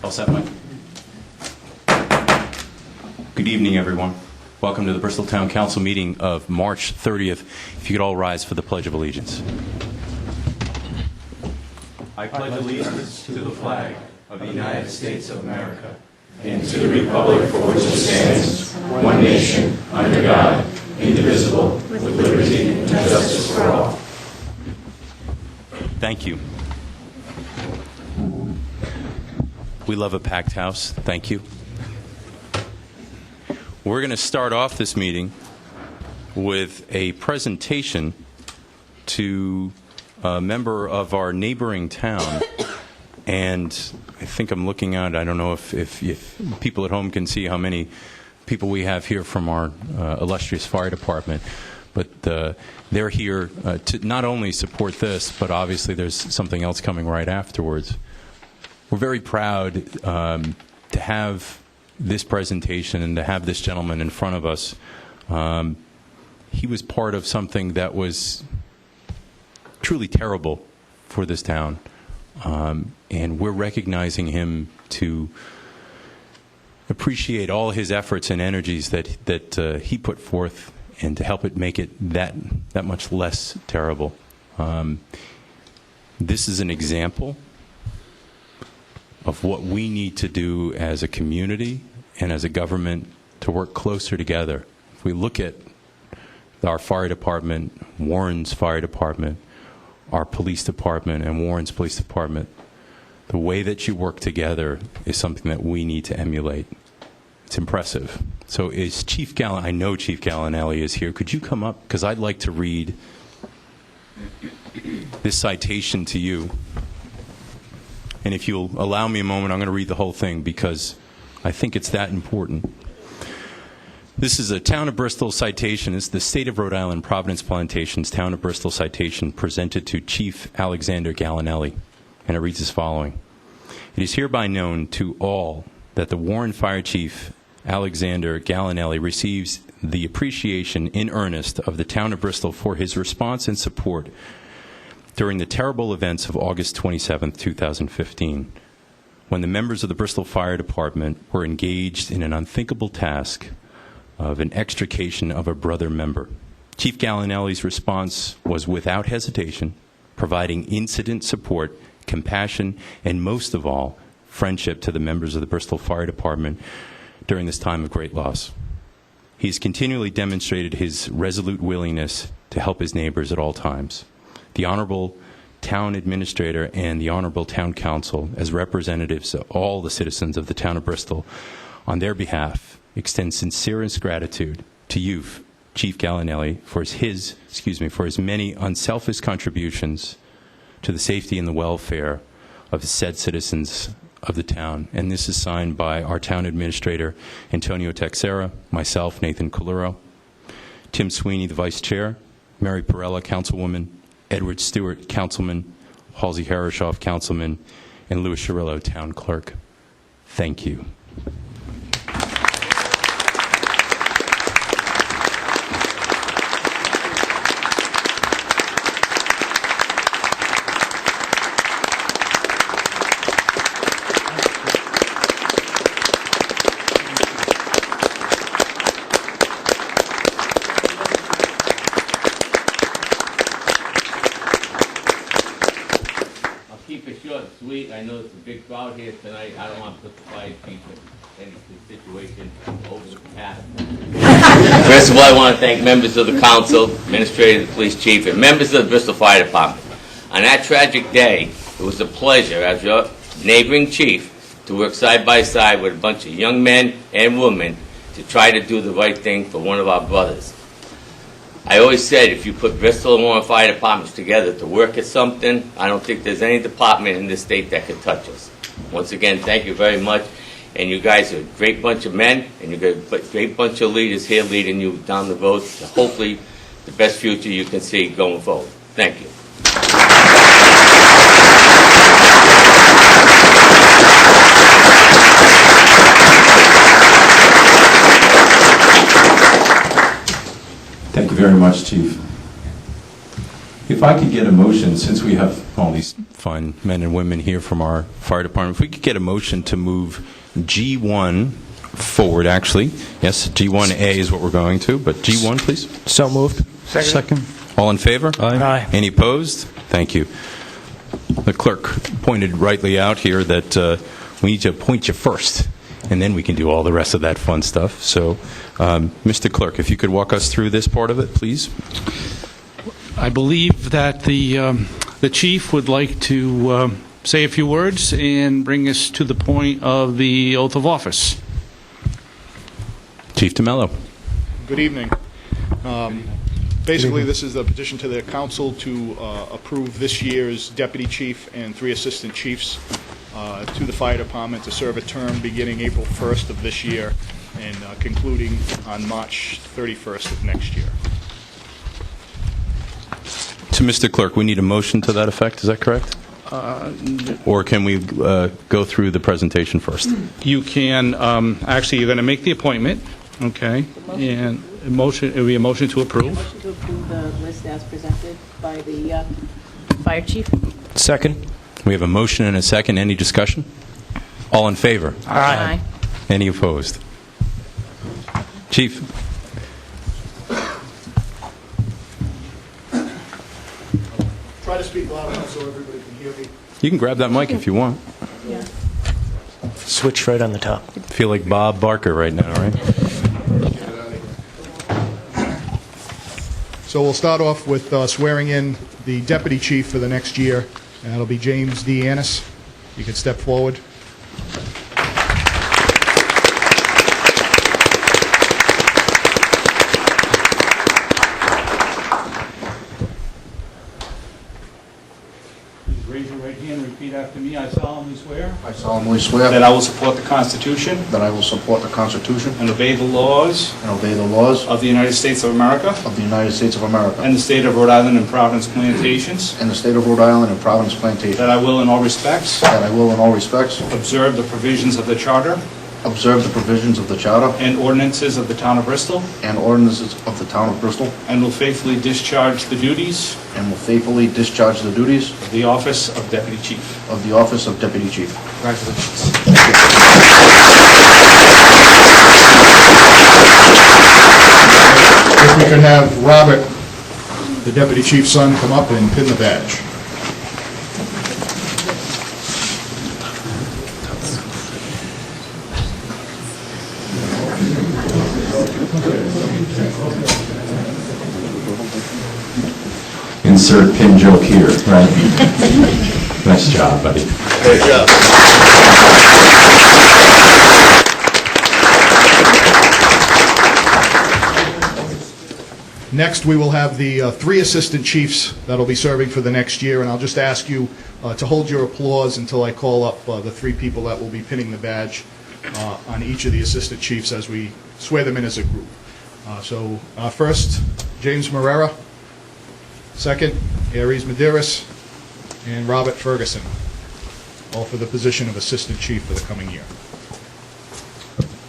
All set, Mike? Good evening, everyone. Welcome to the Bristol Town Council meeting of March 30th. If you could all rise for the Pledge of Allegiance. I pledge allegiance to the flag of the United States of America and to the republic for which it stands, one nation, under God, indivisible, with liberty and justice for all. Thank you. We love a packed house. Thank you. We're going to start off this meeting with a presentation to a member of our neighboring town. And I think I'm looking out, I don't know if people at home can see how many people we have here from our illustrious fire department. But they're here to not only support this, but obviously there's something else coming right afterwards. We're very proud to have this presentation and to have this gentleman in front of us. He was part of something that was truly terrible for this town. And we're recognizing him to appreciate all his efforts and energies that he put forth and to help it make it that much less terrible. This is an example of what we need to do as a community and as a government to work closer together. If we look at our fire department, Warren's fire department, our police department, and Warren's police department, the way that you work together is something that we need to emulate. It's impressive. So is Chief Gallinelli, I know Chief Gallinelli is here. Could you come up? Because I'd like to read this citation to you. And if you'll allow me a moment, I'm going to read the whole thing because I think it's that important. This is a Town of Bristol citation. It's the State of Rhode Island Providence Plantations Town of Bristol citation presented to Chief Alexander Gallinelli. And it reads as following. It is hereby known to all that the Warren Fire Chief Alexander Gallinelli receives the appreciation in earnest of the Town of Bristol for his response and support during the terrible events of August 27, 2015, when the members of the Bristol Fire Department were engaged in an unthinkable task of an extrication of a brother member. Chief Gallinelli's response was without hesitation, providing incident support, compassion, and most of all, friendship to the members of the Bristol Fire Department during this time of great loss. He's continually demonstrated his resolute willingness to help his neighbors at all times. The Honorable Town Administrator and the Honorable Town Council, as representatives of all the citizens of the Town of Bristol, on their behalf, extend sincerest gratitude to you, Chief Gallinelli, for his many unselfish contributions to the safety and the welfare of the said citizens of the town. And this is signed by our Town Administrator, Antonio Texera, myself, Nathan Coluro, Tim Sweeney, the Vice Chair, Mary Perella, Councilwoman, Edward Stewart, Councilman, Halsey Herreshoff, Councilman, and Louis Chirillo, Town Clerk. Thank you. Sweet. I know it's a big crowd here tonight. I don't want to put the fire chief in any situation over the path. First of all, I want to thank members of the council, administrator, the police chief, and members of the Bristol Fire Department. On that tragic day, it was a pleasure as your neighboring chief to work side by side with a bunch of young men and women to try to do the right thing for one of our brothers. I always said if you put Bristol and Warren Fire Departments together to work at something, I don't think there's any department in this state that could touch us. Once again, thank you very much. And you guys are a great bunch of men, and you've got a great bunch of leaders here leading you down the road to hopefully the best future you can see going forward. Thank you. Thank you very much, Chief. If I could get a motion, since we have all these fine men and women here from our fire department, if we could get a motion to move G1 forward, actually. Yes, G1A is what we're going to, but G1, please. So moved. Second. All in favor? Aye. Any opposed? Thank you. The clerk pointed rightly out here that we need to appoint you first, and then we can do all the rest of that fun stuff. So, Mr. Clerk, if you could walk us through this part of it, please. I believe that the chief would like to say a few words and bring us to the point of the oath of office. Chief DeMello. Good evening. Basically, this is a petition to the council to approve this year's deputy chief and 3 assistant chiefs to the fire department to serve a term beginning April 1st of this year and concluding on March 31st of next year. To Mr. Clerk, we need a motion to that effect, is that correct? Or can we go through the presentation first? You can, actually, you're going to make the appointment, okay? And a motion, it would be a motion to approve. Motion to approve the list as presented by the fire chief. Second. We have a motion and a second. Any discussion? All in favor? Aye. Any opposed? Chief? Try to speak loud enough so everybody can hear me. You can grab that mic if you want. Yeah. Switch right on the top. Feel like Bob Barker right now, right? So we'll start off with swearing in the deputy chief for the next year, and that'll be James D. Annis. You can step forward. Please raise your right hand and repeat after me. I solemnly swear I solemnly swear that I will support the Constitution that I will support the Constitution and obey the laws and obey the laws of the United States of America of the United States of America and the state of Rhode Island and Providence Plantations, and the state of Rhode Island and Providence Plantation, that I will in all respects that I will in all respects observe the provisions of the Charter observe the provisions of the Charter and ordinances of the town of Bristol, and ordinances of the town of Bristol, and will faithfully discharge the duties and will faithfully discharge the duties of the office of Deputy Chief. of the office of Deputy Chief. Congratulations. If we could have Robert, the deputy chief's son, come up and pin the badge. Insert pin joke here, right? Nice job, buddy. Great job. Next, we will have the 3 assistant chiefs that'll be serving for the next year, and I'll just ask you to hold your applause until I call up the 3 people that will be pinning the badge on each of the assistant chiefs as we swear them in as a group. So first, James Morera. Second, Aries Medeiros, and Robert Ferguson, all for the position of assistant chief for the coming year.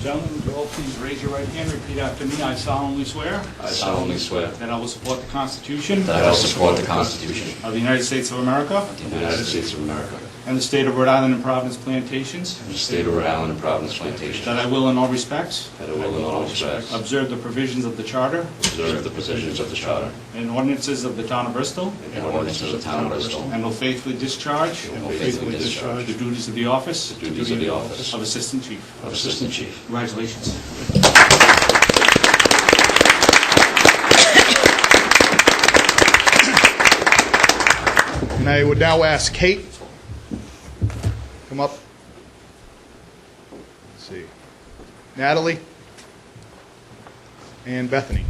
Gentlemen, would you all please raise your right hand, repeat after me. I solemnly swear I solemnly swear that I will support the Constitution that I will support the Constitution of the United States of America of the United States of America and the state of Rhode Island and Providence Plantations, and the state of Rhode Island and Providence Plantation, that I will in all respects that I will in all respects observe the provisions of the Charter observe the provisions of the Charter and ordinances of the town of Bristol, and ordinances of the town of Bristol, and will faithfully discharge and will faithfully discharge the duties of the office the duties of the office of Assistant Chief. of Assistant Chief. Congratulations. And I would now ask Kate, come up. Let's see. Natalie and Bethany.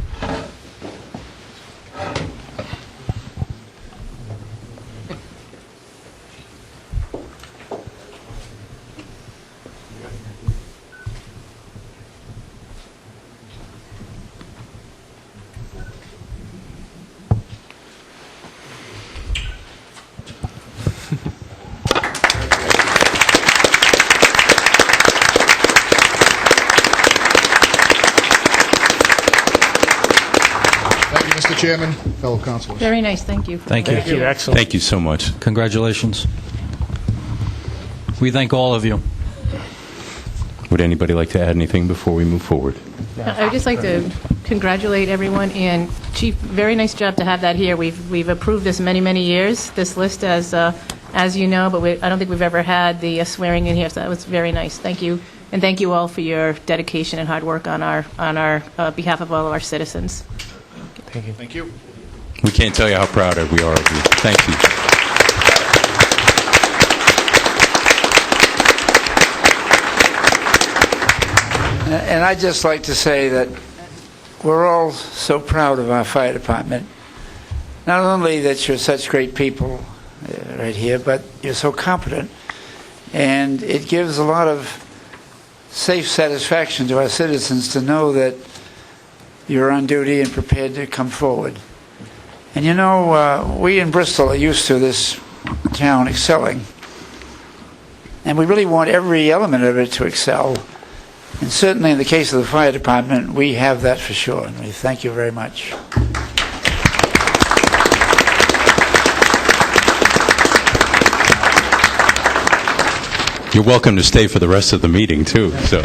Mr. Chairman, fellow councilors. Very nice, thank you. Thank you. Thank you, excellent. Thank you so much. Congratulations. We thank all of you. Would anybody like to add anything before we move forward? I would just like to congratulate everyone, and Chief, very nice job to have that here. We've approved this many, many years, this list, as you know, but I don't think we've ever had the swearing in here, so that was very nice. Thank you, and thank you all for your dedication and hard work on our behalf of all of our citizens. Thank you. We can't tell you how proud we are of you. Thank you. And I'd just like to say that we're all so proud of our fire department. Not only that you're such great people right here, but you're so competent. And it gives a lot of safe satisfaction to our citizens to know that you're on duty and prepared to come forward. And you know, we in Bristol are used to this town excelling. And we really want every element of it to excel. And certainly in the case of the fire department, we have that for sure. And we thank you very much. You're welcome to stay for the rest of the meeting, too. So,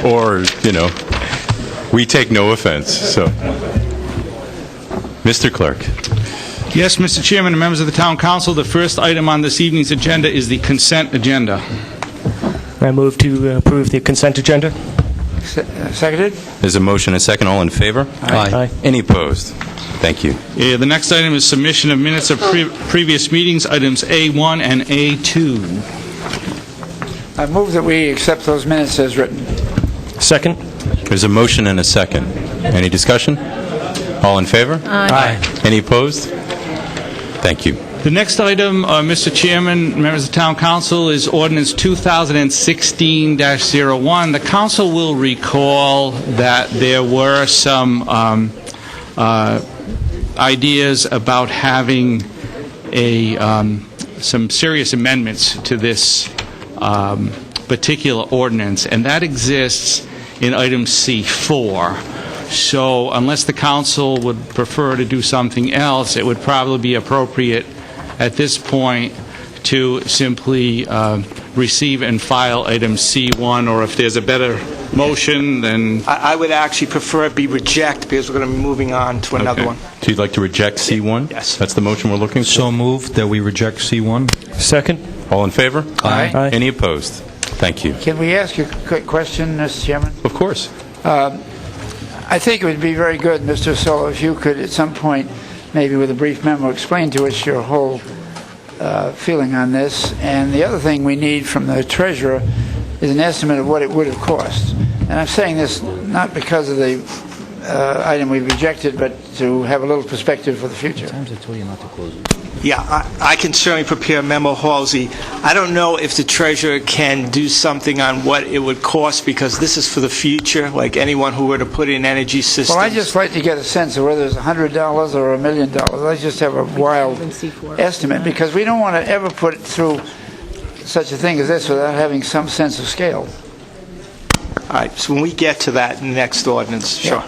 or, you know, we take no offense. So, Mr. Clerk. Yes, Mr. Chairman and members of the Town Council, the first item on this evening's agenda is the consent agenda. I move to approve the consent agenda. Seconded? There's a motion and a second. All in favor? Aye. Any opposed? Thank you. The next item is submission of minutes of previous meetings, items A1 and A2. I move that we accept those minutes as written. Second? There's a motion and a second. Any discussion? All in favor? Aye. Any opposed? Thank you. The next item, Mr. Chairman, members of the Town Council, is Ordinance 2016-01. The Council will recall that there were some ideas about having some serious amendments to this particular ordinance, and that exists in item C4. So unless the Council would prefer to do something else, it would probably be appropriate at this point to simply receive and file item C1, or if there's a better motion, then... I would actually prefer it be reject, because we're going to be moving on to another one. So you'd like to reject C1? Yes. That's the motion we're looking for? So moved that we reject C1. Second? All in favor? Aye. Aye. Any opposed? Thank you. Can we ask you a quick question, Mr. Chairman? Of course. I think it would be very good, Mr. Solo, if you could at some point, maybe with a brief memo, explain to us your whole feeling on this. And the other thing we need from the treasurer is an estimate of what it would have cost. And I'm saying this not because of the item we rejected, but to have a little perspective for the future. Yeah, I can certainly prepare a memo, Halsey. I don't know if the treasurer can do something on what it would cost, because this is for the future, like anyone who were to put in energy systems. Well, I'd just like to get a sense of whether it's $100 or $1 million. Let's just have a wild estimate, because we don't want to ever put it through such a thing as this without having some sense of scale. All right, so when we get to that in the next ordinance, sure.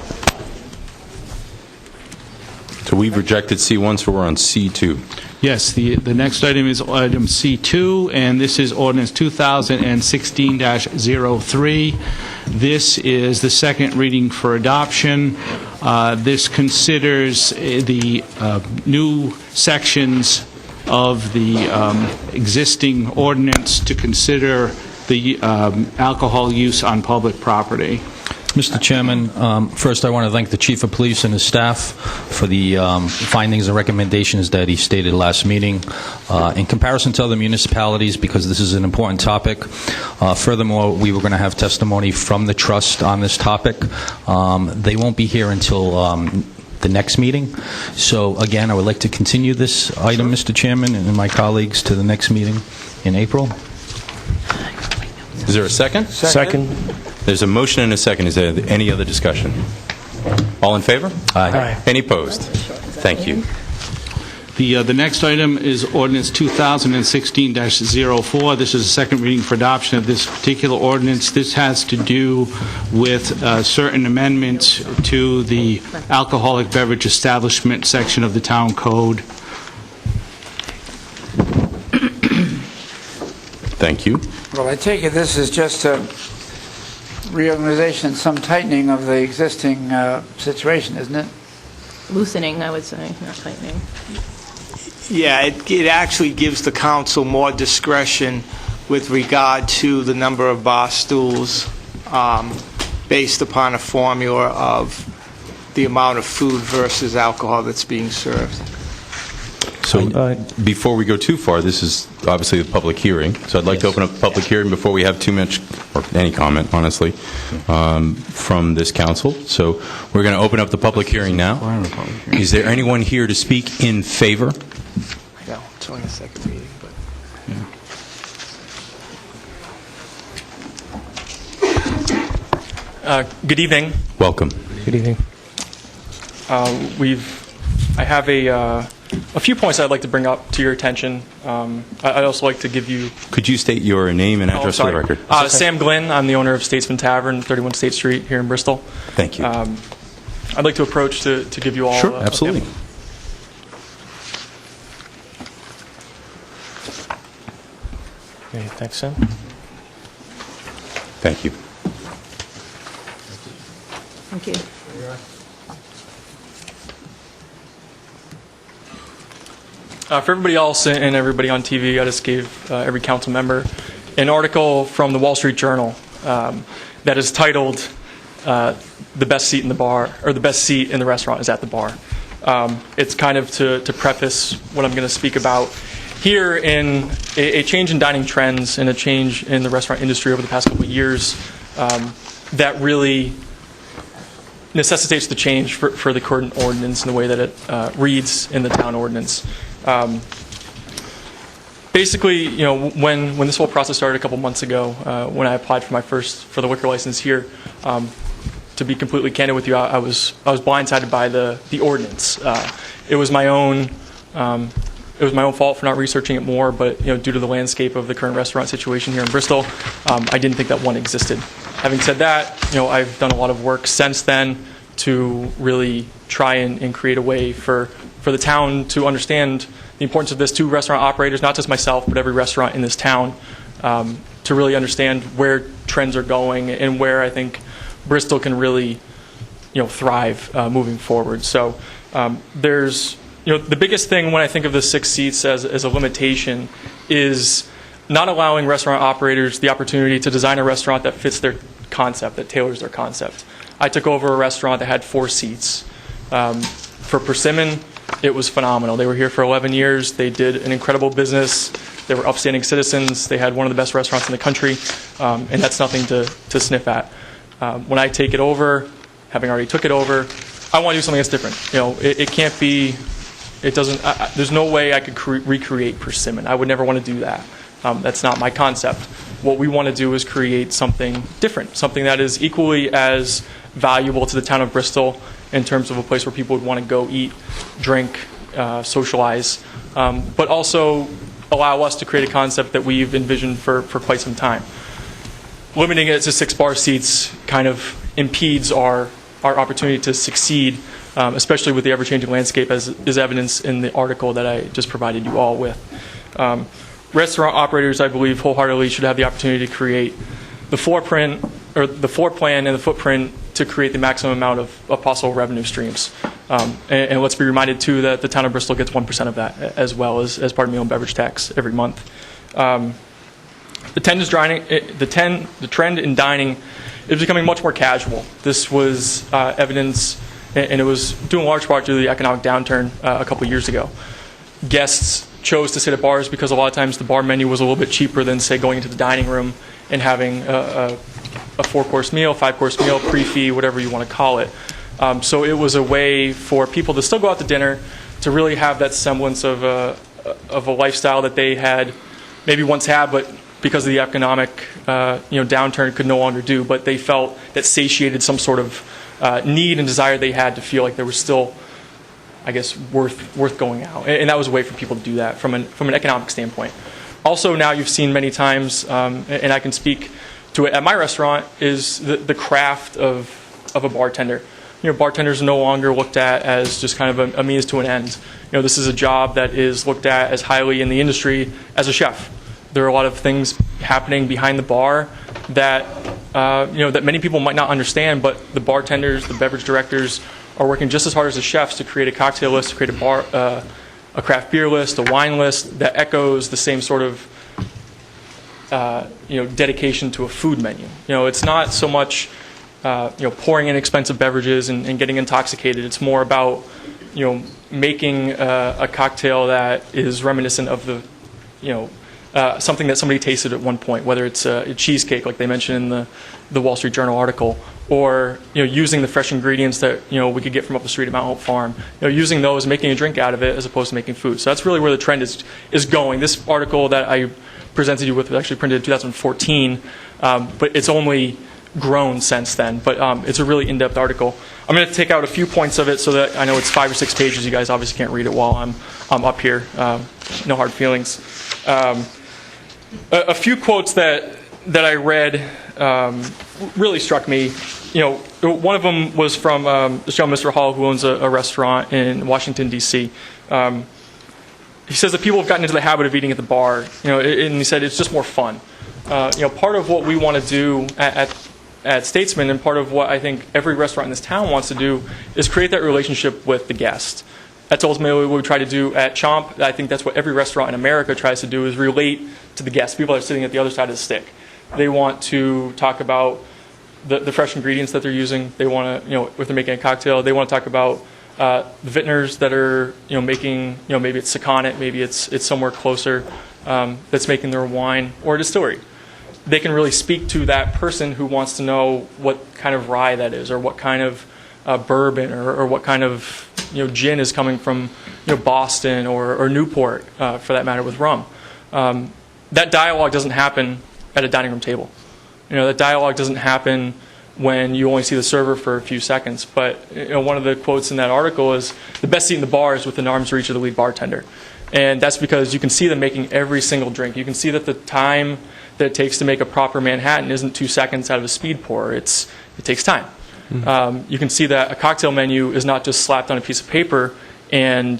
So we've rejected C1, so we're on C2. Yes, the next item is item C2, and this is ordinance 2016-03. This is the second reading for adoption. This considers the new sections of the existing ordinance to consider the alcohol use on public property. Mr. Chairman, first I want to thank the Chief of Police and his staff for the findings and recommendations that he stated last meeting. In comparison to other municipalities, because this is an important topic, furthermore, we were going to have testimony from the trust on this topic. They won't be here until the next meeting. So again, I would like to continue this item, Mr. Chairman, and my colleagues to the next meeting in April. Is there a second? Second? There's a motion and a second. Is there any other discussion? All in favor? Aye. Any opposed? Thank you. The next item is ordinance 2016-04. This is a second reading for adoption of this particular ordinance. This has to do with certain amendments to the alcoholic beverage establishment section of the town code. Thank you. Well, I take it this is just a reorganization, some tightening of the existing situation, isn't it? Loosening, I would say, not tightening. Yeah, it actually gives the council more discretion with regard to the number of bar stools based upon a formula of the amount of food versus alcohol that's being served. So before we go too far, this is obviously a public hearing, so I'd like to open up the public hearing before we have too much, or any comment, honestly, from this council. So we're going to open up the public hearing now. Is there anyone here to speak in favor? I know, it's only the second reading, but... Good evening. Welcome. Good evening. I have a few points I'd like to bring up to your attention. I'd also like to give you... Could you state your name and address for the record? Sam Glynn. I'm the owner of Statesman Tavern, 31 State Street here in Bristol. Thank you. I'd like to approach to give you all... Sure, absolutely. Okay, thanks, Sam. Thank you. Thank you. For everybody else and everybody on TV, I just gave every council member an article from the Wall Street Journal that is titled "The Best Seat in the Bar," or "The Best Seat in the Restaurant is at the Bar." It's kind of to preface what I'm going to speak about here in a change in dining trends and a change in the restaurant industry over the past couple of years that really necessitates the change for the current ordinance and the way that it reads in the town ordinance. Basically, you know, when this whole process started a couple months ago, when I applied for the liquor license here, to be completely candid with you, I was blindsided by the ordinance. It was my own fault for not researching it more, but you know, due to the landscape of the current restaurant situation here in Bristol, I didn't think that one existed. Having said that, you know, I've done a lot of work since then to really try and create a way for the town to understand the importance of this to restaurant operators, not just myself, but every restaurant in this town, to really understand where trends are going and where I think Bristol can really, you know, thrive moving forward. So there's, you know, the biggest thing when I think of the 6 seats as a limitation is not allowing restaurant operators the opportunity to design a restaurant that fits their concept, that tailors their concept. I took over a restaurant that had 4 seats. For Persimmon, it was phenomenal. They were here for 11 years. They did an incredible business. They were upstanding citizens. They had one of the best restaurants in the country, and that's nothing to sniff at. When I take it over, having already took it over, I want to do something that's different. You know, it can't be. It doesn't. There's no way I could recreate Persimmon. I would never want to do that. That's not my concept. What we want to do is create something different, something that is equally as valuable to the town of Bristol in terms of a place where people would want to go eat, drink, socialize, but also allow us to create a concept that we've envisioned for quite some time. Limiting it to 6 bar seats kind of impedes our opportunity to succeed, especially with the ever-changing landscape, as is evidenced in the article that I just provided you all with. Restaurant operators, I believe, wholeheartedly should have the opportunity to create the floor plan and the footprint to create the maximum amount of possible revenue streams. And let's be reminded, too, that the town of Bristol gets 1% of that, as well as part of meal and beverage tax every month. The trend in dining is becoming much more casual. This was evidence, and it was due in large part due to the economic downturn a couple years ago. Guests chose to sit at bars because a lot of times the bar menu was a little bit cheaper than, say, going into the dining room and having a 4-course meal, 5-course meal, pre-fee, whatever you want to call it. So it was a way for people to still go out to dinner, to really have that semblance of a lifestyle that they had maybe once had, but because of the economic downturn could no longer do. But they felt that satiated some sort of need and desire they had to feel like there was still I guess, worth going out. And that was a way for people to do that from an economic standpoint. Also, now you've seen many times, and I can speak to it at my restaurant, is the craft of a bartender. Bartenders are no longer looked at as just kind of a means to an end. This is a job that is looked at as highly in the industry as a chef. There are a lot of things happening behind the bar that that many people might not understand, but the bartenders, the beverage directors, are working just as hard as the chefs to create a cocktail list, to create a craft beer list, a wine list that echoes the same sort of dedication to a food menu. It's not so much pouring in expensive beverages and getting intoxicated. It's more about making a cocktail that is reminiscent of the something that somebody tasted at one point, whether it's a cheesecake like they mentioned in the Wall Street Journal article, or using the fresh ingredients that we could get from up the street at Mount Hope Farm, using those, making a drink out of it as opposed to making food. So that's really where the trend is going. This article that I presented you with was actually printed in 2014, but it's only grown since then. But it's a really in-depth article. I'm going to take out a few points of it so that I know it's 5 or 6 pages. You guys obviously can't read it while I'm up here. No hard feelings. A few quotes that I read really struck me. One of them was from this gentleman, Mr. Hall, who owns a restaurant in Washington, D.C. He says that people have gotten into the habit of eating at the bar, and he said it's just more fun. Part of what we want to do at Statesman, and part of what I think every restaurant in this town wants to do, is create that relationship with the guest. That's ultimately what we try to do at Chomp. I think that's what every restaurant in America tries to do, is relate to the guests, people that are sitting at the other side of the stick. They want to talk about the fresh ingredients that they're using. They want to, if they're making a cocktail, they want to talk about the vintners that are, making, maybe it's Sakonnet, maybe it's somewhere closer that's making their wine, or a distillery. They can really speak to that person who wants to know what kind of rye that is, or what kind of bourbon, or what kind of gin is coming from Boston or Newport, for that matter, with rum. That dialogue doesn't happen at a dining room table. That dialogue doesn't happen when you only see the server for a few seconds. But one of the quotes in that article is, the best seat in the bar is within arm's reach of the lead bartender. And that's because you can see them making every single drink. You can see that the time that it takes to make a proper Manhattan isn't 2 seconds out of a speed pour. It takes time. Mm-hmm. You can see that a cocktail menu is not just slapped on a piece of paper and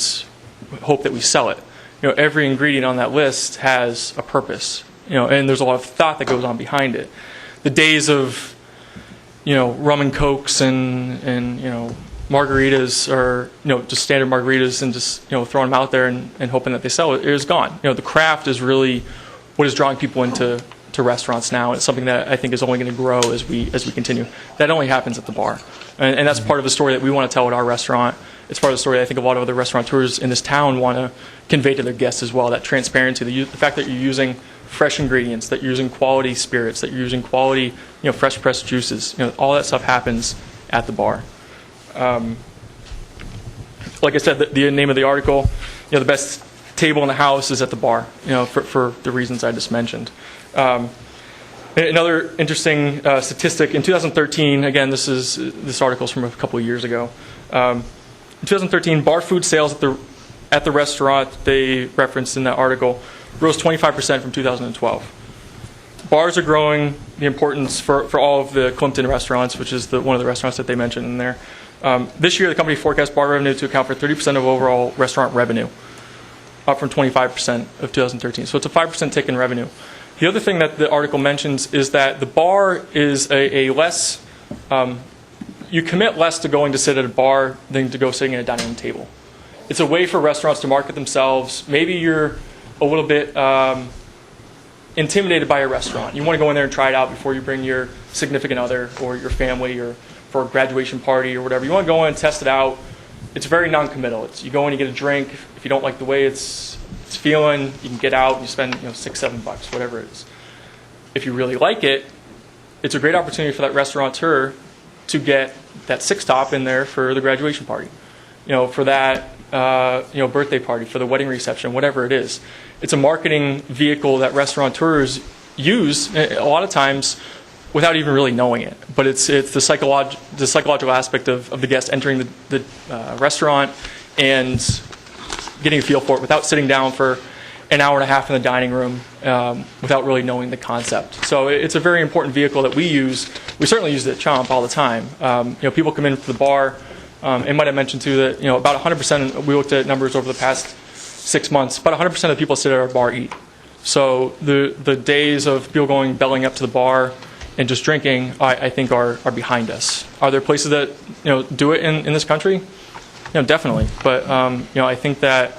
hope that we sell it. Every ingredient on that list has a purpose. And there's a lot of thought that goes on behind it. The days of, rum and cokes and margaritas, or just standard margaritas, and just throwing them out there and hoping that they sell it, is gone. The craft is really what is drawing people into restaurants now. It's something that I think is only going to grow as we continue. That only happens at the bar, and that's part of the story that we want to tell at our restaurant. It's part of the story I think a lot of other restaurateurs in this town want to convey to their guests as well. That transparency, the fact that you're using fresh ingredients, that you're using quality spirits, that you're using quality, fresh pressed juices. All that stuff happens at the bar. Like I said, the name of the article, the best table in the house is at the bar. For the reasons I just mentioned. Another interesting statistic in 2013. Again, this article is from a couple of years ago. In 2013, bar food sales at the restaurant they referenced in that article rose 25% from 2012. Bars are growing the importance for all of the Clinton restaurants, which is one of the restaurants that they mentioned in there. This year, the company forecasts bar revenue to account for 30% of overall restaurant revenue, up from 25% of 2013. So it's a 5% tick in revenue. The other thing that the article mentions is that the bar is a less, you commit less to going to sit at a bar than to go sitting at a dining room table. It's a way for restaurants to market themselves. Maybe you're a little bit intimidated by a restaurant. You want to go in there and try it out before you bring your significant other or your family, or for a graduation party or whatever. You want to go in and test it out. It's very non-committal. You go in, you get a drink. If you don't like the way it's feeling, you can get out and you spend $6-7, whatever it is. If you really like it, it's a great opportunity for that restaurateur to get that six top in there for the graduation party, for that birthday party, for the wedding reception, whatever it is. It's a marketing vehicle that restaurateurs use a lot of times without even really knowing it. But it's the psychological aspect of the guest entering the restaurant and getting a feel for it without sitting down for an hour and a half in the dining room without really knowing the concept. So it's a very important vehicle that we use. We certainly use it at Chomp all the time. People come in for the bar. And might have mentioned too that about 100%. We looked at numbers over the past 6 months. About 100% of the people sit at our bar eat. So the days of people going bellying up to the bar and just drinking, I think are behind us. Are there places that do it in this country? Definitely. But I think that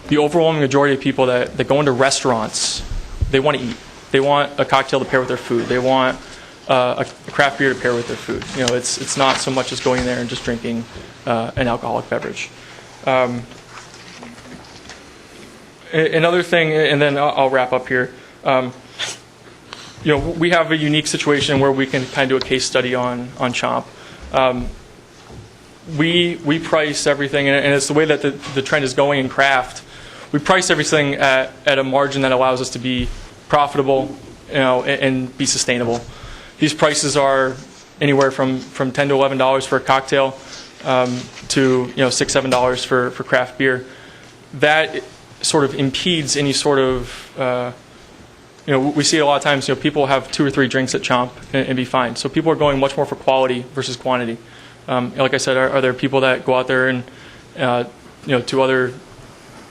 the overwhelming majority of people that go into restaurants, they want to eat. They want a cocktail to pair with their food. They want a craft beer to pair with their food. It's not so much as going there and just drinking an alcoholic beverage. Another thing, and then I'll wrap up here. We have a unique situation where we can kind of do a case study on Chomp. We price everything, and it's the way that the trend is going in craft. We price everything at a margin that allows us to be profitable, and be sustainable. These prices are anywhere from $10 to $11 for a cocktail to $6, $7 for craft beer. That sort of impedes any sort of we see it a lot of times. People have 2 or 3 drinks at Chomp and be fine. So people are going much more for quality versus quantity. Like I said, are there people that go out there and to other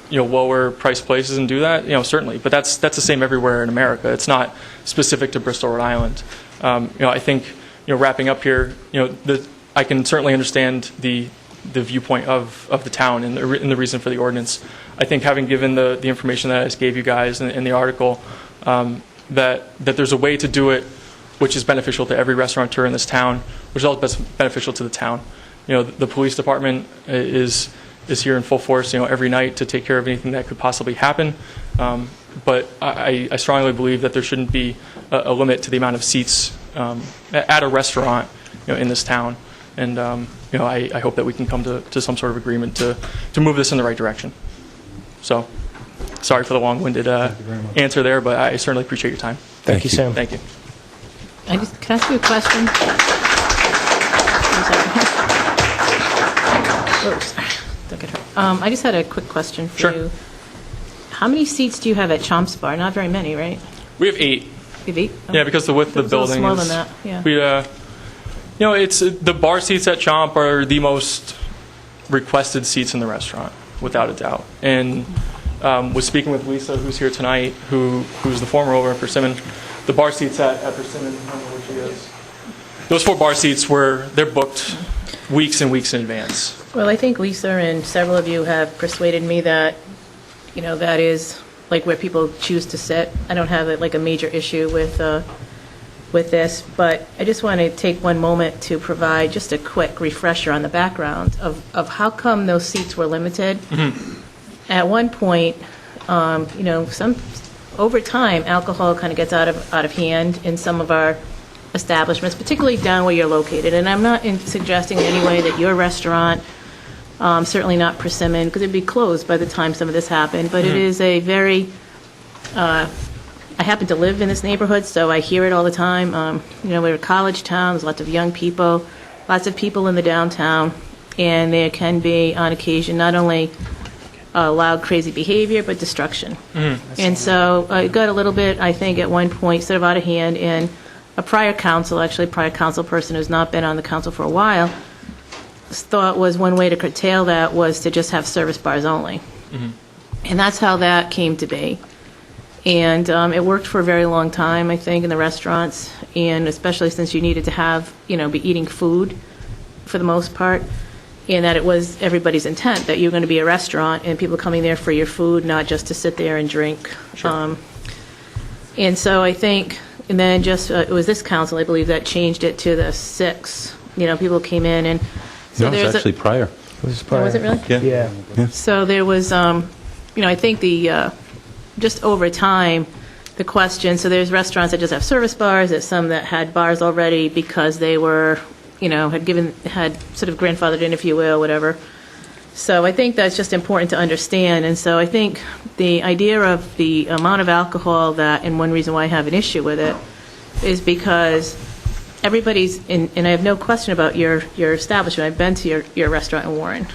lower price places and do that? Certainly, but that's the same everywhere in America. It's not specific to Bristol, Rhode Island. I think wrapping up here, I can certainly understand the viewpoint of the town and the reason for the ordinance. I think having given the information that I just gave you guys in the article, that there's a way to do it which is beneficial to every restaurateur in this town, which is also beneficial to the town. The police department is here in full force, every night to take care of anything that could possibly happen. But I strongly believe that there shouldn't be a limit to the amount of seats at a restaurant, in this town. And I hope that we can come to some sort of agreement to move this in the right direction. So, sorry for the long-winded answer there, but I certainly appreciate your time. Thank you, Sam. Thank you. Can I ask you a question? I'm sorry. Oops. Look at her. I just had a quick question for you. How many seats do you have at Chomp's Bar? Not very many, right? We have 8. You have 8? Yeah, because the width of the building smaller is. than that. Yeah. We, it's the bar seats at Chomp are the most requested seats in the restaurant, without a doubt. And was speaking with Lisa, who's here tonight, who's the former owner of Persimmon. The bar seats at Persimmon, I don't know where she is. Those 4 bar seats they're booked weeks and weeks in advance. Well, I think Lisa and several of you have persuaded me that, that is like where people choose to sit. I don't have a major issue with this, but I just want to take one moment to provide just a quick refresher on the background of how come those seats were limited. Mm-hmm. At one point, over time, alcohol kind of gets out of hand in some of our establishments, particularly down where you're located. And I'm not suggesting in any way that your restaurant, certainly not Persimmon, because it'd be closed by the time some of this happened. But it is a very, I happen to live in this neighborhood, so I hear it all the time. We're a college town. There's lots of young people, lots of people in the downtown, and there can be, on occasion, not only loud, crazy behavior, but destruction. And so it got a little bit, I think, at one point, sort of out of hand, and a prior council person who's not been on the council for a while, thought was one way to curtail that was to just have service bars only. Mm-hmm. And that's how that came to be. And it worked for a very long time, I think, in the restaurants, and especially since you needed to have, be eating food for the most part, and that it was everybody's intent that you're going to be a restaurant and people coming there for your food, not just to sit there and drink. Sure. And so I think, and then just, it was this council, I believe, that changed it to the 6. People came in and... So no, it's actually prior. It was prior. Oh, was it really? Yeah. So there was, I think just over time, the question, so there's restaurants that just have service bars, there's some that had bars already because they were, had sort of grandfathered in, if you will, whatever. So I think that's just important to understand. And so I think the idea of the amount of alcohol and one reason why I have an issue with it is because everybody's, and I have no question about your establishment. I've been to your restaurant in Warren.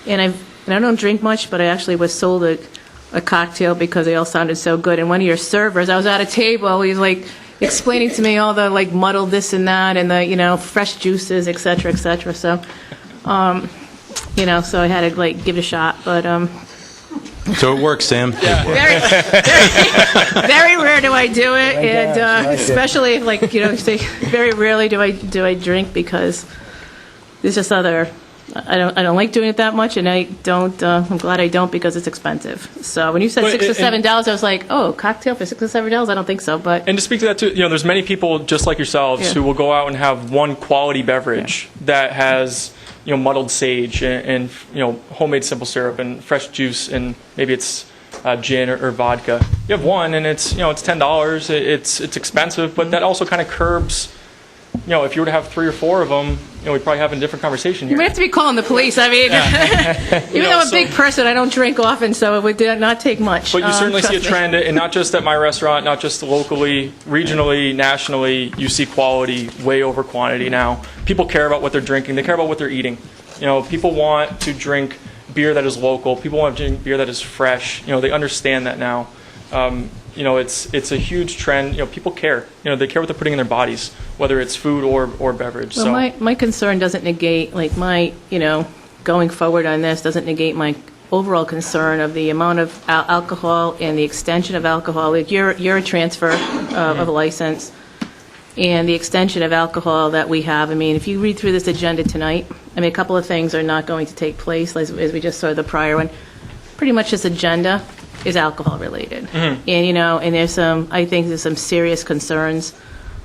and I don't drink much, but I actually was sold a cocktail because they all sounded so good. And one of your servers, I was at a table, he's like explaining to me all the like muddled this and that, and the fresh juices, et cetera, et cetera. So, so I had to like give it a shot, but. So it works, Sam. Very, very rare do I do it, and especially if, like, say very rarely do I drink because there's just other. I don't like doing it that much, and I don't. I'm glad I don't because it's expensive. So when you said $6 to $7, I was like, oh, cocktail for $6 to $7? I don't think so. But And to speak to that too, there's many people just like yourselves who will go out and have one quality beverage that has muddled sage and homemade simple syrup and fresh juice, and maybe it's gin or vodka. You have one, and it's it's $10. It's expensive, but that also kind of curbs. If you were to have 3 or 4 of them, we'd probably have a different conversation here. you might have to be calling the police. I mean, even though I'm a big person, I don't drink often, so it would not take much. But you certainly see a trust me. trend, and not just at my restaurant, not just locally, regionally, nationally. You see quality way over quantity now. People care about what they're drinking. They care about what they're eating. People want to drink beer that is local. People want to drink beer that is fresh. They understand that now. It's a huge trend. People care. They care what they're putting in their bodies, whether it's food or beverage. Well, my concern doesn't negate, like, my, going forward on this doesn't negate my overall concern of the amount of alcohol and the extension of alcohol. Like, you're a transfer of a license, and the extension of alcohol that we have. I mean, if you read through this agenda tonight, I mean, a couple of things are not going to take place, as we just saw the prior one. Pretty much this agenda is alcohol related. And, and I think there's some serious concerns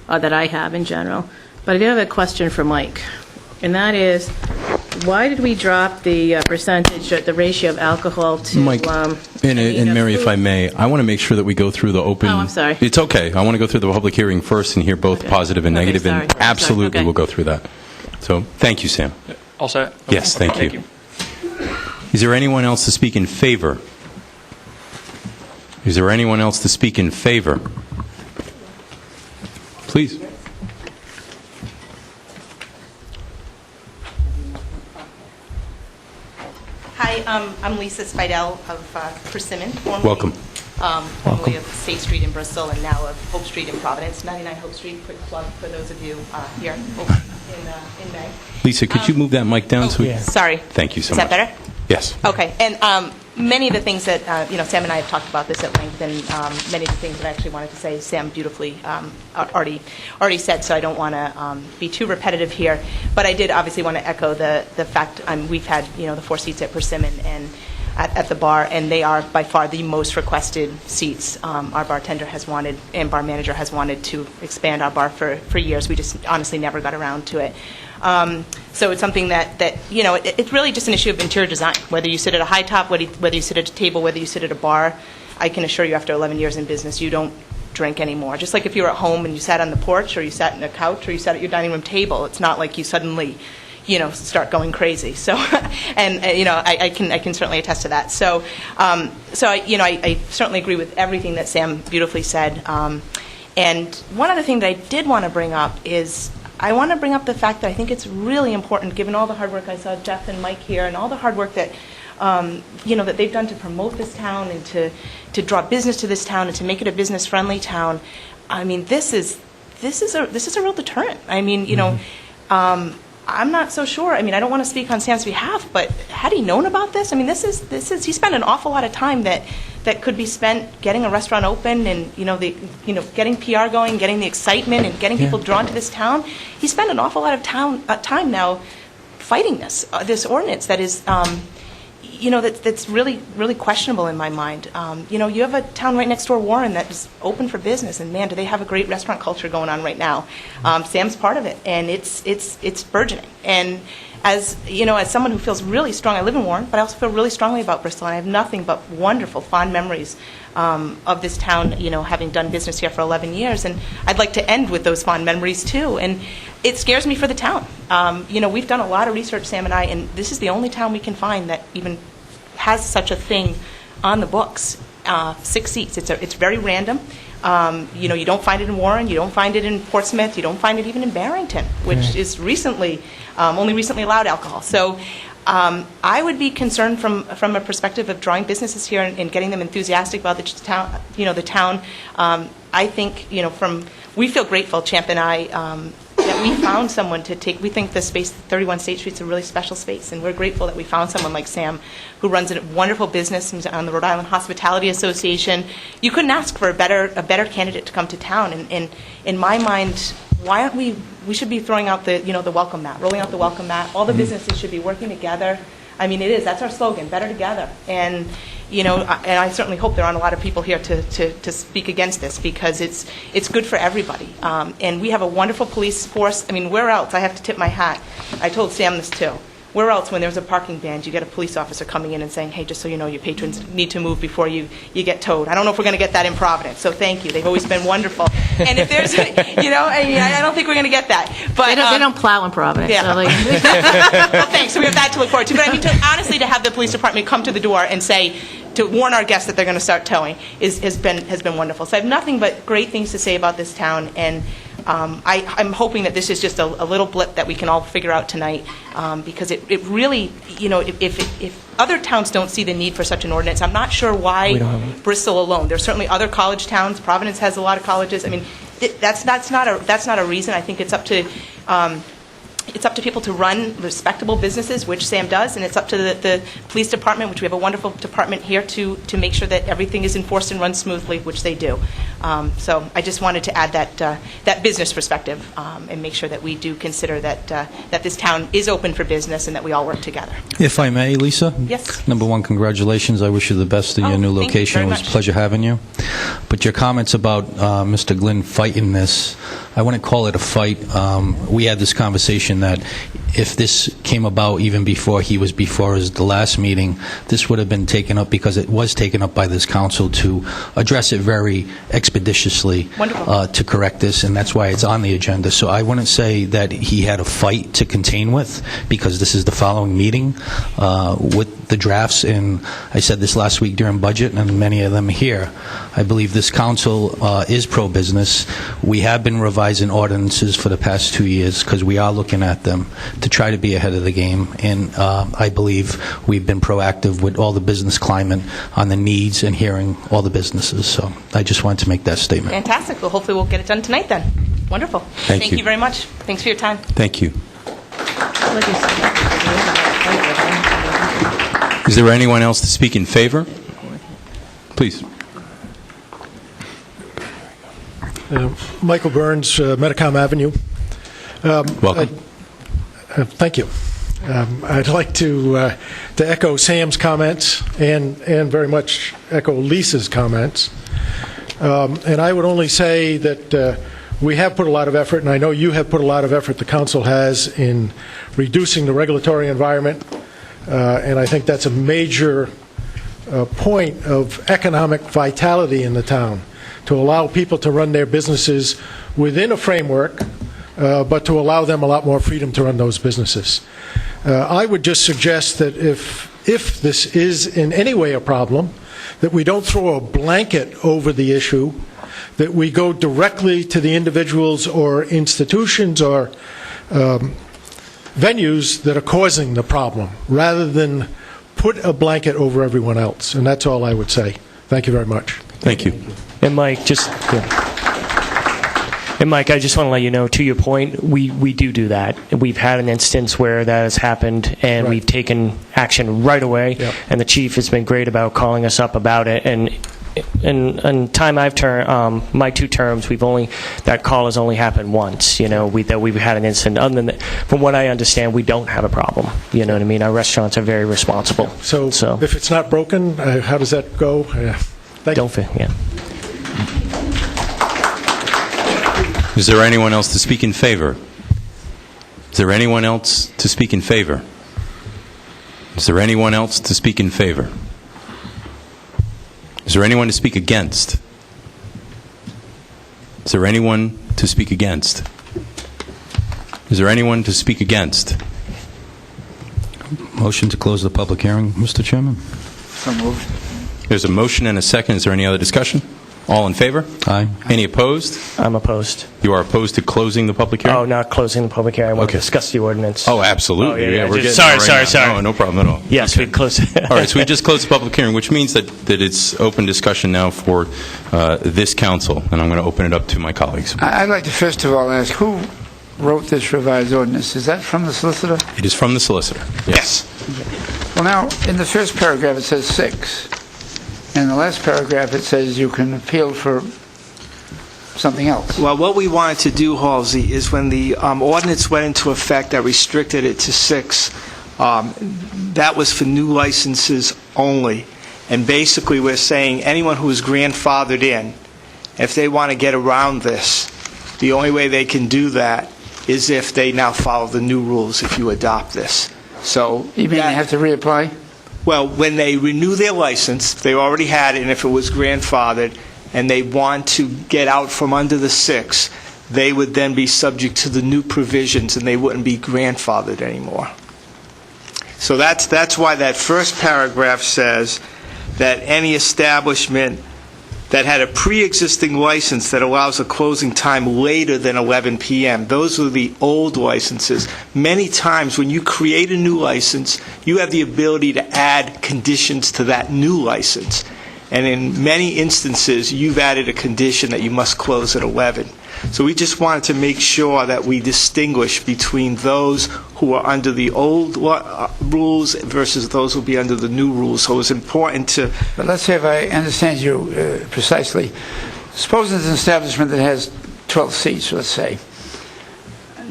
that I have in general. But I do have a question for Mike, and that is, why did we drop the percentage, the ratio of alcohol to... Mike, and Mary, if I may, I want to make sure that we go through the open... Oh, I'm sorry. It's okay. I want to go through the public hearing first and hear both positive and negative, sorry. and absolutely Okay. we'll go through that. So, thank you, Sam. All set? Yes, thank you. Thank you. Is there anyone else to speak in favor? Is there anyone else to speak in favor? Please. Hi, I'm Lisa Spidell of Persimmon. Welcome. Formerly of State Street in Bristol and now of Hope Street in Providence. 99 Hope Street, quick plug for those of you here in May. Lisa, could you move that mic down? Sorry. Thank you so Is much. that better? Yes. Okay, and many of the things that, Sam and I have talked about this at length, and many of the things that I actually wanted to say, Sam beautifully already said, so I don't want to be too repetitive here. But I did obviously want to echo the fact we've had, the 4 seats at Persimmon and at the bar, and they are by far the most requested seats. Our bartender has wanted, and bar manager has wanted to expand our bar for years. We just honestly never got around to it. So it's something that it's really just an issue of interior design. Whether you sit at a high top, whether you sit at a table, whether you sit at a bar, I can assure you after 11 years in business, you don't drink anymore. Just like if you were at home and you sat on the porch, or you sat in a couch, or you sat at your dining room table, it's not like you suddenly start going crazy. So, and I can certainly attest to that. So, I certainly agree with everything that Sam beautifully said. And one other thing that I did want to bring up is, I want to bring up the fact that I think it's really important, given all the hard work I saw Jeff and Mike here, and all the hard work that that they've done to promote this town and to draw business to this town and to make it a business-friendly town. I mean, this is a real deterrent. I mean, I'm not so sure. I mean, I don't want to speak on Sam's behalf, but had he known about this? I mean, he spent an awful lot of time that could be spent getting a restaurant open and getting PR going, getting the excitement, and getting people drawn to this town. He spent an awful lot of time now fighting this ordinance that is that's really, really questionable in my mind. You have a town right next door, Warren, that is open for business, and man, do they have a great restaurant culture going on right now. Sam's part of it, and it's burgeoning. And as someone who feels really strong, I live in Warren, but I also feel really strongly about Bristol, and I have nothing but wonderful, fond memories of this town, having done business here for 11 years, and I'd like to end with those fond memories too. And it scares me for the town. We've done a lot of research, Sam and I, and this is the only town we can find that even has such a thing on the books. 6 seats. It's very random. You don't find it in Warren. You don't find it in Portsmouth. You don't find it even in Barrington, which is only recently allowed alcohol. So I would be concerned from a perspective of drawing businesses here and getting them enthusiastic about the town. The town. I think we feel grateful, Champ and I, that we found someone to take. We think the space, 31 State Street, is a really special space, and we're grateful that we found someone like Sam, who runs a wonderful business on the Rhode Island Hospitality Association. You couldn't ask for a better candidate to come to town. And in my mind, why aren't we? We should be throwing out the welcome mat, rolling out the welcome mat. All the businesses should be working together. I mean, it is. That's our slogan: better together. And and I certainly hope there aren't a lot of people here to speak against this, because it's good for everybody. And we have a wonderful police force. I mean, where else? I have to tip my hat. I told Sam this too. Where else, when there's a parking ban, you get a police officer coming in and saying, hey, just so you know, your patrons need to move before you get towed? I don't know if we're going to get that in Providence, so thank you. They've always been wonderful. And if there's, I don't think we're going to get that. But They don't plow in Providence. Yeah. So Well, thanks. So we have that to look forward to. But I mean, honestly, to have the police department come to the door and say, to warn our guests that they're going to start towing has been wonderful. So I have nothing but great things to say about this town, and I'm hoping that this is just a little blip that we can all figure out tonight, because it really, if other towns don't see the need for such an ordinance, I'm not sure why Bristol alone. There's certainly other college towns. Providence has a lot of colleges. I mean, that's not a reason. I think it's up to people to run respectable businesses, which Sam does, and it's up to the police department, which we have a wonderful department here, to make sure that everything is enforced and run smoothly, which they do. So I just wanted to add that business perspective, and make sure that we do consider that this town is open for business and that we all work together. If I may, Lisa? Yes. Number one, congratulations. I wish you the best in your new thank you location. very It was much. a pleasure having you. But your comments about Mr. Glynn fighting this, I wouldn't call it a fight. We had this conversation that if this came about even before the last meeting, this would have been taken up, because it was taken up by this council to address it very expeditiously to correct this, and that's why it's on the agenda. So I wouldn't say that he had a fight to contain with, because this is the following meeting with the drafts, and I said this last week during budget, and many of them here. I believe this council is pro-business. We have been revising ordinances for the past 2 years, because we are looking at them to try to be ahead of the game, and I believe we've been proactive with all the business climate on the needs and hearing all the businesses. So I just wanted to make that statement. Fantastic. Well, hopefully we'll get it done tonight then. Wonderful. Thank you. You very much. Thanks for your time. Thank you. Is there anyone else to speak in favor? Please. Michael Burns, Metacom Avenue. Welcome. Thank you. I'd like to echo Sam's comments and very much echo Lisa's comments. And I would only say that we have put a lot of effort, and I know you have put a lot of effort, the council has, in reducing the regulatory environment. And I think that's a major point of economic vitality in the town, to allow people to run their businesses within a framework, but to allow them a lot more freedom to run those businesses. I would just suggest that if this is in any way a problem, that we don't throw a blanket over the issue, that we go directly to the individuals or institutions or venues that are causing the problem, rather than put a blanket over everyone else. And that's all I would say. Thank you very much. Thank you. And Mike, I just want to let you know, to your point, we do that. We've had an instance where that has happened, and we've taken action right away. Yep. And the chief has been great about calling us up about it. And in time I've turned my 2 terms, that call has only happened once. That we've had an incident. Other than that, from what I understand, we don't have a problem. You know what I mean? Our restaurants are very responsible. So if it's not broken, how does that go? Yeah. Is there anyone else to speak in favor? Is there anyone else to speak in favor? Is there anyone else to speak in favor? Is there anyone to speak against? Is there anyone to speak against? Is there anyone to speak against? Motion to close the public hearing, Mr. Chairman. So moved. There's a motion and a second. Is there any other discussion? All in favor? Aye. Any opposed? I'm opposed. You are opposed to closing the public hearing? Oh, not closing the public hearing. I want to Okay. discuss the ordinance. Oh, absolutely. Oh, yeah, we're just- getting sorry, there right sorry, now. sorry. No problem at all. Yes, we close it. All right, so we just closed the public hearing, which means that it's open discussion now for this council, and I'm going to open it up to my colleagues. I'd like to first of all ask, who wrote this revised ordinance? Is that from the solicitor? It is from the solicitor. Yes. Well, now, in the first paragraph, it says 6. In the last paragraph, it says you can appeal for something else. Well, what we wanted to do, Halsey, is when the ordinance went into effect that restricted it to 6, that was for new licenses only. And basically, we're saying anyone who is grandfathered in, if they want to get around this, the only way they can do that is if they now follow the new rules, if you adopt this. So You mean they have to reapply? Well, when they renew their license, if they already had it, and if it was grandfathered, and they want to get out from under the 6, they would then be subject to the new provisions, and they wouldn't be grandfathered anymore. So that's why that first paragraph says that any establishment that had a pre-existing license that allows a closing time later than 11 p.m. Those are the old licenses. Many times when you create a new license, you have the ability to add conditions to that new license. And in many instances, you've added a condition that you must close at 11. So we just wanted to make sure that we distinguish between those who are under the old rules versus those who will be under the new rules. So it's important to... But let's say if I understand you precisely. Suppose there's an establishment that has 12 seats, let's say.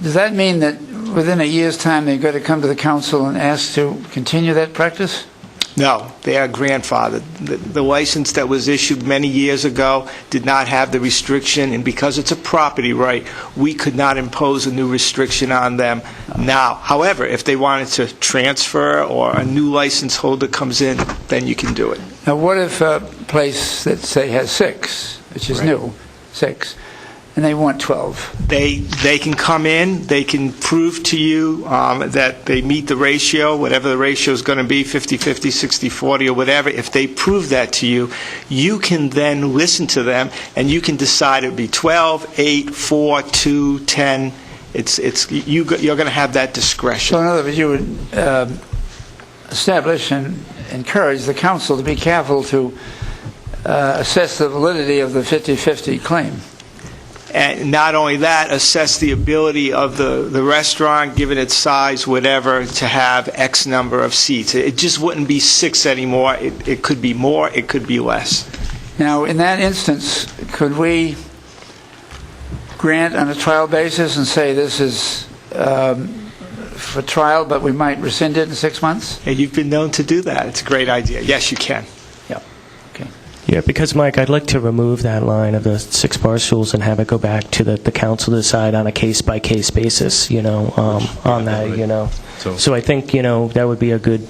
Does that mean that within a year's time they've got to come to the council and ask to continue that practice? No, they are grandfathered. The license that was issued many years ago did not have the restriction, and because it's a property right, we could not impose a new restriction on them now. However, if they wanted to transfer or a new license holder comes in, then you can do it. Now, what if a place that, say, has 6, which is new, 6, and they want 12? They can come in, they can prove to you that they meet the ratio, whatever the ratio is going to be, 50-50, 60-40, or whatever. If they prove that to you, you can then listen to them, and you can decide it would be 12, 8, 4, 2, 10. You're going to have that discretion. So in other words, you would establish and encourage the council to be careful to assess the validity of the 50-50 claim. And not only that, assess the ability of the restaurant, given its size, whatever, to have X number of seats. It just wouldn't be 6 anymore. It could be more, it could be less. Now, in that instance, could we grant on a trial basis and say this is for trial, but we might rescind it in 6 months? And you've been known to do that. It's a great idea. Yes, you can. Yeah, because, Mike, I'd like to remove that line of the 6 parcels and have it go back to the council to decide on a case-by-case basis, on that, So I think, that would be a good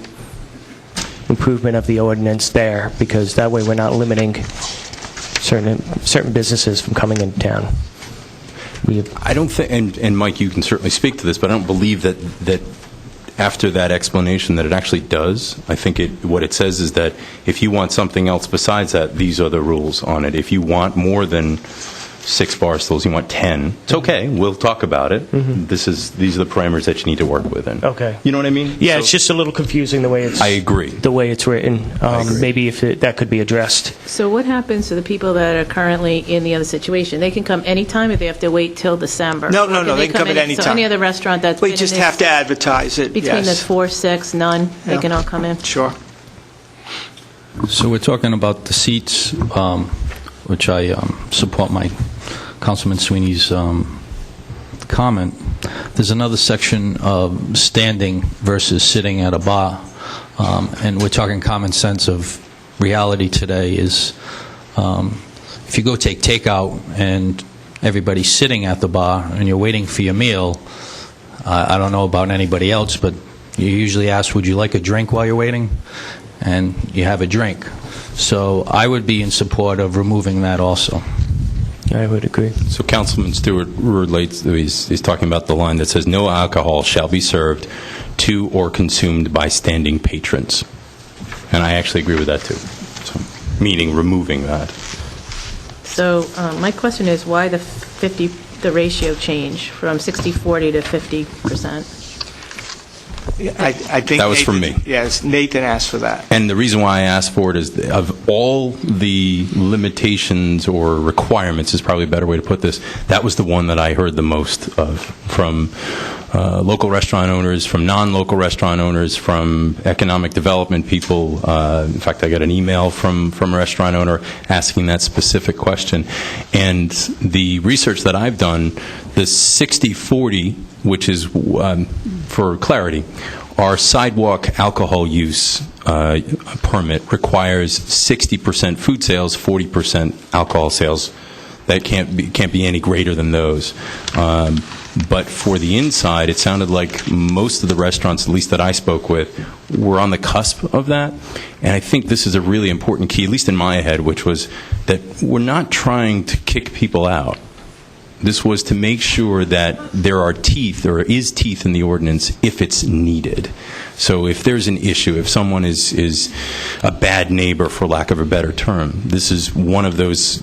improvement of the ordinance there, because that way we're not limiting certain businesses from coming into town. I don't think, and Mike, you can certainly speak to this, but I don't believe that after that explanation that it actually does. I think what it says is that if you want something else besides that, these are the rules on it. If you want more than 6 parcels, you want 10, it's okay. We'll talk about it. Mm-hmm. These are the parameters that you need to work within. Okay. You know what I mean? Yeah, it's just a little confusing the way it's... I agree. The way it's written. Maybe if that could be addressed. So what happens to the people that are currently in the other situation? They can come anytime, or they have to wait till December? No, they can come at any So time. any other restaurant that's We been just in this have to advertise it, between the yes. 4, 6, none, they Yeah. can all come in? Sure. So we're talking about the seats, which I support my Councilman Sweeney's comment. There's another section of standing versus sitting at a bar, and we're talking common sense of reality today is if you go take takeout and everybody's sitting at the bar and you're waiting for your meal, I don't know about anybody else, but you usually ask, would you like a drink while you're waiting? And you have a drink. So I would be in support of removing that also. I would agree. So Councilman Stewart relates, he's talking about the line that says, no alcohol shall be served to or consumed by standing patrons. And I actually agree with that too. So, meaning removing that. So my question is, why the ratio change from 60/40 to 50%? I think That was from me. Yes, Nathan asked for that. And the reason why I asked for it is, of all the limitations or requirements, is probably a better way to put this, that was the one that I heard the most of from local restaurant owners, from non-local restaurant owners, from economic development people. In fact, I got an email from a restaurant owner asking that specific question. And the research that I've done, the 60/40, which is, for clarity, our sidewalk alcohol use permit requires 60% food sales, 40% alcohol sales. That can't be any greater than those. But for the inside, it sounded like most of the restaurants, at least that I spoke with, were on the cusp of that. And I think this is a really important key, at least in my head, which was that we're not trying to kick people out. This was to make sure that there are teeth, or is teeth in the ordinance if it's needed. So if there's an issue, if someone is a bad neighbor, for lack of a better term, this is one of those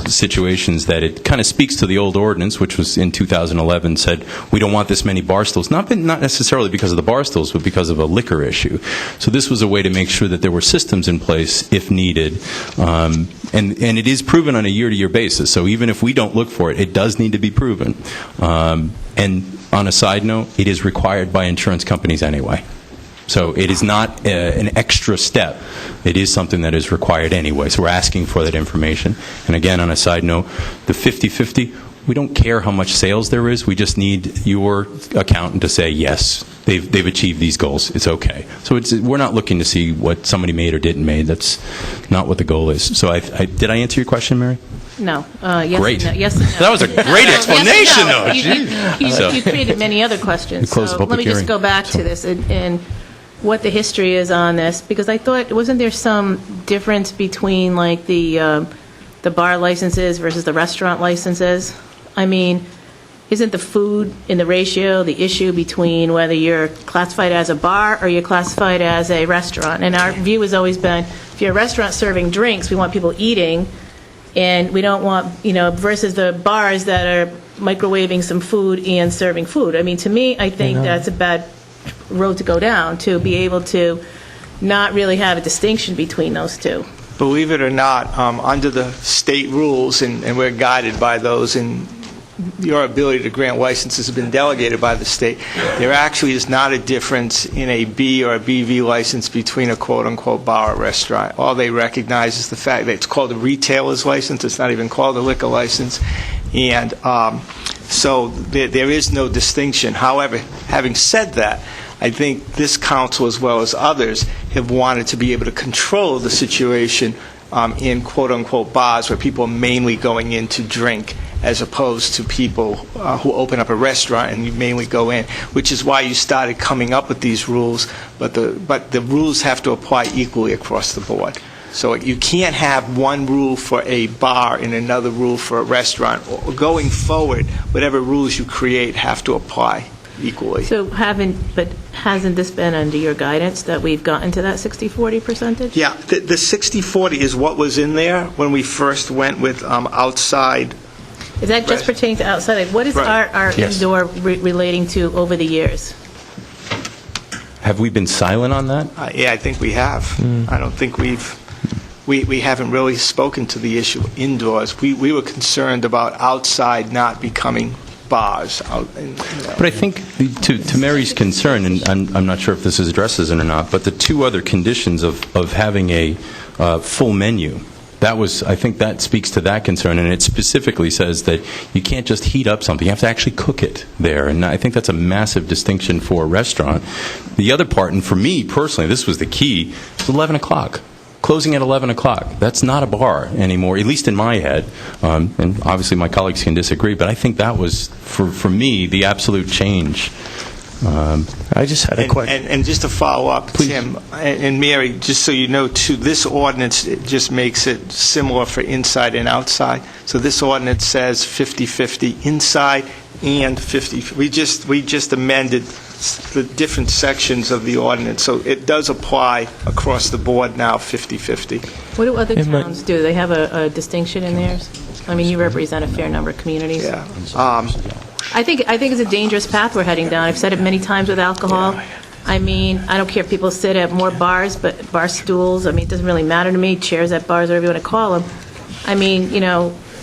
situations that it kind of speaks to the old ordinance, which was in 2011, said we don't want this many bar stools, not necessarily because of the bar stools, but because of a liquor issue. So this was a way to make sure that there were systems in place if needed. And it is proven on a year-to-year basis. So even if we don't look for it, it does need to be proven. And on a side note, it is required by insurance companies anyway. So it is not an extra step. It is something that is required anyway. So we're asking for that information. And again, on a side note, the 50/50, we don't care how much sales there is. We just need your accountant to say, yes, they've achieved these goals. It's okay. So we're not looking to see what somebody made or didn't made. That's not what the goal is. So did I answer your question, Mary? No. Yes. Great. And no. Yes. And no. That was a great explanation, though. You created many other questions. Close the So let public me just hearing. go back to this and what the history is on this, because I thought, wasn't there some difference between like the bar licenses versus the restaurant licenses? I mean, isn't the food in the ratio the issue between whether you're classified as a bar or you're classified as a restaurant? And our view has always been, if you're a restaurant serving drinks, we want people eating, and we don't want, versus the bars that are microwaving some food and serving food. I mean, to me, I think that's a bad road to go down, to be able to not really have a distinction between those two. Believe it or not, under the state rules, and we're guided by those, and your ability to grant licenses has been delegated by the state, there actually is not a difference in a B or a BV license between a quote-unquote bar or restaurant. All they recognize is the fact that it's called a retailer's license. It's not even called a liquor license. And so there is no distinction. However, having said that, I think this council, as well as others, have wanted to be able to control the situation in quote-unquote bars where people are mainly going in to drink, as opposed to people who open up a restaurant and you mainly go in, which is why you started coming up with these rules, but the rules have to apply equally across the board. So you can't have one rule for a bar and another rule for a restaurant. Going forward, whatever rules you create have to apply equally. So hasn't this been under your guidance that we've gotten to that 60/40 percentage? Yeah, the 60/40 is what was in there when we first went with outside. Is that just pertaining to outside? Like, what is Right. our Yes. indoor relating to over the years? Have we been silent on that? Yeah, I think we have. I don't think we haven't really spoken to the issue indoors. We were concerned about outside not becoming bars. But I think, to Mary's concern, and I'm not sure if this addresses it or not, but the two other conditions of having a full menu, I think that speaks to that concern, and it specifically says that you can't just heat up something. You have to actually cook it there, and I think that's a massive distinction for a restaurant. The other part, and for me personally, this was the key, is 11 o'clock. Closing at 11 o'clock. That's not a bar anymore, at least in my head. And obviously my colleagues can disagree, but I think that was, for me, the absolute change. I just had a question. And just to follow up, Please. Tim and Mary, just so you know, too, this ordinance it just makes it similar for inside and outside. So this ordinance says 50/50 inside and 50. We just amended the different sections of the ordinance, so it does apply across the board now, 50/50. What do other It might- towns do? They have a distinction in theirs? I mean, you represent a fair number of communities. Yeah. I think it's a dangerous path we're heading down. I've said it many times with alcohol. I mean, I don't care if people sit at more bars, but bar stools, I mean, it doesn't really matter to me, chairs at bars, whatever you want to call them. I mean,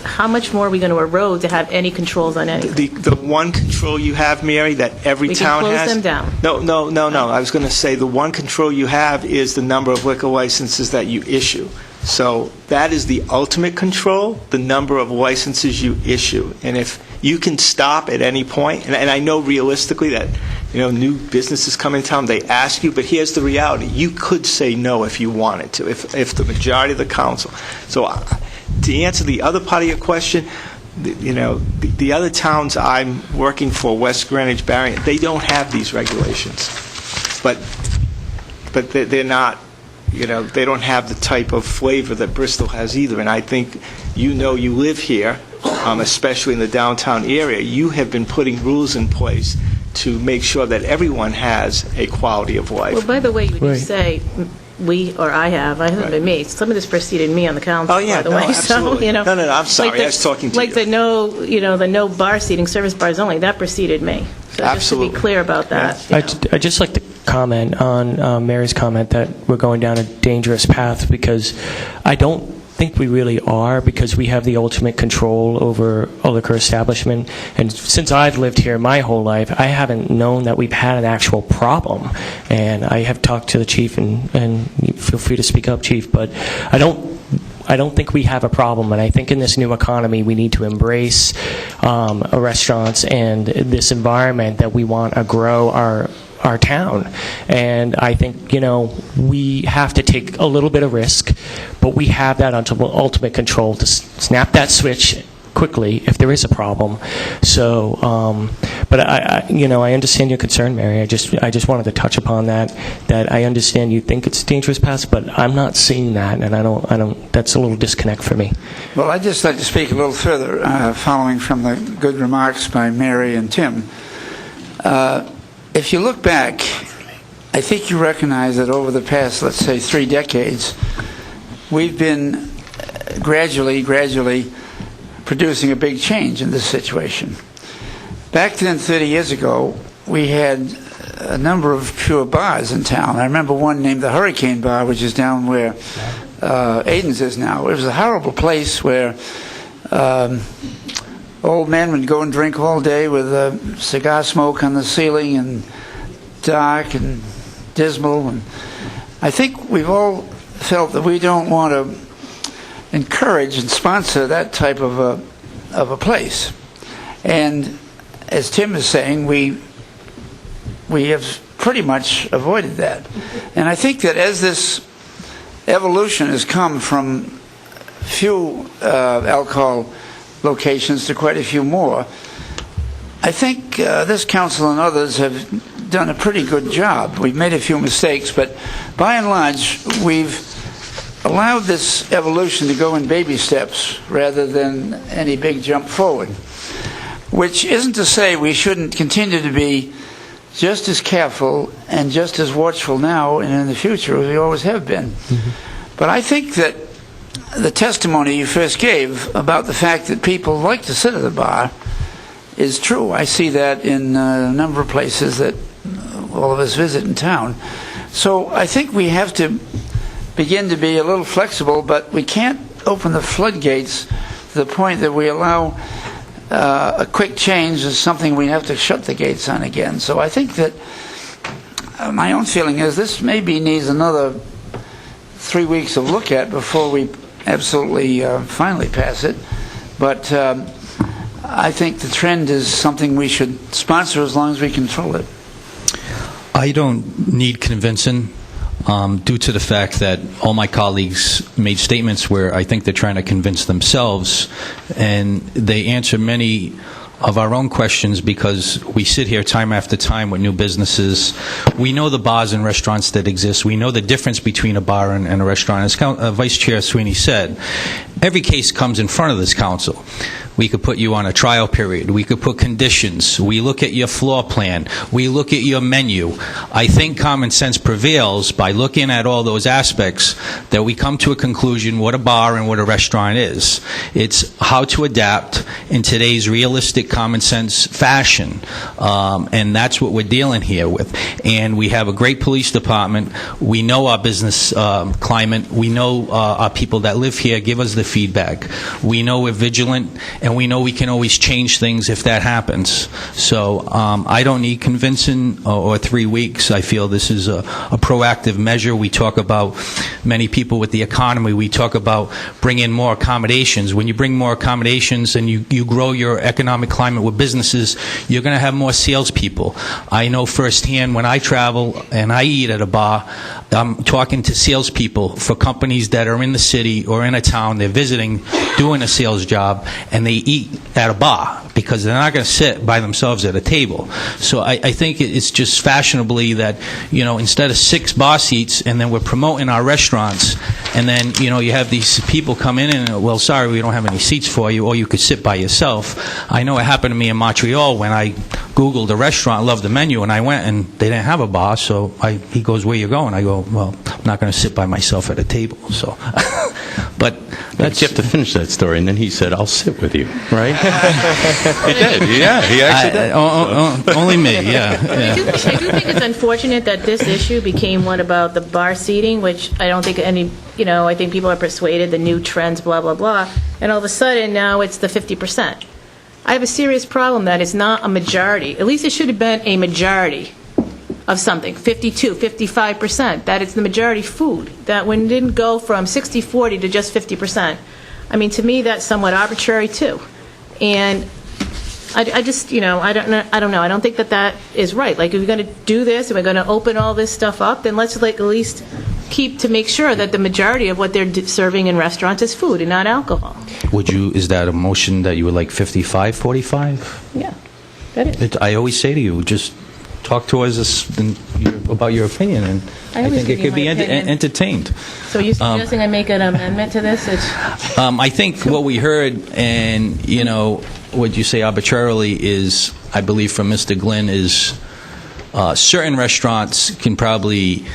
how much more are we going to erode to have any controls on anything? The one control you have, Mary, that every We can town close has... them down. No. I was going to say, the one control you have is the number of liquor licenses that you issue. So that is the ultimate control, the number of licenses you issue. And if you can stop at any point, and I know realistically that, new businesses come in town, they ask you, but here's the reality. You could say no if you wanted to, if the majority of the council. So to answer the other part of your question, the other towns I'm working for, West Greenwich, Barrington, they don't have these regulations. But they're not, they don't have the type of flavor that Bristol has either. And I think, you live here, especially in the downtown area, you have been putting rules in place to make sure that everyone has a quality of life. Well, by the way, when you Right. say we, or I haven't been me, some of this preceded me on the council, Oh, yeah, by the no, way. absolutely. So, No, I'm sorry, I was talking to like you. the no bar seating, service bars only, that preceded me. So Absolutely. just to be clear about that. I'd just like to comment on Mary's comment that we're going down a dangerous path, because I don't think we really are, because we have the ultimate control over a liquor establishment. And since I've lived here my whole life, I haven't known that we've had an actual problem. And I have talked to the chief, and feel free to speak up, chief, but I don't think we have a problem, and I think in this new economy we need to embrace restaurants and this environment that we want to grow our town. And I think, we have to take a little bit of risk, but we have that ultimate control to snap that switch quickly if there is a problem. So, but I understand your concern, Mary. I just wanted to touch upon that I understand you think it's a dangerous path, but I'm not seeing that, and I don't. That's a little disconnect for me. Well, I'd just like to speak a little further, following from the good remarks by Mary and Tim. If you look back, I think you recognize that over the past, let's say, 3 decades, we've been gradually producing a big change in this situation. Back then, 30 years ago, we had a number of pure bars in town. I remember one named the Hurricane Bar, which is down where Aiden's is now. It was a horrible place where old men would go and drink all day with cigar smoke on the ceiling, and dark and dismal. And I think we've all felt that we don't want to encourage and sponsor that type of a place. And as Tim is saying, we have pretty much avoided that. And I think that as this evolution has come from few alcohol locations to quite a few more, I think this council and others have done a pretty good job. We've made a few mistakes, but by and large, we've allowed this evolution to go in baby steps rather than any big jump forward, which isn't to say we shouldn't continue to be just as careful and just as watchful now and in the future as we always have been. Mm-hmm. But I think that the testimony you first gave about the fact that people like to sit at a bar is true. I see that in a number of places that all of us visit in town. So I think we have to begin to be a little flexible, but we can't open the floodgates to the point that we allow a quick change as something we have to shut the gates on again. So I think that my own feeling is this maybe needs another 3 weeks of look at before we absolutely finally pass it. But I think the trend is something we should sponsor as long as we control it. I don't need convincing, due to the fact that all my colleagues made statements where I think they're trying to convince themselves, and they answer many of our own questions, because we sit here time after time with new businesses. We know the bars and restaurants that exist. We know the difference between a bar and a restaurant. As Vice Chair Sweeney said, every case comes in front of this council. We could put you on a trial period. We could put conditions. We look at your floor plan. We look at your menu. I think common sense prevails by looking at all those aspects that we come to a conclusion what a bar and what a restaurant is. It's how to adapt in today's realistic common sense fashion. And that's what we're dealing here with. And we have a great police department. We know our business climate. We know our people that live here give us the feedback. We know we're vigilant, and we know we can always change things if that happens. So I don't need convincing or 3 weeks. I feel this is a proactive measure. We talk about many people with the economy. We talk about bringing more accommodations. When you bring more accommodations and you grow your economic climate with businesses, you're going to have more salespeople. I know firsthand when I travel and I eat at a bar, I'm talking to salespeople for companies that are in the city or in a town. They're visiting, doing a sales job, and they eat at a bar because they're not going to sit by themselves at a table. So I think it's just fashionably that, instead of 6 bar seats, and then we're promoting our restaurants, and then, you have these people come in and, well, sorry, we don't have any seats for you, or you could sit by yourself. I know it happened to me in Montreal when I Googled a restaurant, loved the menu, and I went, and they didn't have a bar, so he goes, where you going? I go, well, I'm not going to sit by myself at a table. So, but you have to finish that story, and then he said, I'll sit with you, right? He did, yeah, he actually did. Only me, yeah. I do think it's unfortunate that this issue became one about the bar seating, which I don't think I think people are persuaded the new trends, blah, blah, blah, and all of a sudden now it's the 50%. I have a serious problem that it's not a majority. At least it should have been a majority of something, 52, 55%, that it's the majority food, that when it didn't go from 60-40 to just 50%. I mean, to me, that's somewhat arbitrary, too. And I just, I don't know. I don't think that is right. Like, if we're going to do this, and we're going to open all this stuff up, then let's, at least keep to make sure that the majority of what they're serving in restaurants is food and not alcohol. Is that a motion that you would like 55-45? Yeah, that is. I always say to you, just talk to us about your opinion, and I think it could be entertained. So you're suggesting I make an amendment to this? I think what we heard, and, what you say arbitrarily is, I believe from Mr. Glynn, is certain restaurants can probably,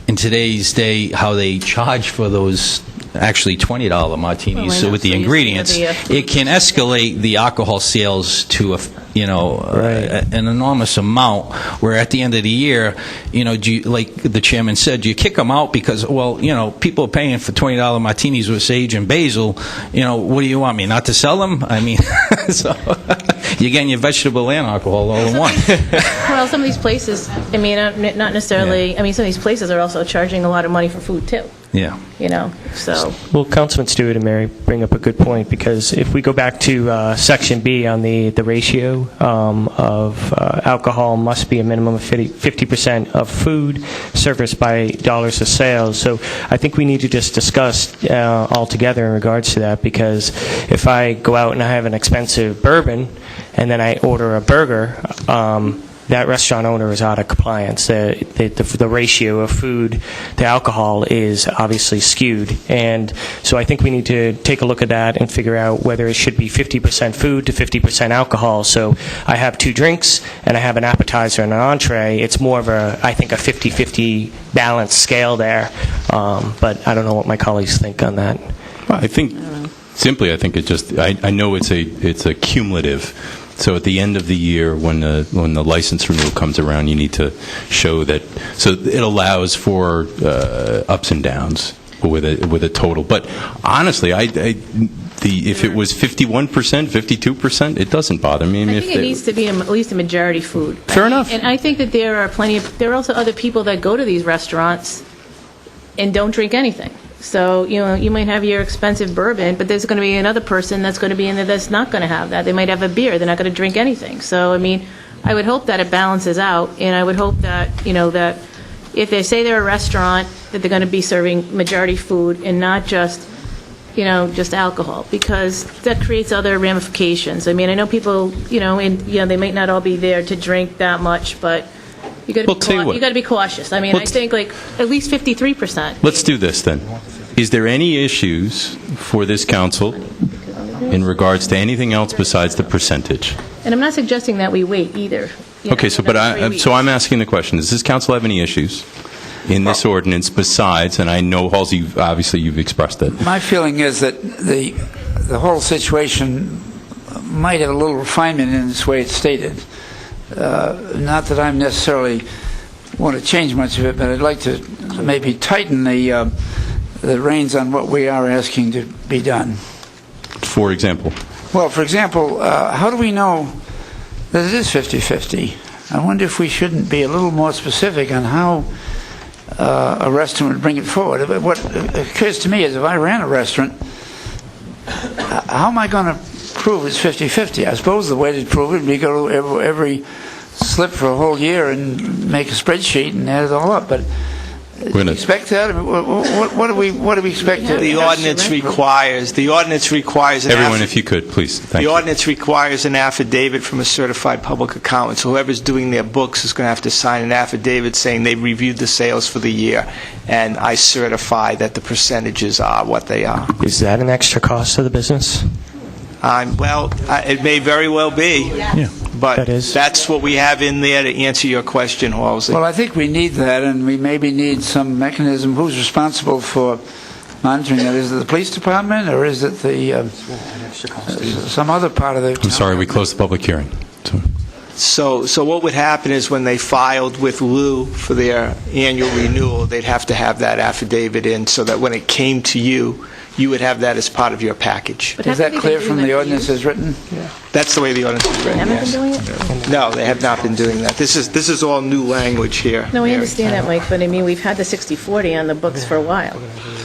in today's day, how they charge for those actually $20 martinis with the ingredients, it can escalate the alcohol sales to an enormous amount, where at the end of the year, like the chairman said, you kick them out because, people are paying for $20 martinis with sage and basil. What do you want me not to sell them? I mean, so you're getting your vegetable and alcohol all in one. Well, some of these places, not necessarily, some of these places are also charging a lot of money for food, too. Yeah. So. Well, Councilman Stewart and Mary bring up a good point, because if we go back to Section B on the ratio of alcohol must be a minimum of 50% of food serviced by dollars of sales. So I think we need to just discuss all together in regards to that, because if I go out and I have an expensive bourbon and then I order a burger, that restaurant owner is out of compliance. The ratio of food to alcohol is obviously skewed. And so I think we need to take a look at that and figure out whether it should be 50% food to 50% alcohol. So I have 2 drinks and I have an appetizer and an entree. It's more of I think a 50-50 balanced scale there. But I don't know what my colleagues think on that. Well, I think it just, I know it's a cumulative. So at the end of the year, when the license renewal comes around, you need to show that. So it allows for ups and downs with a total. But honestly, if it was 51%, 52%, it doesn't bother me. I think it needs to be at least a majority food. Fair enough. And I think that there are also other people that go to these restaurants and don't drink anything. So, you might have your expensive bourbon, but there's going to be another person that's going to be in there that's not going to have that. They might have a beer. They're not going to drink anything. So, I would hope that it balances out, and I would hope that, that if they say they're a restaurant, that they're going to be serving majority food and not just just alcohol, because that creates other ramifications. I mean, I know people, they might not all be there to drink that much, but you got to be cautious. I mean, I think like at least 53%. Let's do this then. Is there any issues for this council in regards to anything else besides the percentage? And I'm not suggesting that we wait either. Okay, so I'm asking the question: does this council have any issues in this ordinance besides? And I know, Halsey, obviously you've expressed it. My feeling is that the whole situation might have a little refinement in this way it's stated. Not that I'm necessarily want to change much of it, but I'd like to maybe tighten the reins on what we are asking to be done. For example? Well, for example, how do we know that it is 50-50? I wonder if we shouldn't be a little more specific on how a restaurant would bring it forward. What occurs to me is if I ran a restaurant, how am I going to prove it's 50-50? I suppose the way to prove it would be go to every slip for a whole year and make a spreadsheet and add it all up. But do you expect that? What do we expect? The ordinance requires everyone, if you could, please. Thank you. The ordinance requires an affidavit from a certified public accountant. So whoever's doing their books is going to have to sign an affidavit saying they reviewed the sales for the year, and I certify that the percentages are what they are. Is that an extra cost to the business? It may very well be. Yeah. But that's what we have in there to answer your question, Halsey. Well, I think we need that, and we maybe need some mechanism. Who's responsible for monitoring that? Is it the police department, or is it the some other part of the town? I'm sorry, we closed the public hearing. So what would happen is when they filed with Lou for their annual renewal, they'd have to have that affidavit in so that when it came to you, you would have that as part of your package. Is that clear from the ordinance as written? Yeah. That's the way the ordinance is written, Haven't been doing it? No, they have not been doing that. This is all new language here. No, I understand that, Mike, but I mean, we've had the 60/40 on the books for a while.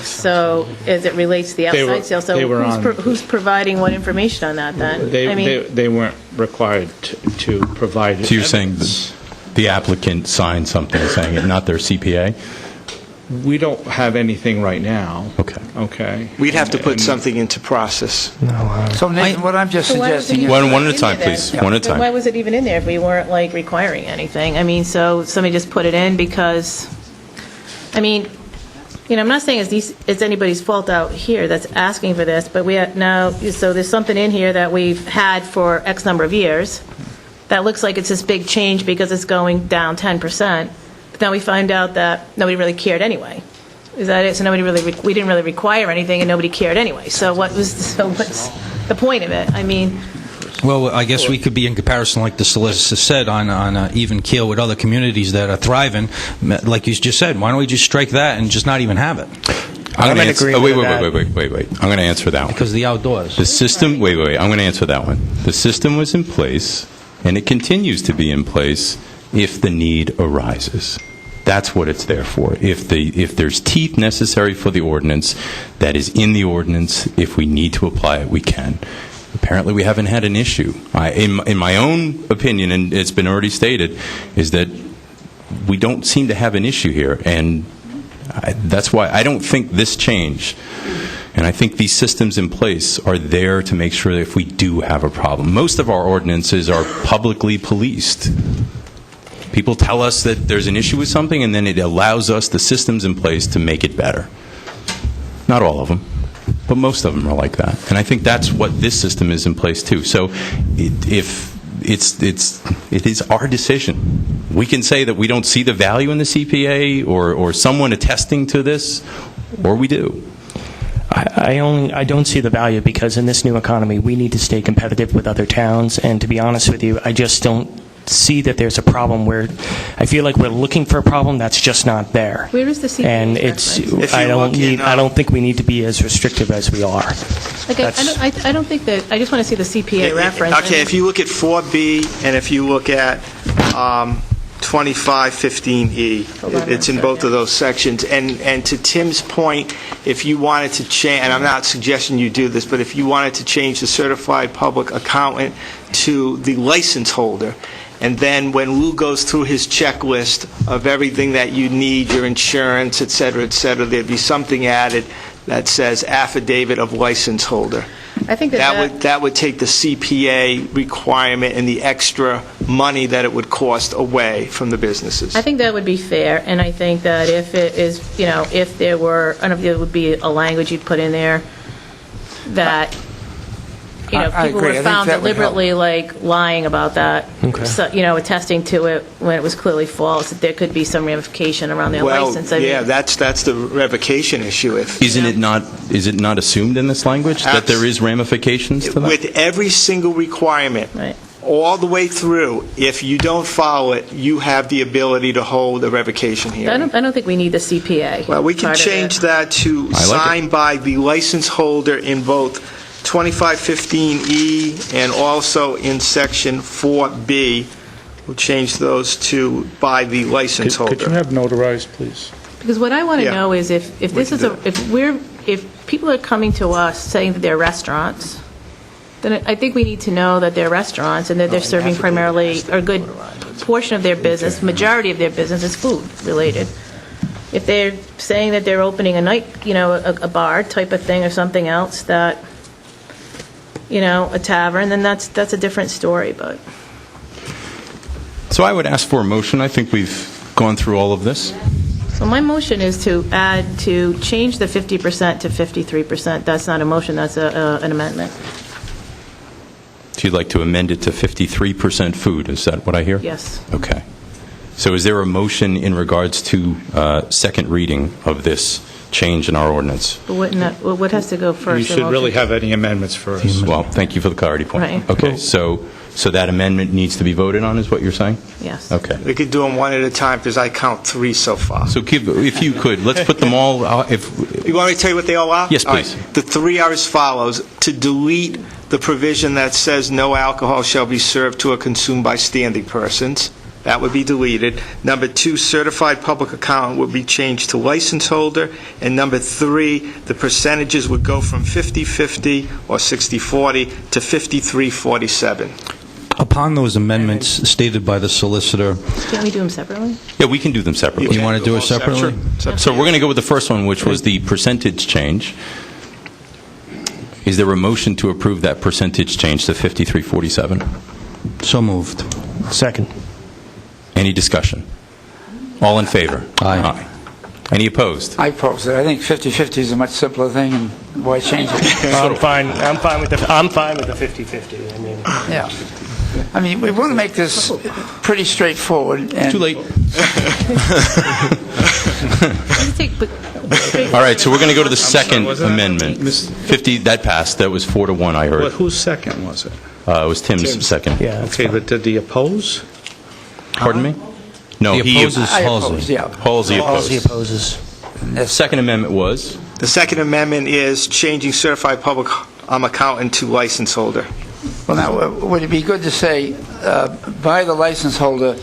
So as it relates to the outside sales, so who's providing what information on that then? They weren't required to provide it. So you're saying the applicant signed something saying it, not their CPA? We don't have anything right now. Okay. We'd have to put something into process. So Nathan, what I'm just suggesting is... One at a time, please. One at a time. Why was it even in there if we weren't requiring anything? I mean, so somebody just put it in because, I mean, I'm not saying it's anybody's fault out here that's asking for this, but we have now, so there's something in here that we've had for X number of years that looks like it's this big change because it's going down 10%. But now we find out that nobody really cared anyway. Is that it? So we didn't really require anything, and nobody cared anyway. So what's the point of it? I mean... Well, I guess we could be in comparison, like the solicitor said, on an even keel with other communities that are thriving. Like you just said, why don't we just strike that and just not even have it? I'm going to answer. Wait. I'm going to answer that one. Because the outdoors. The system. Wait. I'm going to answer that one. The system was in place, and it continues to be in place if the need arises. That's what it's there for. If there's teeth necessary for the ordinance, that is in the ordinance. If we need to apply it, we can. Apparently, we haven't had an issue. In my own opinion, and it's been already stated, is that we don't seem to have an issue here, and that's why I don't think this change, and I think these systems in place are there to make sure that if we do have a problem. Most of our ordinances are publicly policed. People tell us that there's an issue with something, and then it allows us the systems in place to make it better. Not all of them, but most of them are like that. And I think that's what this system is in place too. So it is our decision. We can say that we don't see the value in the CPA or someone attesting to this, or we do. I don't see the value because in this new economy, we need to stay competitive with other towns. And to be honest with you, I just don't see that there's a problem where I feel like we're looking for a problem that's just not there. Where is the CPA? And I don't think we need to be as restrictive as we are. I don't think that. I just want to see the CPA reference. Okay, if you look at 4B and if you look at 2515E, it's in both of those sections. And to Tim's point, if you wanted to change, and I'm not suggesting you do this, but if you wanted to change the certified public accountant to the license holder, and then when Lou goes through his checklist of everything that you need, your insurance, et cetera, there'd be something added that says affidavit of license holder. I think That would take the CPA requirement and the extra money that it would cost away from the businesses. I think that would be fair, and I think that if it is, if there were, I don't know if there would be a language you'd put in there that, I people agree. I were think found that would help. deliberately, lying about that, so, attesting to it when it was clearly false, that there could be some ramification around their license. I mean, that's the revocation issue. If Is it not assumed in this language that there is ramifications to that? with every single requirement, Right. all the way through, if you don't follow it, you have the ability to hold a revocation I hearing. don't think we need the CPA. Well, we can part of change it. that to I like it. signed by the license holder in both 2515E and also in Section 4B. We'll change those to by the license holder. Could you have notarized, please? Because what I want to Yeah. know is if this is if people are coming to us saying that they're restaurants, then I think we need to know that they're restaurants and that they're serving primarily, or a good portion of their business, majority of their business is food related. If they're saying that they're opening a night, a bar type of thing or something else that, a tavern, then that's a different story, but. So I would ask for a motion. I think we've gone through all of this. So my motion is to change the 50% to 53%. That's not a motion, that's an amendment. So you'd like to amend it to 53% food, is that what I hear? Yes. Okay. So is there a motion in regards to second reading of this change in our ordinance? But what has to go first? You the should really motion? have any amendments first. Well, thank you for the clarity point. Right. Okay, so that amendment needs to be voted on, is what you're saying? Yes. Okay. We could do them one at a time because I count 3 so far. So if you could, let's put them all, if, You want me to tell you what they all are? Yes, All right. please. The 3 are as follows: to delete the provision that says no alcohol shall be served to or consumed by standing persons. That would be deleted. Number 2, certified public accountant would be changed to license holder. And number 3, the percentages would go from 50-50 or 60-40 to 53-47. Upon those amendments stated by the solicitor, Can't we do them separately? yeah, we can do them separately. you want to do it separately? So we're going to go with the first one, which was the percentage change. Is there a motion to approve that percentage change to 5347? So moved. Second. Any discussion? All in favor? Aye. Any opposed? I oppose it. I think 50-50 is a much simpler thing, and why change it? I'm fine with the 50-50. I mean, Yeah. I mean, we want to make this pretty straightforward. And Too late. All All right, so we're going to go to the second amendment. 50, that passed. That was 4-1, I Well, heard. whose second was it? It was Tim's second. yeah. that's Okay, fine. but did he oppose? Pardon me? No, The he opposes I Halsey. oppose, yeah. Halsey Halsey opposed. opposes. Second amendment was? The second amendment is changing certified public accountant to license holder. Well, now, would it be good to say, by the license holder,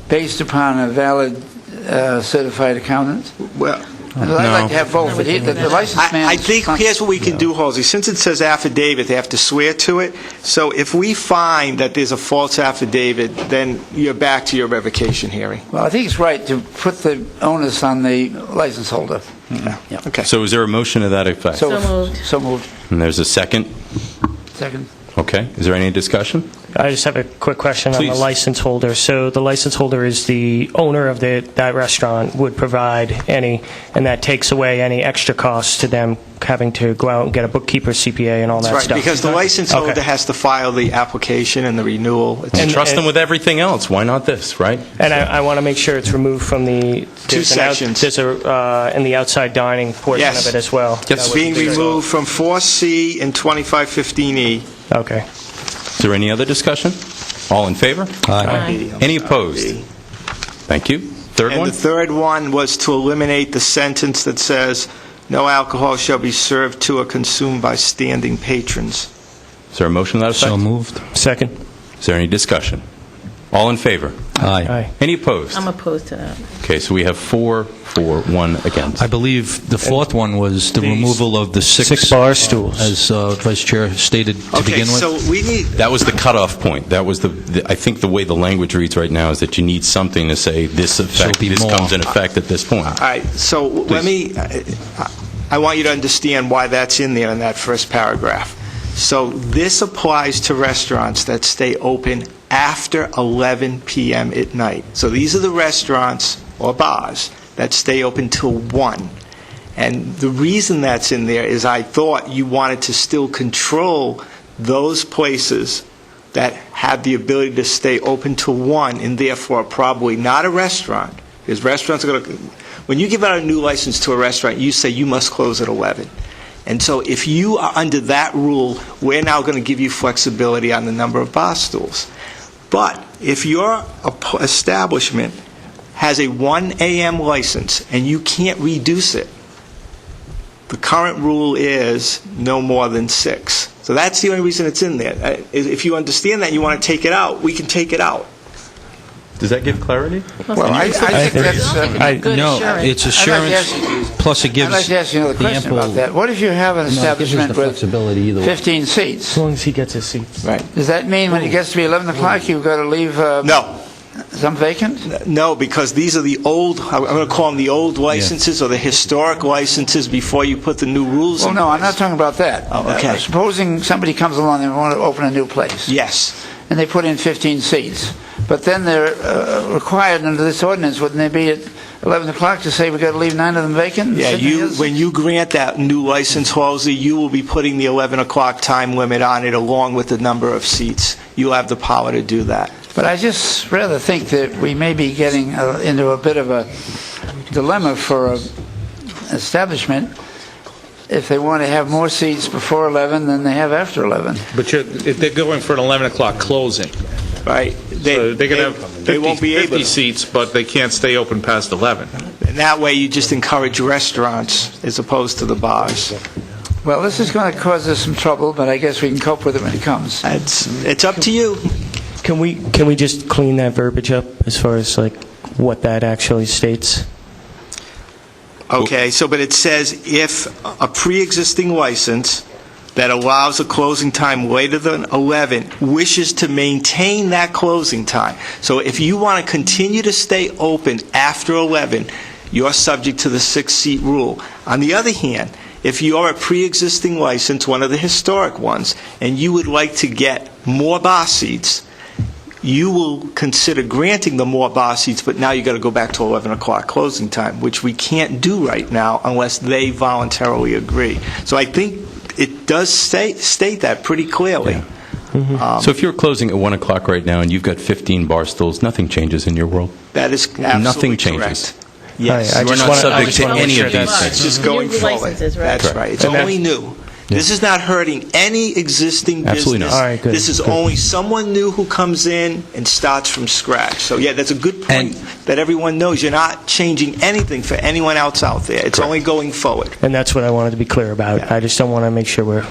based upon a valid certified accountant? Well, I'd like to have both. The license man... I think, here's what we can do, Halsey. Since it says affidavit, they have to swear to it. So if we find that there's a false affidavit, then you're back to your revocation hearing. Well, I think it's right to put the onus on the license holder. Yeah. Okay. So is there a motion to that effect? So moved. So moved. And there's a second? Second. Okay. Is there any discussion? I just have a quick question on Please. the license holder. So the license holder is the owner of that restaurant, would provide any, and that takes away any extra costs to them having to go out and get a bookkeeper, CPA, and all that That's right, stuff. because the license Okay. holder has to file the application and the renewal. It's- And trust them with everything else. Why not this, right? And I want to make sure it's removed from the... there's an sections. There's in the outside dining portion Yes. of it as well. Yes. It's being removed from 4C and 2515E. Okay. Is there any other discussion? All in favor? Aye. Any opposed? Thank you. Third And one? the third one was to eliminate the sentence that says, "No alcohol shall be served to or consumed by standing patrons." Is there a motion to that effect? So moved. Second. Is there any discussion? All in favor? Aye. Any opposed? I'm opposed to that. Okay, so we have 4 for, 1 against. I believe the fourth one was the removal of the Six bar stools. as Vice Chair stated to Okay, begin with. so we need, That was the cutoff point. That was I think the way the language reads right now is that you need something to say this So effect, it'll be this more. comes in effect at this point. all right, so let me, I want you to understand why that's in there in that first paragraph. So this applies to restaurants that stay open after 11 p.m. at night. So these are the restaurants or bars that stay open till 1. And the reason that's in there is I thought you wanted to still control those places that have the ability to stay open till 1 and therefore probably not a restaurant. Because restaurants are going to... When you give out a new license to a restaurant, you say you must close at 11. And so if you are under that rule, we're now going to give you flexibility on the number of bar stools. But if your establishment has a 1 a.m. license and you can't reduce it, the current rule is no more than 6. So that's the only reason it's in there. If you understand that and you want to take it out, we can take it out. Does that give clarity? Well, I think that's... Good No, assurance. it's assurance, plus it gives I'd like to ask you another the question ample... about that. What if you have an No, it gives us the establishment with flexibility either way. 15 seats? As long as he gets his seats. Right. Does that mean when it gets to be 11 o'clock, you've got to leave No. some vacant? No, because these are the old, I'm going to call them the old licenses or the historic licenses before you put the new rules Well, in no, I'm place. not talking about that. Oh, okay. Supposing somebody comes along and wants to open a new place. Yes. And they put in 15 seats. But then they're required under this ordinance, wouldn't they be at 11 o'clock to say we've got to leave 9 of them vacant? Yeah, when you grant that new license, Halsey, you will be putting the 11 o'clock time limit on it along with the number of seats. You'll have the power to do that. But I just rather think that we may be getting into a bit of a dilemma for an establishment if they want to have more seats before 11 than they have after 11. But they're going for an 11 o'clock closing. Right. So they're going to have they won't be able 50 to. seats, but they can't stay open past 11. And that way you just encourage restaurants as opposed to the bars. Well, this is going to cause us some trouble, but I guess we can cope with it when it comes. It's up to you. Can we just clean that verbiage up as far as like what that actually states? Okay, but it says if a pre-existing license that allows a closing time later than 11 wishes to maintain that closing time. So if you want to continue to stay open after 11, you're subject to the 6-seat rule. On the other hand, if you're a pre-existing license, one of the historic ones, and you would like to get more bar seats, you will consider granting the more bar seats, but now you've got to go back to 11 o'clock closing time, which we can't do right now unless they voluntarily agree. So I think it does state that pretty clearly. Yeah. So if you're closing at 1 o'clock right now and you've got 15 bar stools, nothing changes in your world? That is absolutely Nothing changes. correct. Yes. I We're just not wanna- subject I just to wanna make any sure of these that's- It's things. just going New forward. licenses, right? That's right. It's And that- only new. This is not hurting any existing Absolutely business. not. All right, good, This is good. only someone new who comes in and starts from scratch. So, yeah, that's a good point that everyone knows. You're not changing anything for anyone else out there. It's only going forward. And that's what I wanted to be clear about. Yeah. I just don't want to make sure we're...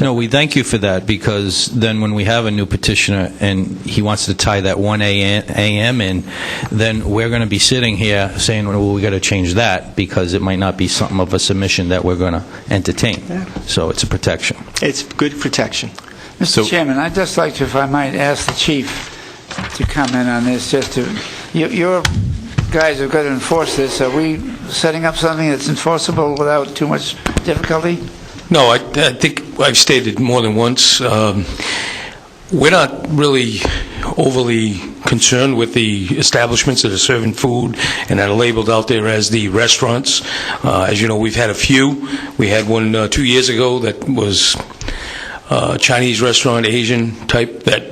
No, we thank you for that, because then when we have a new petitioner and he wants to tie that 1 a.m. in, then we're going to be sitting here saying, well, we got to change that, because it might not be something of a submission that we're going to entertain. Yeah. So it's a protection. It's good protection. Mr. Chairman, I'd just like to, if I might, ask the chief to comment on this. Just to, your guys have got to enforce this. Are we setting up something that's enforceable without too much difficulty? No, I think I've stated more than once, we're not really overly concerned with the establishments that are serving food and that are labeled out there as the restaurants. As you know, we've had a few. We had one 2 years ago that was a Chinese restaurant, Asian type, that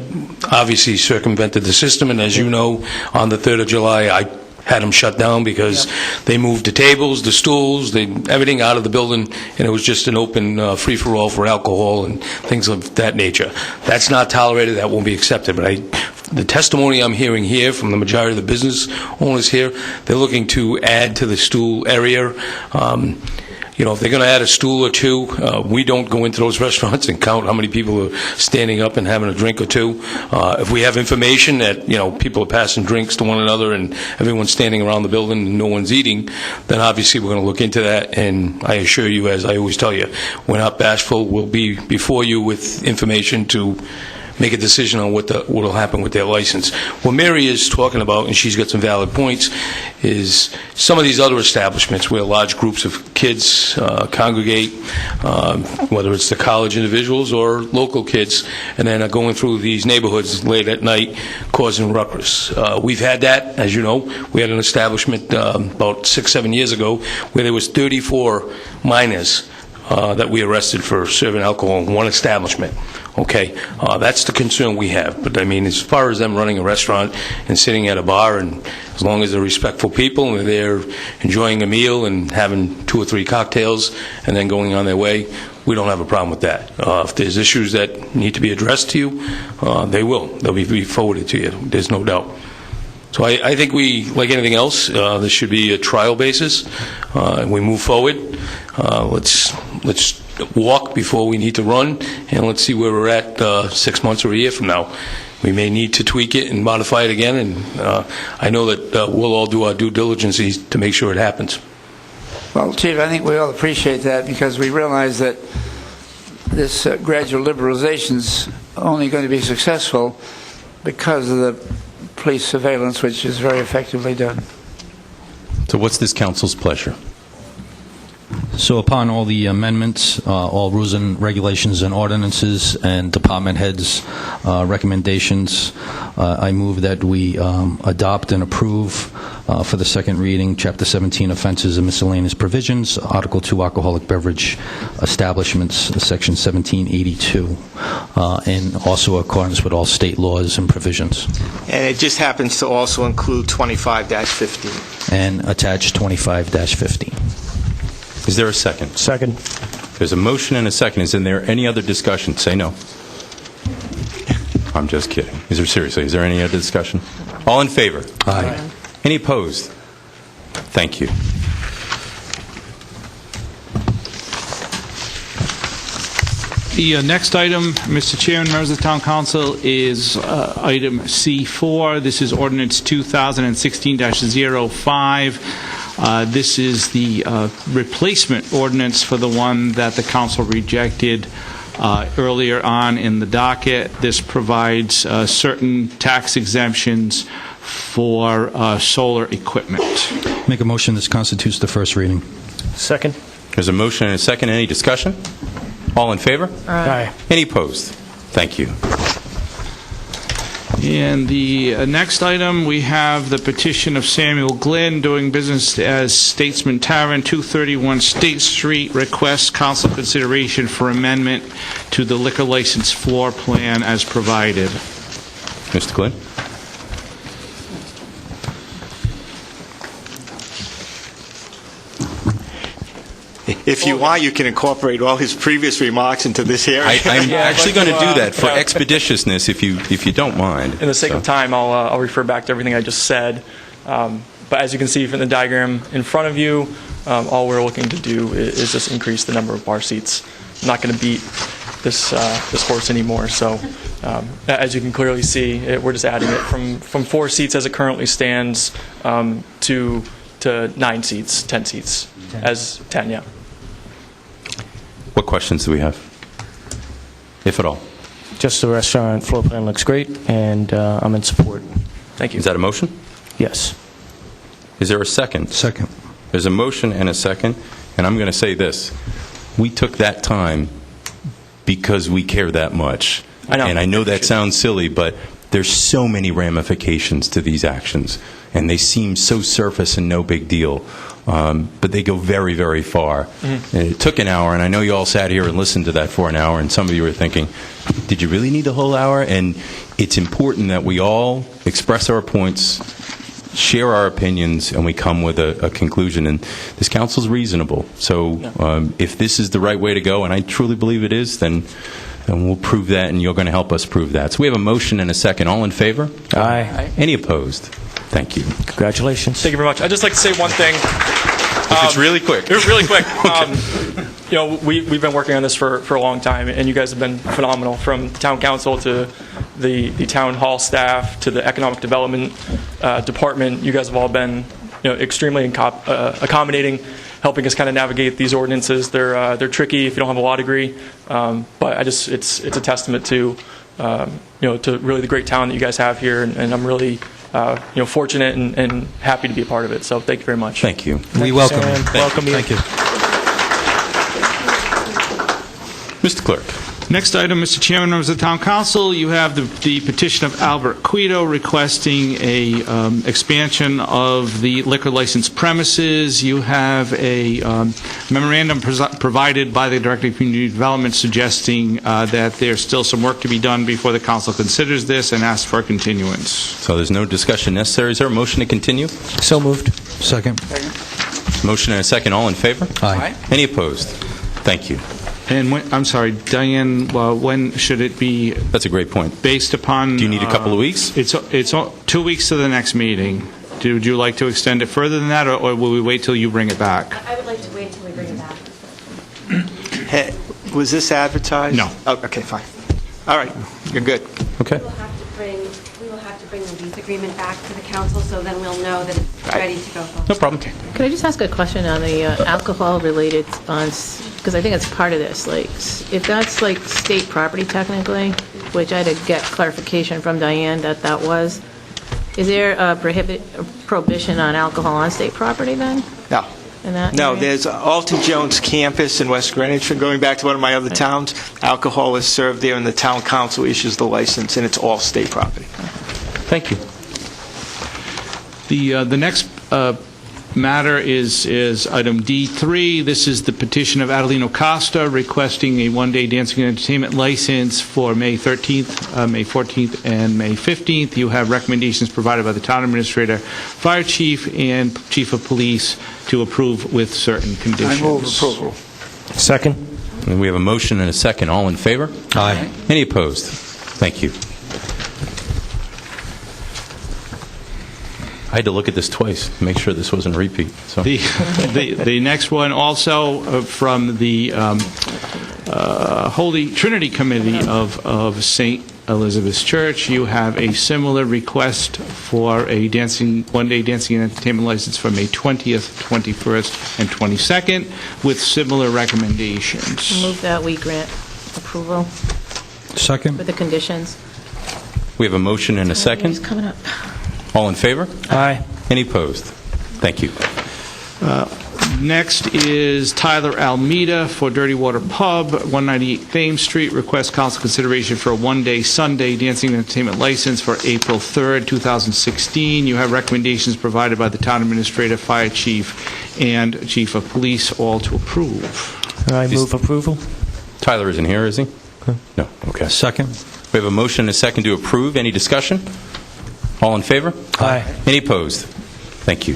obviously circumvented the system. And as you know, on the 3rd of July, I had them shut down because they moved the tables, the stools, everything out of the building, and it was just an open free-for-all for alcohol and things of that nature. That's not tolerated. That won't be accepted. But the testimony I'm hearing here from the majority of the business owners here, they're looking to add to the stool area. If they're going to add a stool or two, we don't go into those restaurants and count how many people are standing up and having a drink or two. If we have information that, people are passing drinks to one another and everyone's standing around the building and no one's eating, then obviously we're going to look into that. And I assure you, as I always tell you, we're not bashful. We'll be before you with information to make a decision on what will happen with their license. What Mary is talking about, and she's got some valid points, is some of these other establishments where large groups of kids congregate, whether it's the college individuals or local kids, and then are going through these neighborhoods late at night causing ruckus. We've had that, as you know. We had an establishment about 6-7 years ago where there was 34 minors that we arrested for serving alcohol in one establishment. Okay, that's the concern we have. But I mean, as far as them running a restaurant and sitting at a bar, and as long as they're respectful people and they're enjoying a meal and having 2 or 3 cocktails and then going on their way, we don't have a problem with that. If there's issues that need to be addressed to you, they will. They'll be forwarded to you. There's no doubt. So I think we, like anything else, this should be a trial basis. We move forward. Let's walk before we need to run, and let's see where we're at 6 months or a year from now. We may need to tweak it and modify it again, and I know that we'll all do our due diligence to make sure it happens. Well, Chief, I think we all appreciate that because we realize that this gradual liberalization is only going to be successful because of the police surveillance, which is very effectively done. So what's this council's pleasure? So upon all the amendments, all rules and regulations and ordinances and department heads' recommendations, I move that we adopt and approve for the second reading, Chapter 17, Offenses and Miscellaneous Provisions, Article 2, Alcoholic Beverage Establishments, Section 1782, and also in accordance with all state laws and provisions. And it just happens to also include 25-15. And attach 25-15. Is there a second? Second. There's a motion and a second. Is there any other discussion? Say no. I'm just kidding. Is there any other discussion? All in favor? Aye. Any opposed? Thank you. The next item, Mr. Chairman, members of the Town Council, is item C4. This is Ordinance 2016-05. This is the replacement ordinance for the one that the council rejected earlier on in the docket. This provides certain tax exemptions for solar equipment. Make a motion this constitutes the first reading. Second. There's a motion and a second. Any discussion? All in favor? Aye. Any opposed? Thank you. And the next item, we have the petition of Samuel Glenn, doing business as Statesman Tavern, 231 State Street, requests council consideration for amendment to the liquor license floor plan as provided. Mr. Glenn? If you want, you can incorporate all his previous remarks into this hearing. I'm actually going to do that for expeditiousness, if you don't mind. In the sake of time, I'll refer back to everything I just said. But as you can see from the diagram in front of you, all we're looking to do is just increase the number of bar seats. I'm not going to beat this horse anymore. So as you can clearly see, we're just adding it from 4 seats as it currently stands to 9 seats, 10 seats, 10, yeah. What questions do we have, if at all? Just the restaurant floor plan looks great, and I'm in support. Thank you. Is that a motion? Yes. Is there a second? Second. There's a motion and a second, and I'm going to say this. We took that time because we care that much. I know. And I know that sounds silly, but there's so many ramifications to these actions, and they seem so surface and no big deal. But they go very, very far. Mm-hmm. And it took an hour, and I know you all sat here and listened to that for an hour, and some of you were thinking, did you really need the whole hour? And it's important that we all express our points, share our opinions, and we come with a conclusion. And this council's reasonable. So if this is the right way to go, and I truly believe it is, then we'll prove that, and you're going to help us prove that. So we have a motion and a second. All in favor? Aye. Any opposed? Thank you. Congratulations. Thank you very much. I'd just like to say one thing. It's really quick. Really quick. Okay. We've been working on this for a long time, and you guys have been phenomenal, from the town council to the town hall staff to the economic development department. You guys have all been extremely accommodating, helping us kind of navigate these ordinances. They're tricky if you don't have a law degree, but it's a testament to to really the great talent that you guys have here, and I'm really fortunate and happy to be a part of it. So thank you very much. Thank you. We welcome Sam. you. Welcome you. Thank you. Mr. Clerk. Next item, Mr. Chairman, members of the Town Council, you have the petition of Albert Quito requesting a expansion of the liquor license premises. You have a memorandum provided by the Director of Community Development suggesting that there's still some work to be done before the council considers this and asks for a continuance. So there's no discussion necessary. Is there a motion to continue? So moved. Second. Motion and a second. All in favor? Aye. Any opposed? Thank you. And I'm sorry, Diane, when should it be? That's a great point. Based upon... Do you need a couple of weeks? It's 2 weeks to the next meeting. Would you like to extend it further than that, or will we wait till you bring it back? I would like to wait until we bring it back. Hey, was this advertised? No. Oh, okay, fine. All right, you're good. Okay. We will have to bring the lease agreement back to the council, so then we'll know that it's ready to go forward. No problem. Could I just ask a question on the alcohol-related, because I think it's part of this, like, if that's like state property technically, which I had to get clarification from Diane that was, is there a prohibition on alcohol on state property then? No. In that No, area? there's Alton Jones campus in West Greenwich, and going back to one of my other towns, alcohol is served there, and the town council issues the license, and it's all state property. Thank you. The next matter is item D3. This is the petition of Adelino Costa requesting a one-day dancing and entertainment license for May 13th, May 14th, and May 15th. You have recommendations provided by the town administrator, fire chief, and chief of police to approve with certain conditions. I move approval. Second. And we have a motion and a second. All in favor? Aye. Any opposed? Thank you. I had to look at this twice to make sure this wasn't a repeat. So. The next one also from the Holy Trinity Committee of St. Elizabeth's Church. You have a similar request for a one-day dancing and entertainment license for May 20th, 21st, and 22nd with similar recommendations. Move that we grant approval Second. with the conditions. We have a motion and a second. It's coming up. All in favor? Aye. Any opposed? Thank you. Next is Tyler Almeida for Dirty Water Pub, 198 Thames Street. Request council consideration for a one-day Sunday dancing and entertainment license for April 3rd, 2016. You have recommendations provided by the town administrator, fire chief, and chief of police, all to approve. I move approval. Tyler isn't here, is he? No. Okay. Second. We have a motion and a second to approve. Any discussion? All in favor? Aye. Any opposed? Thank you.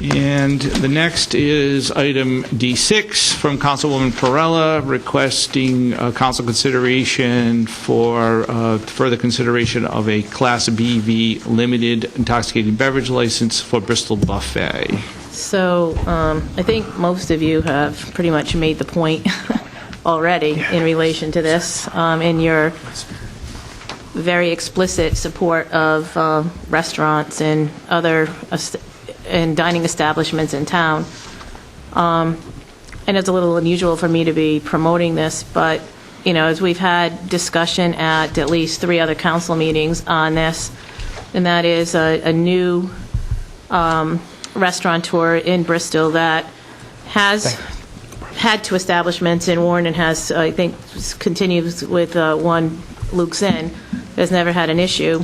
And the next is item D6 from Councilwoman Perella requesting council consideration for further consideration of a Class BV limited intoxicating beverage license for Bristol Buffet. So I think most of you have pretty much made the point already in relation to this in your very explicit support of restaurants and other and dining establishments in town. And it's a little unusual for me to be promoting this, but as we've had discussion at least 3 other council meetings on this, and that is a new restaurateur in Bristol that has had 2 establishments in Warren and has, I think, continues with one Luke's Inn, has never had an issue,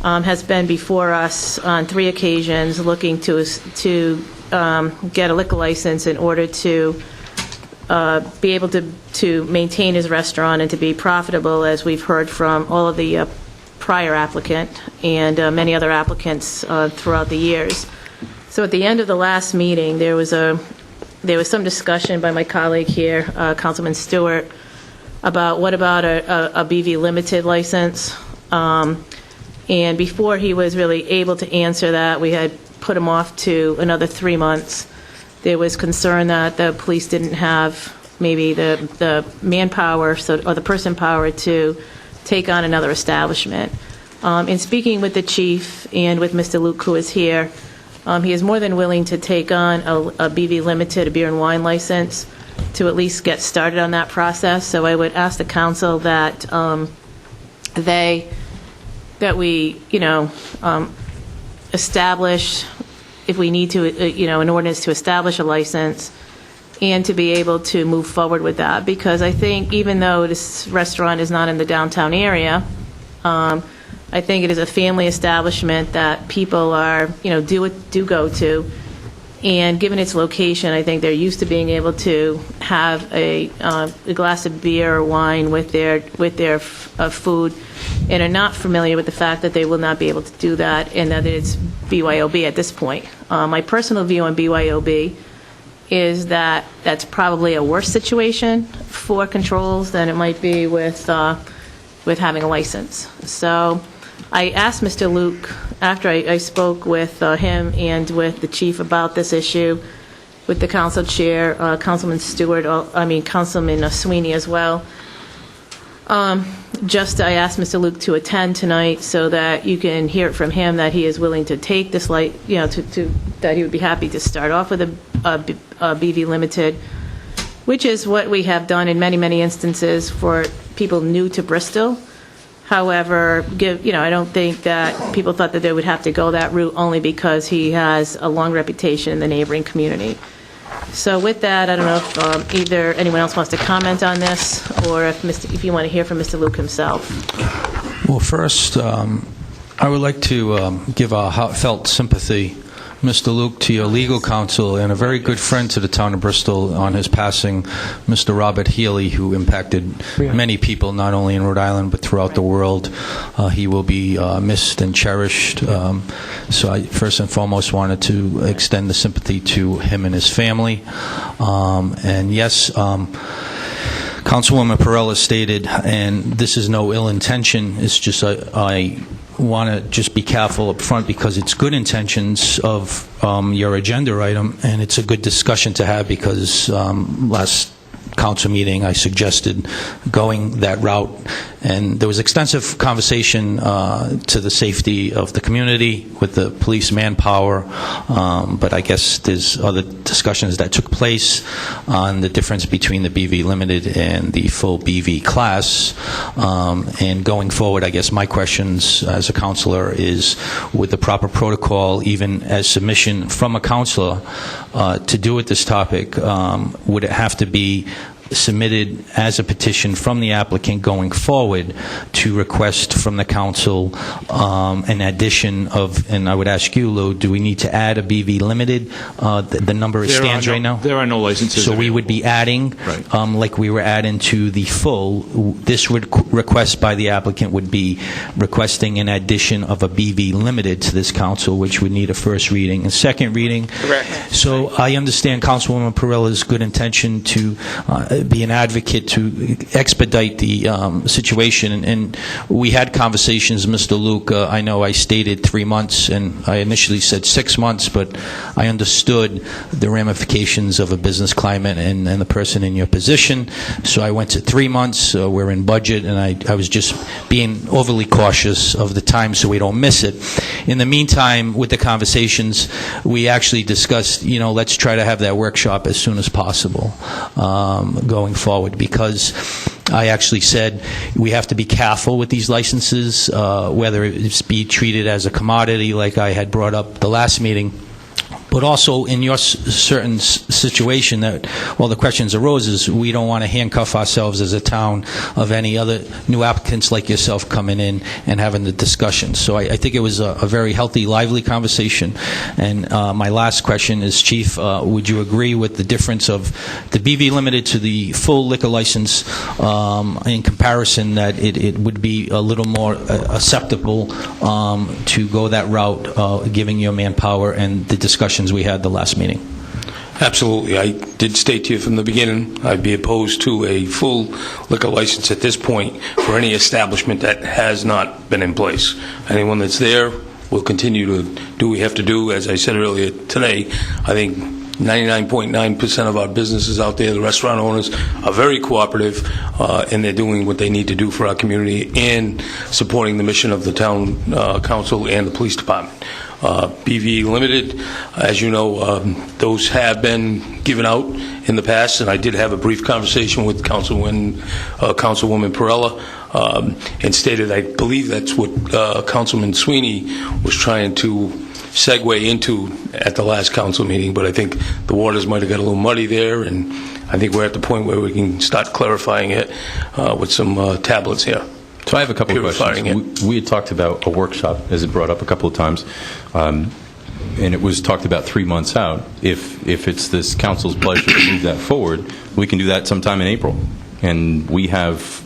has been before us on 3 occasions looking to get a liquor license in order to be able to maintain his restaurant and to be profitable, as we've heard from all of the prior applicant and many other applicants throughout the years. So at the end of the last meeting, there was some discussion by my colleague here, Councilman Stewart, about what about a BV limited license. And before he was really able to answer that, we had put him off to another 3 months. There was concern that the police didn't have maybe the manpower or the person power to take on another establishment. In speaking with the chief and with Mr. Luke, who is here, he is more than willing to take on a BV limited, a beer and wine license. to at least get started on that process. So I would ask the council that that we, establish, if we need to, an ordinance to establish a license and to be able to move forward with that. Because I think even though this restaurant is not in the downtown area, I think it is a family establishment that people are, do go to. And given its location, I think they're used to being able to have a glass of beer or wine with their food, and are not familiar with the fact that they will not be able to do that, and that it's BYOB at this point. My personal view on BYOB is that that's probably a worse situation for controls than it might be with having a license. So I asked Mr. Luke, after I spoke with him and with the chief about this issue, with the council chair, Councilman Councilman Sweeney as well, I asked Mr. Luke to attend tonight so that you can hear it from him that he is willing to take this that he would be happy to start off with a BV Limited, which is what we have done in many, many instances for people new to Bristol. However, I don't think that people thought that they would have to go that route only because he has a long reputation in the neighboring community. So with that, I don't know if either anyone else wants to comment on this, or if you want to hear from Mr. Luke himself. Well, first, I would like to give our heartfelt sympathy, Mr. Luke, to your legal counsel and a very good friend to the town of Bristol on his passing, Mr. Robert Healy, who impacted many people, not only in Rhode Island, but throughout the world. He will be missed and cherished. So I first and foremost wanted to extend the sympathy to him and his family. And yes, Councilwoman Perella stated, and this is no ill intention, it's just I want to just be careful up front because it's good intentions of your agenda item, and it's a good discussion to have because last council meeting I suggested going that route, and there was extensive conversation to the safety of the community with the police manpower, but I guess there's other discussions that took place on the difference between the BV Limited and the full BV class, and going forward, I guess my questions as a counselor is, with the proper protocol, even as submission from a counselor to do with this topic, would it have to be submitted as a petition from the applicant going forward to request from the council an addition of, and I would ask you, Lou, do we need to add a BV Limited? The number stands right now? There are no licenses. So we would be adding, like we were adding to the full, this request by the applicant would be requesting an addition of a BV Limited to this council, which would need a first reading and second reading. Correct. So I understand Councilwoman Perella's good intention to be an advocate to expedite the situation, and we had conversations, Mr. Luke. I know I stated 3 months, and I initially said 6 months, but I understood the ramifications of a business climate and the person in your position, so I went to 3 months. We're in budget, and I was just being overly cautious of the time so we don't miss it. In the meantime, with the conversations, we actually discussed, let's try to have that workshop as soon as possible going forward, because I actually said we have to be careful with these licenses, whether it's be treated as a commodity like I had brought up the last meeting, but also in your certain situation that, well, the questions arose is we don't want to handcuff ourselves as a town of any other new applicants like yourself coming in and having the discussion. So I think it was a very healthy, lively conversation. And my last question is, Chief, would you agree with the difference of the BV Limited to the full liquor license in comparison, that it would be a little more acceptable to go that route, giving your manpower and the discussions we had the last meeting? Absolutely. I did state to you from the beginning, I'd be opposed to a full liquor license at this point for any establishment that has not been in place. Anyone that's there will continue to do what we have to do. As I said earlier today, I think 99.9% of our businesses out there, the restaurant owners, are very cooperative, and they're doing what they need to do for our community and supporting the mission of the town council and the police department. BV Limited, as you know, those have been given out in the past, and I did have a brief conversation with Councilwoman Perella, and stated, I believe that's what Councilman Sweeney was trying to segue into at the last council meeting, but I think the waters might have got a little muddy there, and I think we're at the point where we can start clarifying it with some tablets here. So I have a couple of questions. We had talked about a workshop, as it brought up a couple of times, and it was talked about 3 months out. If it's this council's pleasure to move that forward, we can do that sometime in April. And we have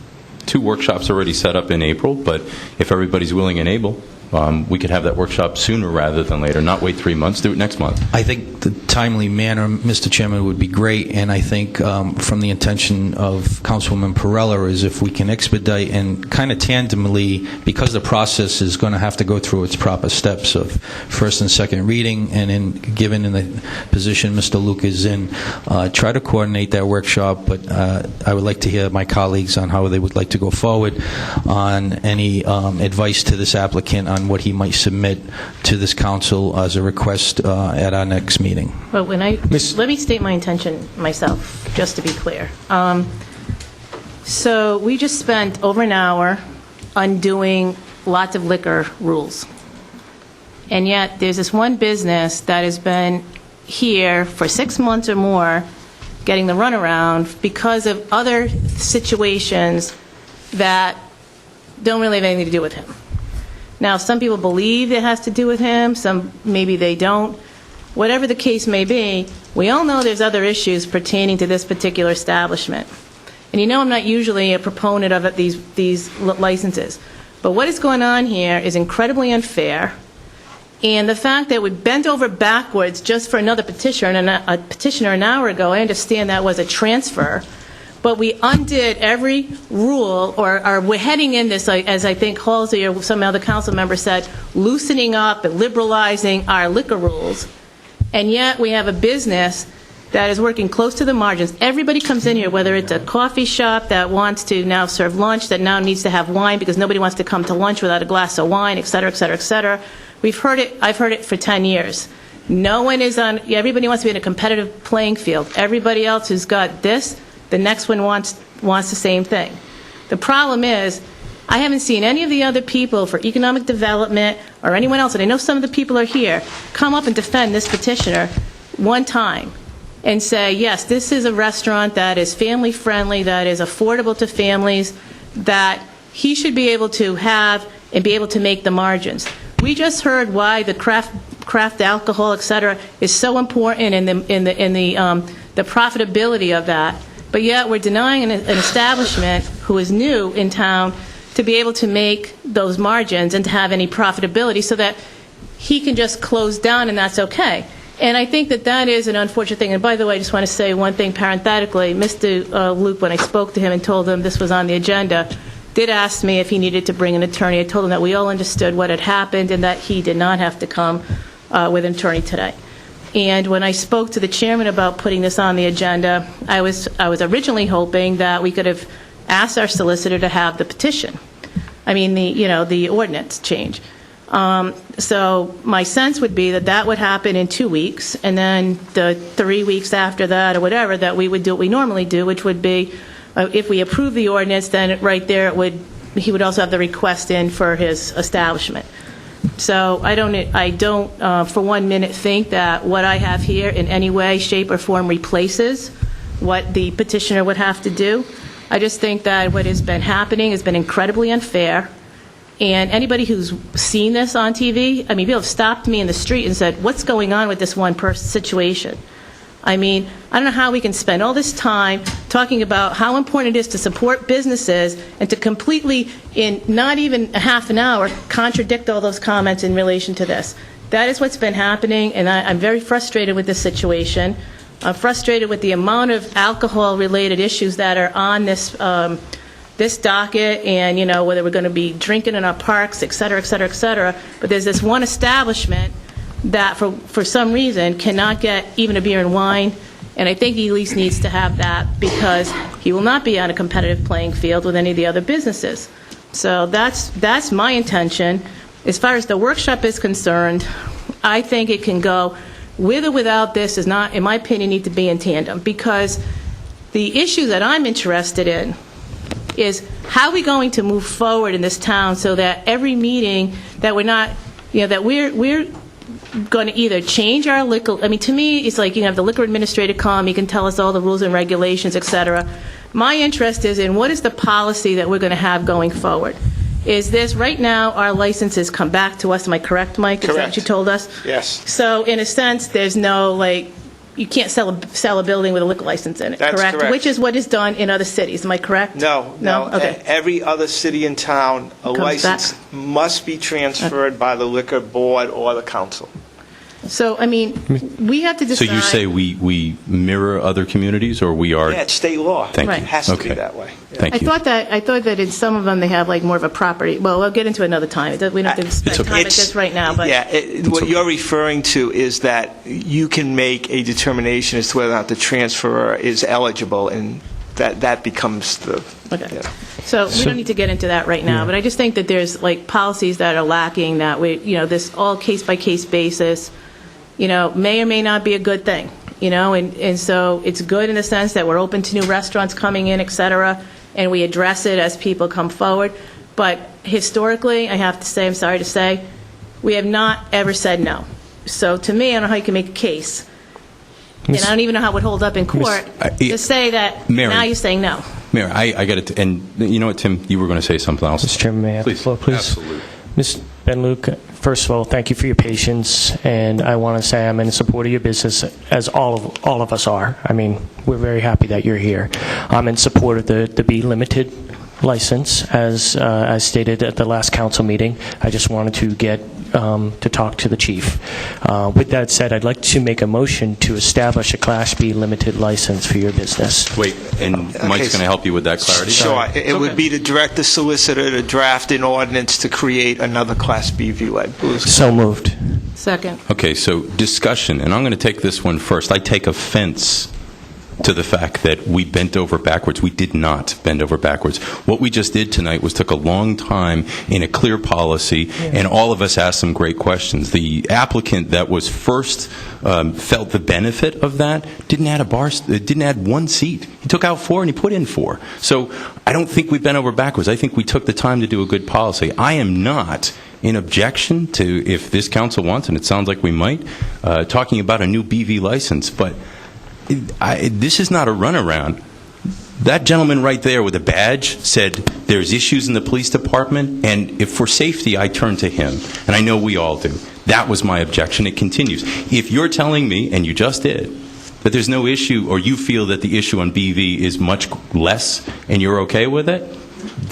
2 workshops already set up in April, but if everybody's willing and able, we could have that workshop sooner rather than later, not wait 3 months, do it next month. I think the timely manner, Mr. Chairman, would be great, and I think from the intention of Councilwoman Perella is if we can expedite and kind of tandemly, because the process is going to have to go through its proper steps of first and second reading, and in given in the position Mr. Luke is in, try to coordinate that workshop, but I would like to hear my colleagues on how they would like to go forward on any advice to this applicant on what he might submit to this council as a request at our next meeting. Well, let me state my intention myself, just to be clear. So we just spent over an hour undoing lots of liquor rules. And yet there's this one business that has been here for 6 months or more getting the runaround because of other situations that don't really have anything to do with him. Now, some people believe it has to do with him, some maybe they don't. Whatever the case may be, we all know there's other issues pertaining to this particular establishment. And you know I'm not usually a proponent of these licenses. But what is going on here is incredibly unfair. And the fact that we bent over backwards just for another petitioner, and a petitioner an hour ago, I understand that was a transfer, but we undid every rule, or we're heading in this, as I think Halsey or some other council member said, loosening up and liberalizing our liquor rules. And yet we have a business that is working close to the margins. Everybody comes in here, whether it's a coffee shop that wants to now serve lunch, that now needs to have wine because nobody wants to come to lunch without a glass of wine, et cetera, et cetera, et cetera. I've heard it for 10 years. No one is on, everybody wants to be in a competitive playing field. Everybody else who's got this, the next one wants the same thing. The problem is, I haven't seen any of the other people for economic development or anyone else, and I know some of the people are here, come up and defend this petitioner one time and say, yes, this is a restaurant that is family friendly, that is affordable to families, that he should be able to have and be able to make the margins. We just heard why the craft alcohol, et cetera, is so important in the profitability of that. But yet we're denying an establishment who is new in town to be able to make those margins and to have any profitability so that he can just close down and that's okay. And I think that is an unfortunate thing. And by the way, I just want to say one thing parenthetically. Mr. Luke, when I spoke to him and told him this was on the agenda, did ask me if he needed to bring an attorney. I told him that we all understood what had happened and that he did not have to come with an attorney today. And when I spoke to the chairman about putting this on the agenda, I was originally hoping that we could have asked our solicitor to have the petition. I mean, the ordinance change. So my sense would be that would happen in 2 weeks, and then the 3 weeks after that or whatever, that we would do what we normally do, which would be if we approve the ordinance, then right there he would also have the request in for his establishment. So I don't for 1 minute think that what I have here in any way, shape, or form replaces what the petitioner would have to do. I just think that what has been happening has been incredibly unfair. And anybody who's seen this on TV, I mean, people have stopped me in the street and said, what's going on with this one person situation? I mean, I don't know how we can spend all this time talking about how important it is to support businesses and to completely, in not even a half an hour, contradict all those comments in relation to this. That is what's been happening, and I'm very frustrated with this situation. I'm frustrated with the amount of alcohol-related issues that are on this docket, and, whether we're going to be drinking in our parks, et cetera, et cetera, et cetera. But there's this one establishment that for some reason cannot get even a beer and wine, and I think he at least needs to have that because he will not be on a competitive playing field with any of the other businesses. So that's my intention. As far as the workshop is concerned, I think it can go with or without this does not, in my opinion, need to be in tandem, because the issue that I'm interested in is how are we going to move forward in this town so that every meeting that we're not, that we're going to either change our liquor, I mean, to me, it's like you have the liquor administrator come, he can tell us all the rules and regulations, et cetera. My interest is in what is the policy that we're going to have going forward. Is this, right now, our licenses come back to us, am I correct, Mike? Is that what you told us? Yes. So, in a sense, there's no, like, you can't sell a building with a liquor license in it, That's correct. Which is what is done in other cities, am I correct? No. Okay. Every other city in town, a Comes license must be transferred by the liquor board or the council. So, I mean, we have to So decide. you say we mirror other communities, or we are? Yeah, it's state law. Thank you. It has to be Okay. that way. Thank you. I thought that in some of them, they have like more of a property, well, we'll get into it another time. We don't have to spend time at this right now, but. Yeah, what you're referring to is that you can make a determination as to whether or not the transferor is eligible, and that becomes the... Okay. So we don't need to get into that right now, but I just think that there's like policies that are lacking that we, this all case-by-case basis, may or may not be a good thing, and so it's good in the sense that we're open to new restaurants coming in, et cetera, and we address it as people come forward. But historically, I have to say, I'm sorry to say, we have not ever said no. So to me, I don't know how you can make a case, and I don't even know how it would hold up in court to say that Mary, now you're saying no. Mayor, I got it, and you know what, Tim, you were going to say something else. Mr. Chairman, may I have the floor, please? Absolutely. Ms. Ben-Luc, first of all, thank you for your patience, and I want to say I'm in support of your business, as all of us are. I mean, we're very happy that you're here. I'm in support of the B Limited license, as stated at the last council meeting. I just wanted to get to talk to the chief. With that said, I'd like to make a motion to establish a Class B limited license for your business. Wait, and Mike's going to help you with that clarity? Sure. It would be to direct the solicitor to draft an ordinance to create another Class B VLED. So moved. Second. Okay, so discussion, and I'm going to take this one first. I take offense to the fact that we bent over backwards. We did not bend over backwards. What we just did tonight was took a long time in a clear policy, and all of us asked some great questions. The applicant that was first felt the benefit of that didn't add one seat. He took out 4 and he put in 4. So I don't think we bent over backwards. I think we took the time to do a good policy. I am not in objection to, if this council wants, and it sounds like we might, talking about a new BV license, but this is not a runaround. That gentleman right there with a badge said there's issues in the police department, and if for safety, I turn to him. And I know we all do. That was my objection. It continues. If you're telling me, and you just did, that there's no issue, or you feel that the issue on BV is much less, and you're okay with it,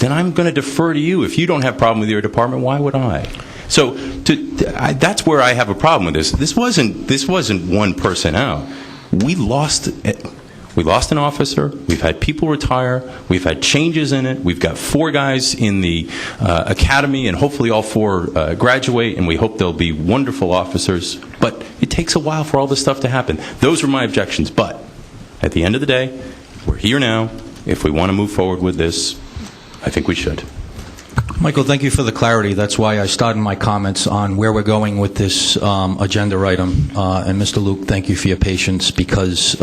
then I'm going to defer to you. If you don't have a problem with your department, why would I? So that's where I have a problem with this. This wasn't one person out. We lost an officer. We've had people retire. We've had changes in it. We've got 4 guys in the academy, and hopefully all 4 graduate, and we hope they'll be wonderful officers. But it takes a while for all this stuff to happen. Those are my objections. But at the end of the day, we're here now. If we want to move forward with this, I think we should. Michael, thank you for the clarity. That's why I started my comments on where we're going with this agenda item. And Mr. Luke, thank you for your patience, because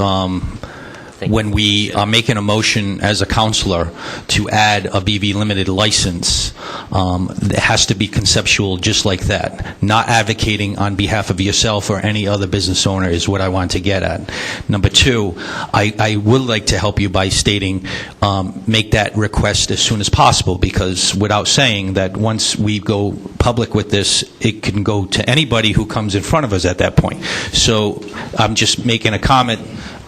when we are making a motion as a counselor to add a BV limited license, it has to be conceptual just like that. Not advocating on behalf of yourself or any other business owner is what I want to get at. Number 2, I would like to help you by stating make that request as soon as possible, because without saying that once we go public with this, it can go to anybody who comes in front of us at that point. So I'm just making a comment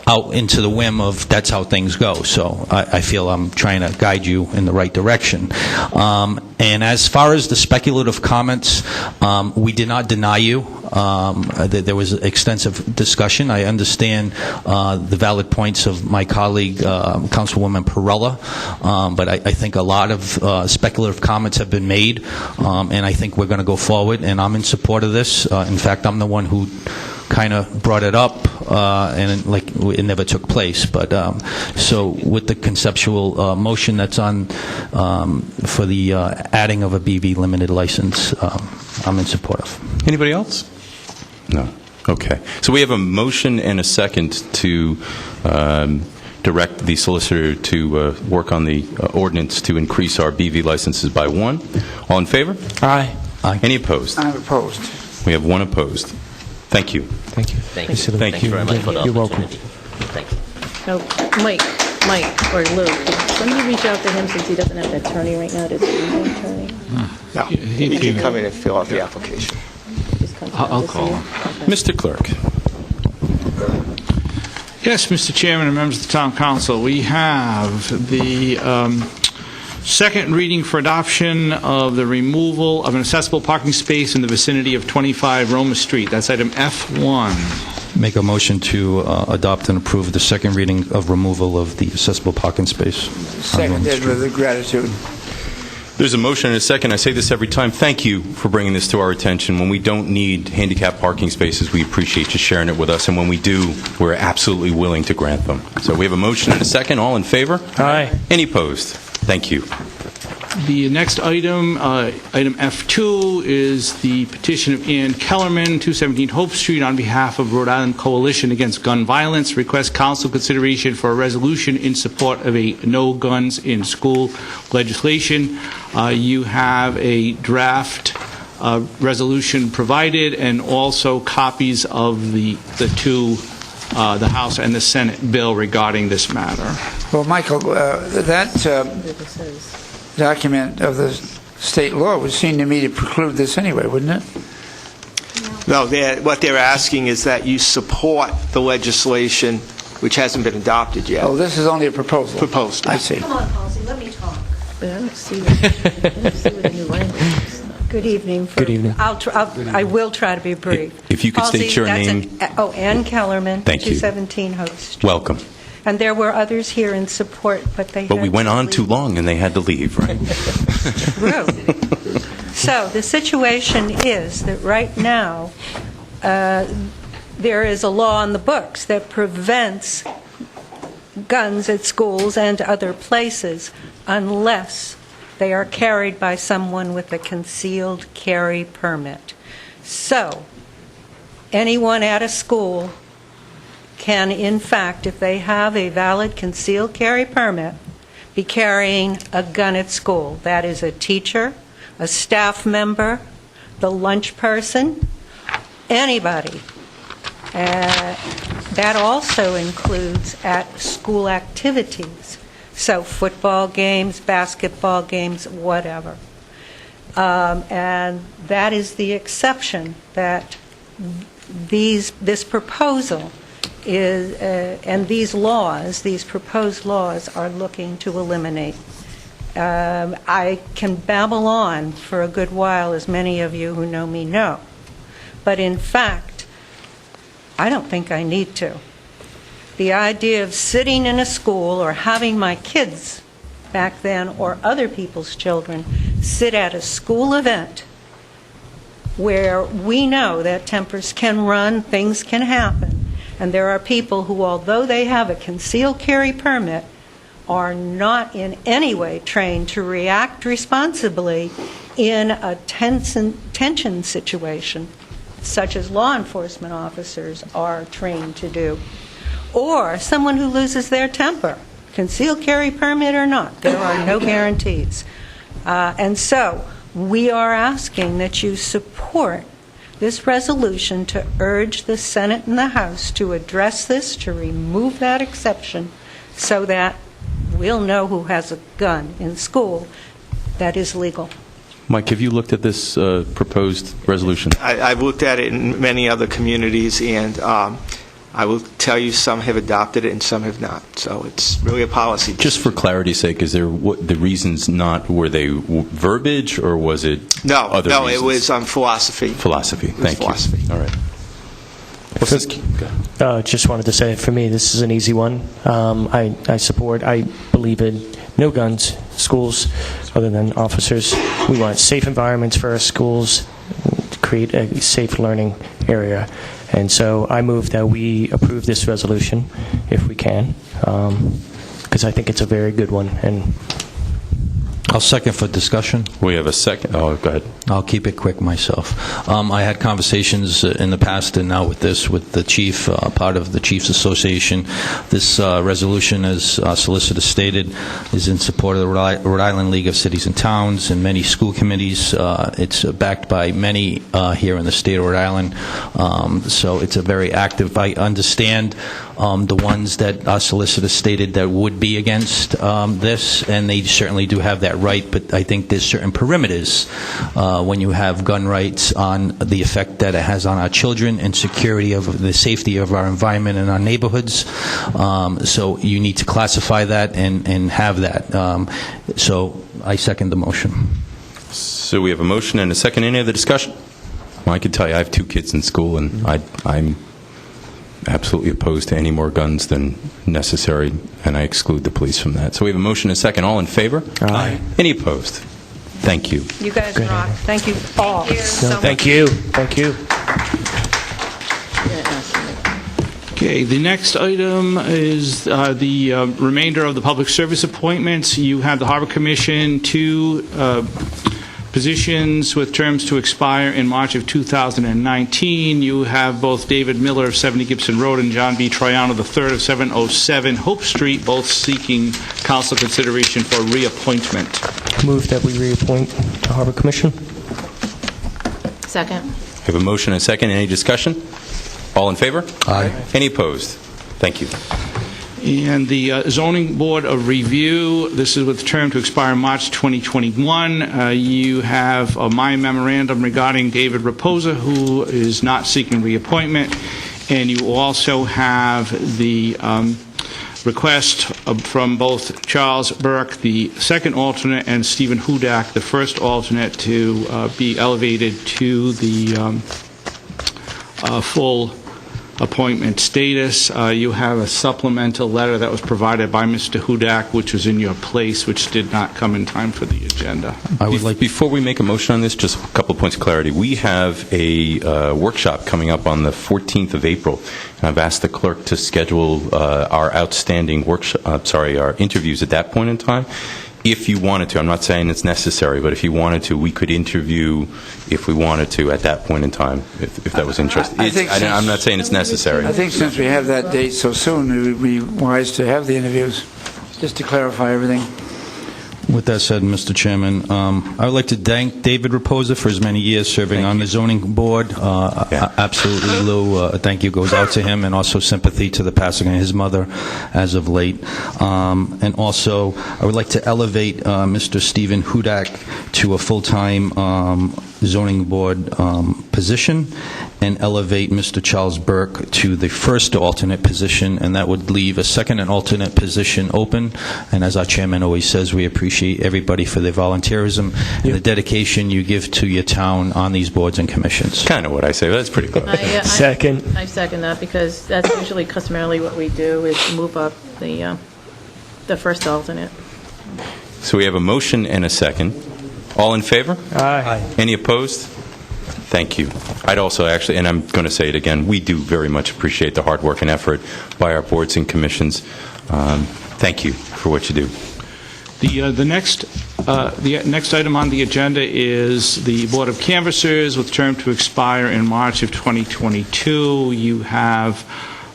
out into the whim of that's how things go. So I feel I'm trying to guide you in the right direction. And as far as the speculative comments, we did not deny you. There was extensive discussion. I understand the valid points of my colleague, Councilwoman Perella, but I think a lot of speculative comments have been made, and I think we're going to go forward, and I'm in support of this. In fact, I'm the one who kind of brought it up, and it never took place. But so with the conceptual motion that's on for the adding of a BV limited license, I'm in support of. Anybody else? No. Okay. So we have a motion and a second to direct the solicitor to work on the ordinance to increase our BV licenses by 1. All in favor? Aye. Aye. Any opposed? I'm opposed. We have 1 opposed. Thank you. Thank you. Thank you. Thank Thank you very much for the You're welcome. opportunity. Thank you. Oh, Mike, or Lou, could somebody reach out to him since he doesn't have an attorney right now? Does he have an attorney? No, he can come in and fill out the application. Just come to I'll see call you? him. Okay. Mr. Clerk. Yes, Mr. Chairman and members of the Town Council, we have the second reading for adoption of the removal of an accessible parking space in the vicinity of 25 Roma Street. That's item F1. Make a motion to adopt and approve the second reading of removal of the accessible parking space. on Rome Seconded Street. with gratitude. There's a motion and a second. I say this every time. Thank you for bringing this to our attention. When we don't need handicap parking spaces, we appreciate you sharing it with us. And when we do, we're absolutely willing to grant them. So we have a motion and a second. All in favor? Aye. Any opposed? Thank you. The next item, item F2, is the petition of Ann Kellerman, 217 Hope Street, on behalf of Rhode Island Coalition Against Gun Violence. Request council consideration for a resolution in support of a no guns in school legislation. You have a draft resolution provided, and also copies of the the House and the Senate bill regarding this matter. Well, Michael, that document of the state law would seem to me to preclude this anyway, wouldn't it? No, what they're asking is that you support the legislation, which hasn't been adopted yet. Oh, this is only a proposal. Proposed. I see. Come on, Halsey, let me talk. But I don't see what the new language is. Good evening. Good evening. I will try to be brief. If you could state your name. Ann Kellerman, Thank you. 217 Hope Street. Welcome. And there were others here in support, but they But had we went to on leave. too long, and they had to leave, right? True. So the situation is that right now, there is a law on the books that prevents guns at schools and other places unless they are carried by someone with a concealed carry permit. So anyone at a school can, in fact, if they have a valid concealed carry permit, be carrying a gun at school. That is a teacher, a staff member, the lunch person, anybody. That also includes at school activities, so football games, basketball games, whatever. And that is the exception that this proposal is, and these laws, these proposed laws, are looking to eliminate. I can babble on for a good while, as many of you who know me know. But in fact, I don't think I need to. The idea of sitting in a school or having my kids back then, or other people's children, sit at a school event where we know that tempers can run, things can happen, and there are people who, although they have a concealed carry permit, are not in any way trained to react responsibly in a tension situation, such as law enforcement officers are trained to do. Or someone who loses their temper, concealed carry permit or not, there are no guarantees. And so we are asking that you support this resolution to urge the Senate and the House to address this, to remove that exception, so that we'll know who has a gun in school that is legal. Mike, have you looked at this proposed resolution? I've looked at it in many other communities, and I will tell you, some have adopted it and some have not. So it's really a policy. Just for clarity's sake, is there the reasons not, were they verbiage or was it other No, reasons? it was philosophy. Philosophy. Thank philosophy. you. All right. Just wanted to say, for me, this is an easy one. I believe in no guns, schools, other than officers. We want safe environments for our schools, to create a safe learning area. And so I move that we approve this resolution, if we can, because I think it's a very good one. And I'll second for discussion. We have a second. Oh, go ahead. I'll keep it quick myself. I had conversations in the past and now with the chief, part of the Chiefs Association. This resolution, as Solicitor stated, is in support of the Rhode Island League of Cities and Towns and many school committees. It's backed by many here in the state of Rhode Island. So it's a very active. I understand the ones that our solicitor stated that would be against this, and they certainly do have that right, but I think there's certain perimeters when you have gun rights on the effect that it has on our children and security of the safety of our environment and our neighborhoods. So you need to classify that and have that. So I second the motion. So we have a motion and a second. Any other discussion? Well, I can tell you I have 2 kids in school, and I'm absolutely opposed to any more guns than necessary, and I exclude the police from that. So we have a motion and a second. All in favor? Aye. Any opposed? Thank you. You guys rock. Thank you all. so much. Thank you. Thank you. Okay, the next item is the remainder of the public service appointments. You have the Harbor Commission, 2 positions with terms to expire in March of 2019. You have both David Miller of 70 Gibson Road and John B. Triano III of 707 Hope Street, both seeking council consideration for reappointment. Move that we reappoint the Harbor Commission. Second. We have a motion and a second. Any discussion? All in favor? Aye. Any opposed? Thank you. And the Zoning Board of Review, this is with term to expire March 2021. You have my memorandum regarding David Raposa, who is not seeking reappointment. And you also have the request from both Charles Burke, the second alternate, and Stephen Hudak, the first alternate, to be elevated to the full appointment status. You have a supplemental letter that was provided by Mr. Hudak, which was in your place, which did not come in time for the agenda. I would like, before we make a motion on this, just a couple of points of clarity. We have a workshop coming up on the 14th of April. And I've asked the clerk to schedule our outstanding workshop, our interviews at that point in time. If you wanted to, I'm not saying it's necessary, but if you wanted to, we could interview, if we wanted to, at that point in time, if that was interesting. I'm not saying it's necessary. I think since we have that date so soon, it would be wise to have the interviews, just to clarify everything. With that said, Mr. Chairman, I would like to thank David Raposa for his many years serving on the zoning board. Absolutely, Lou, a thank you goes out to him, and also sympathy to the passing of his mother as of late. And also, I would like to elevate Mr. Stephen Hudak to a full-time zoning board position, and elevate Mr. Charles Burke to the first alternate position, and that would leave a second and alternate position open. And as our chairman always says, we appreciate everybody for their volunteerism and the dedication you give to your town on these boards and commissions. Kind of what I say, but that's pretty close. Second. I second that, because that's usually customarily what we do, is move up the first alternate. So we have a motion and a second. All in favor? Aye. Any opposed? Thank you. I'd also actually, and I'm going to say it again, we do very much appreciate the hard work and effort by our boards and commissions. Thank you for what you do. The next item on the agenda is the Board of Canvassers with term to expire in March of 2022. You have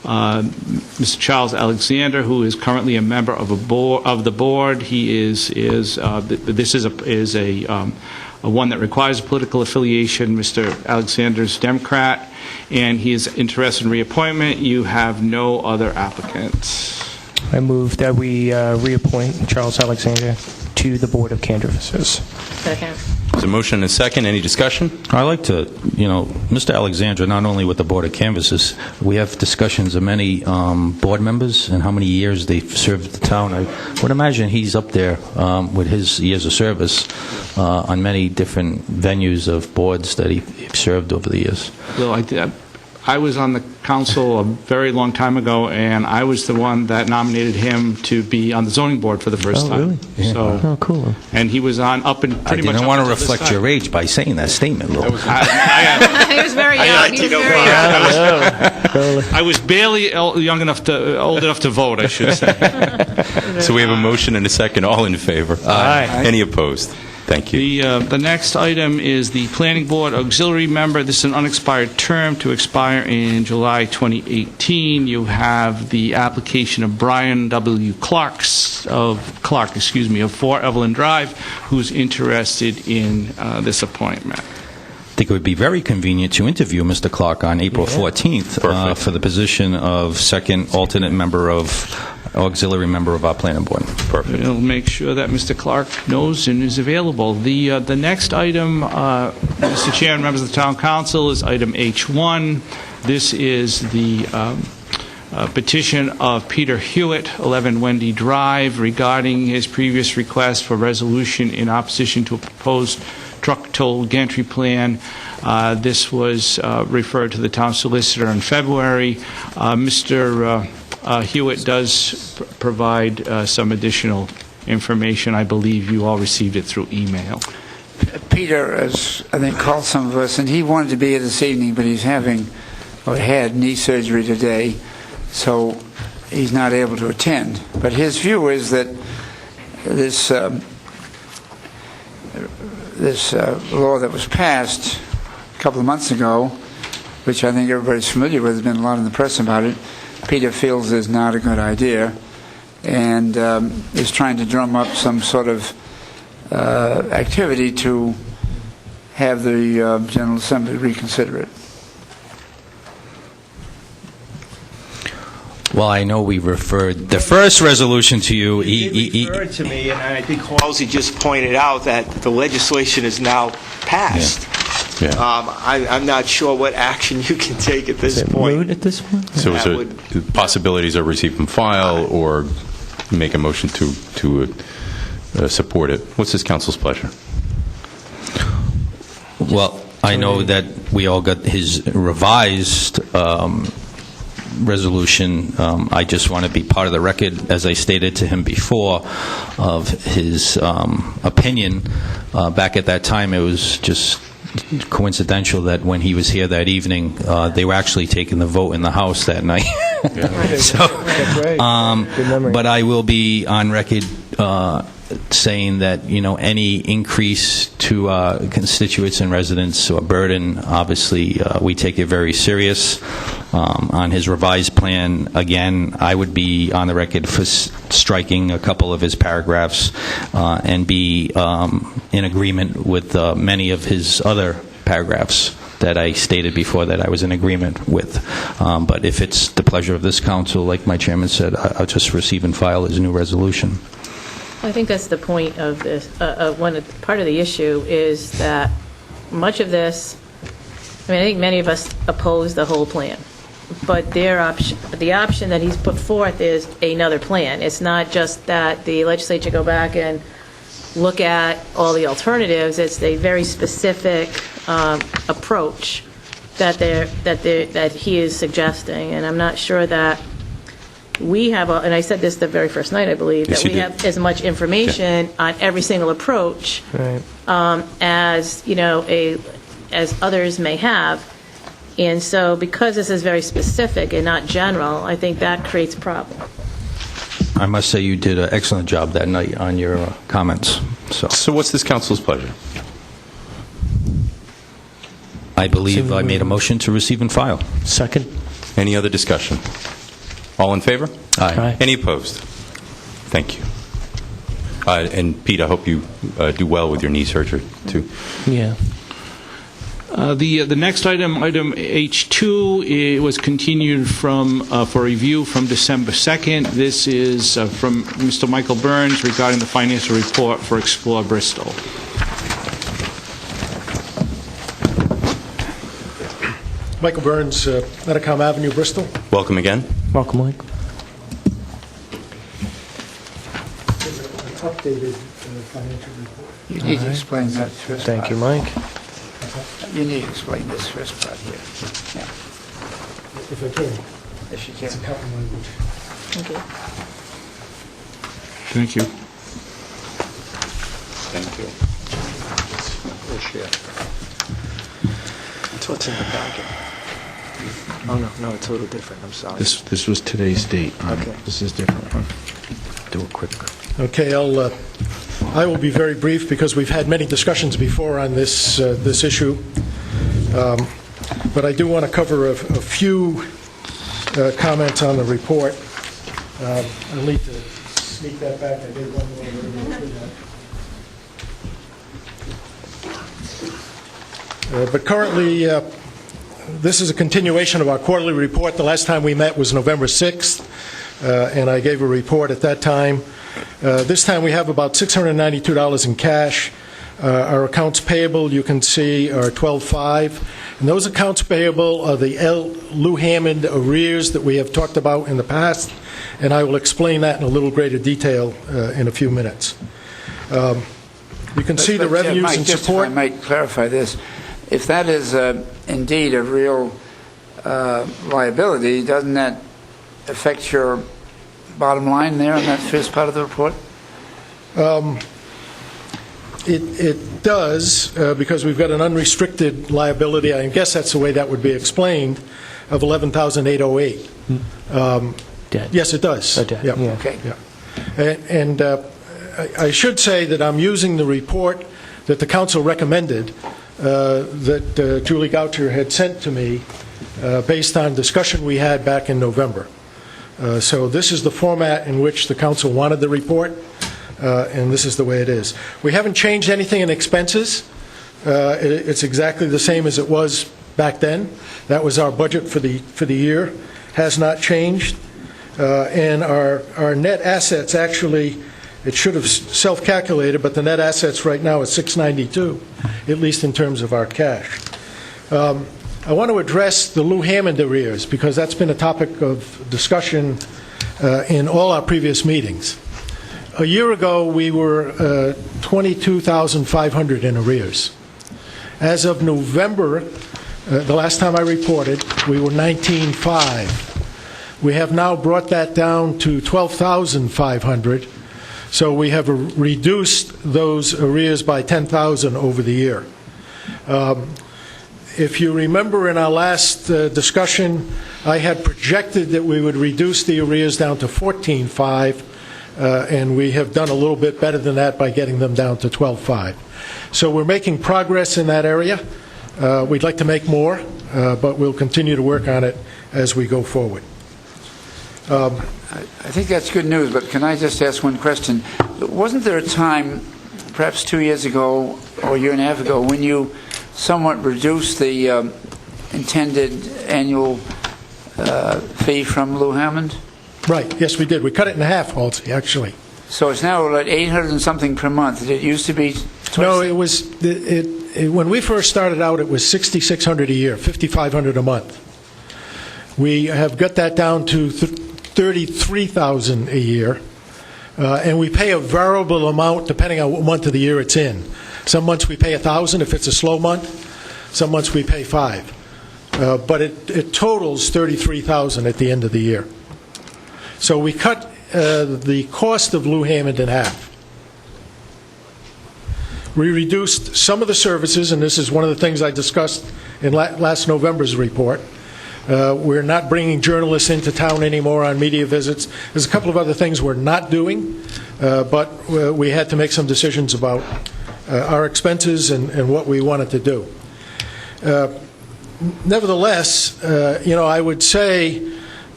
Mr. Charles Alexander, who is currently a member of the board. He this is a one that requires political affiliation. Mr. Alexander is Democrat, and he is interested in reappointment. You have no other applicants. I move that we reappoint Charles Alexander to the Board of Canvassers. Second. There's a motion and a second. Any discussion? I like to, Mr. Alexandra, not only with the Board of Canvassers, we have discussions of many board members and how many years they've served the town. I would imagine he's up there with his years of service on many different venues of boards that he served over the years. Well, I was on the council a very long time ago, and I was the one that nominated him to be on the zoning board for the first time. Really? Yeah. So, cool. And he was on up and pretty much. I didn't up want to until this reflect time. your age by saying that statement, Lou. He was very young. He was very young. I was barely old enough to vote, I should say. So we have a motion and a second. All in favor? Aye. Any opposed? Thank you. The next item is the Planning Board Auxiliary Member. This is an unexpired term to expire in July 2018. You have the application of Brian W. Clark of 4 Evelyn Drive, who's interested in this appointment. I think it would be very convenient to interview Mr. Clark on April 14th for the position of second alternate member auxiliary member of our planning board. Perfect. We'll make sure that Mr. Clark knows and is available. The next item, Mr. Chair and members of the Town Council, is item H1. This is the petition of Peter Hewitt, 11 Wendy Drive, regarding his previous request for resolution in opposition to a proposed truck toll gantry plan. This was referred to the town solicitor in February. Mr. Hewitt does provide some additional information. I believe you all received it through email. Peter has, I think, called some of us, and he wanted to be here this evening, but he's had knee surgery today, so he's not able to attend. But his view is that this law that was passed a couple of months ago, which I think everybody's familiar with, there's been a lot in the press about it, Peter feels is not a good idea, and is trying to drum up some sort of activity to have the General Assembly reconsider it. Well, I know we referred the first resolution to you. He referred to me, and I think Halsey just pointed out that the legislation is now passed. Yeah. I'm not sure what action you can take at this point. Moot at this point? So is there possibilities of receive and file or make a motion to support it? What's this council's pleasure? Well, I know that we all got his revised resolution. I just want to be part of the record, as I stated to him before, of his opinion. Back at that time, it was just coincidental that when he was here that evening, they were actually taking the vote in the House that night. But I will be on record saying that, any increase to constituents and residents or burden, obviously, we take it very serious. On his revised plan, again, I would be on the record for striking a couple of his paragraphs and be in agreement with many of his other paragraphs that I stated before that I was in agreement with. But if it's the pleasure of this council, like my chairman said, I'll just receive and file his new resolution. I think that's the point of this. Part of the issue is that much of this, I think many of us oppose the whole plan. But the option that he's put forth is another plan. It's not just that the legislature go back and look at all the alternatives. It's a very specific approach that he is suggesting. And I'm not sure that we have, and I said this the very first night, I believe, that we have as much information on every single approach as as others may have. And so because this is very specific and not general, I think that creates a problem. I must say you did an excellent job that night on your comments. So what's this council's pleasure? I believe I made a motion to receive and file. Second. Any other discussion? All in favor? Aye. Any opposed? Thank you. And Pete, I hope you do well with your knee surgery, too. Yeah. The next item H2, it was continued for review from December 2nd. This is from Mr. Michael Burns regarding the financial report for Explore Bristol. Michael Burns, Metacom Avenue, Bristol. Welcome again. Welcome, Mike. Updated financial report. You need to explain that first Thank part. you, Mike. You need to explain this first part here. Yeah, If I can. if you It's can. accounting language. Okay. Thank you. Thank you. We'll share. That's what's in the packet. Oh, no, it's a little different, I'm sorry. This was today's date. Okay. This is different. Do it quick. Okay, I will be very brief because we've had many discussions before on this issue. But I do want to cover a few comments on the report. I'll need to sneak that back. I did one more. But currently, this is a continuation of our quarterly report. The last time we met was November 6th, and I gave a report at that time. This time we have about $692 in cash. Our accounts payable, you can see, are $12,500. And those accounts payable are the Lou Hammond arrears that we have talked about in the past, and I will explain that in a little greater detail in a few minutes. You can see the revenues Mike, and just support. if I might clarify this, if that is indeed a real liability, doesn't that affect your bottom line there on that first part of the report? It does, because we've got an unrestricted liability, I guess that's the way that would be explained, of $11,808. Dead. Yes, it does. Dead, Yeah. yeah. Okay. Yeah. And I should say that I'm using the report that the council recommended that Julie Goucher had sent to me based on discussion we had back in November. So this is the format in which the council wanted the report, and this is the way it is. We haven't changed anything in expenses. It's exactly the same as it was back then. That was our budget for the year. Has not changed. And our net assets, actually, it should have self-calculated, but the net assets right now is $692, at least in terms of our cash. I want to address the Lou Hammond arrears, because that's been a topic of discussion in all our previous meetings. A year ago, we were $22,500 in arrears. As of November, the last time I reported, we were $19,500. We have now brought that down to $12,500, so we have reduced those arrears by $10,000 over the year. If you remember in our last discussion, I had projected that we would reduce the arrears down to $14,500, and we have done a little bit better than that by getting them down to $12,500. So we're making progress in that area. We'd like to make more, but we'll continue to work on it as we go forward. I think that's good news, but can I just ask one question? Wasn't there a time, perhaps 2 years ago or a year and a half ago, when you somewhat reduced the intended annual fee from Lou Hammond? Right, yes, we did. We cut it in half, Halsey, actually. So it's now at $800 and something per month. It used to be twice. No, it was, when we first started out, it was $6,600 a year, $5,500 a month. We have got that down to $33,000 a year, and we pay a variable amount depending on what month of the year it's in. Some months we pay $1,000 if it's a slow month. Some months we pay $5,000. But it totals $33,000 at the end of the year. So we cut the cost of Lou Hammond in half. We reduced some of the services, and this is one of the things I discussed in last November's report. We're not bringing journalists into town anymore on media visits. There's a couple of other things we're not doing, but we had to make some decisions about our expenses and what we wanted to do. Nevertheless, I would say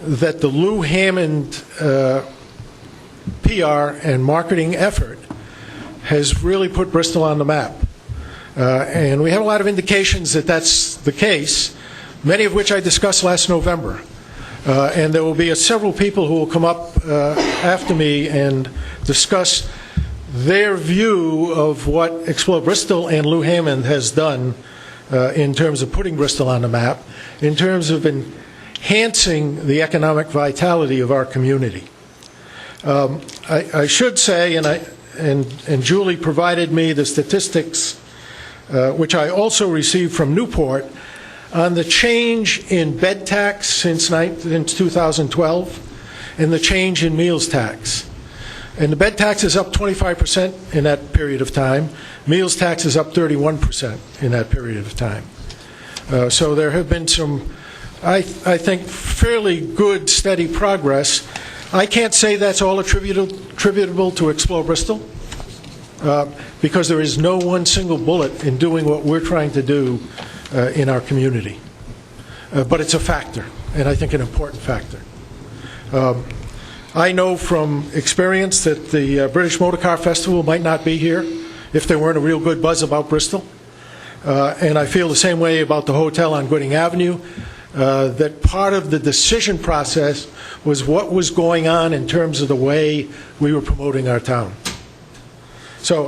that the Lou Hammond PR and marketing effort has really put Bristol on the map. And we have a lot of indications that that's the case, many of which I discussed last November. And there will be several people who will come up after me and discuss their view of what Explore Bristol and Lou Hammond has done in terms of putting Bristol on the map, in terms of enhancing the economic vitality of our community. I should say, and Julie provided me the statistics, which I also received from Newport, on the change in bed tax since 2012 and the change in meals tax. And the bed tax is up 25% in that period of time. Meals tax is up 31% in that period of time. So there have been some, I think, fairly good, steady progress. I can't say that's all attributable to Explore Bristol, because there is no one single bullet in doing what we're trying to do in our community. But it's a factor, and I think an important factor. I know from experience that the British Motor Car Festival might not be here if there weren't a real good buzz about Bristol. And I feel the same way about the hotel on Gooding Avenue, that part of the decision process was what was going on in terms of the way we were promoting our town. So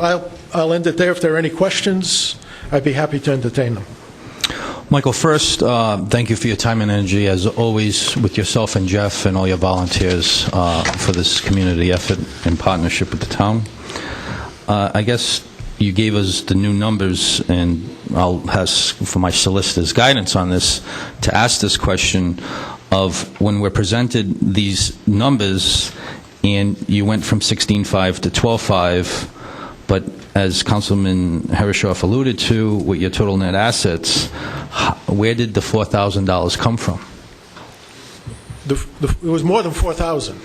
I'll end it there. If there are any questions, I'd be happy to entertain them. Michael, first, thank you for your time and energy, as always, with yourself and Jeff and all your volunteers for this community effort in partnership with the town. I guess you gave us the new numbers, and I'll ask for my solicitor's guidance on this, to ask this question of when we're presented these numbers, and you went from 16.5 to 12.5, but as Councilman Herreshoff alluded to, with your total net assets, where did the $4,000 come from? It was more than 4,000.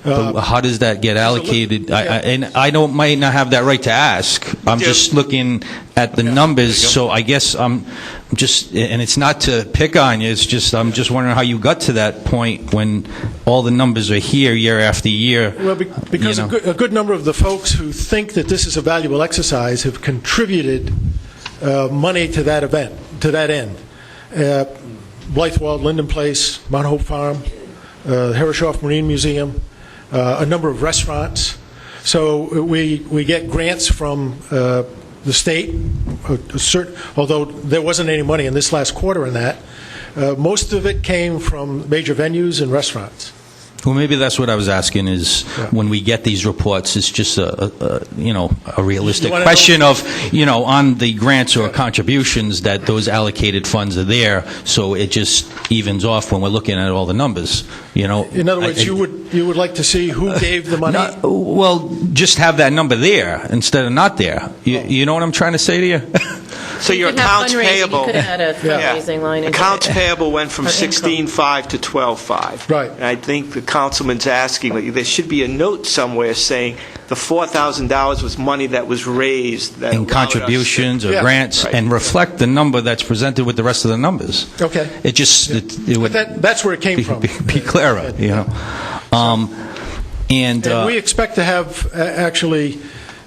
How does that get allocated? And I might not have that right to ask. I'm just looking at the numbers, so I guess I'm just, and it's not to pick on you, it's just, I'm just wondering how you got to that point when all the numbers are here year after year. Well, because a good number of the folks who think that this is a valuable exercise have contributed money to that event, to that end. Blythewald, Linden Place, Mount Hope Farm, Herreshoff Marine Museum, a number of restaurants. So we get grants from the state, although there wasn't any money in this last quarter in that. Most of it came from major venues and restaurants. Well, maybe that's what I was asking, is when we get these reports, it's just a realistic question of, on the grants or contributions, that those allocated funds are there, so it just evens off when we're looking at all the numbers, In other words, you would like to see who gave the money? Well, just have that number there instead of not there. You know what I'm trying to say to you? So your accounts payable, You could have had a fundraising line. accounts payable went from 16.5 to 12.5. Right. And I think the councilman's asking, there should be a note somewhere saying the $4,000 was money that was raised. That in contributions or grants, and reflect the number that's presented with the rest of the numbers. Okay. It just, it would that's where it came from. Be clearer, And we expect to have actually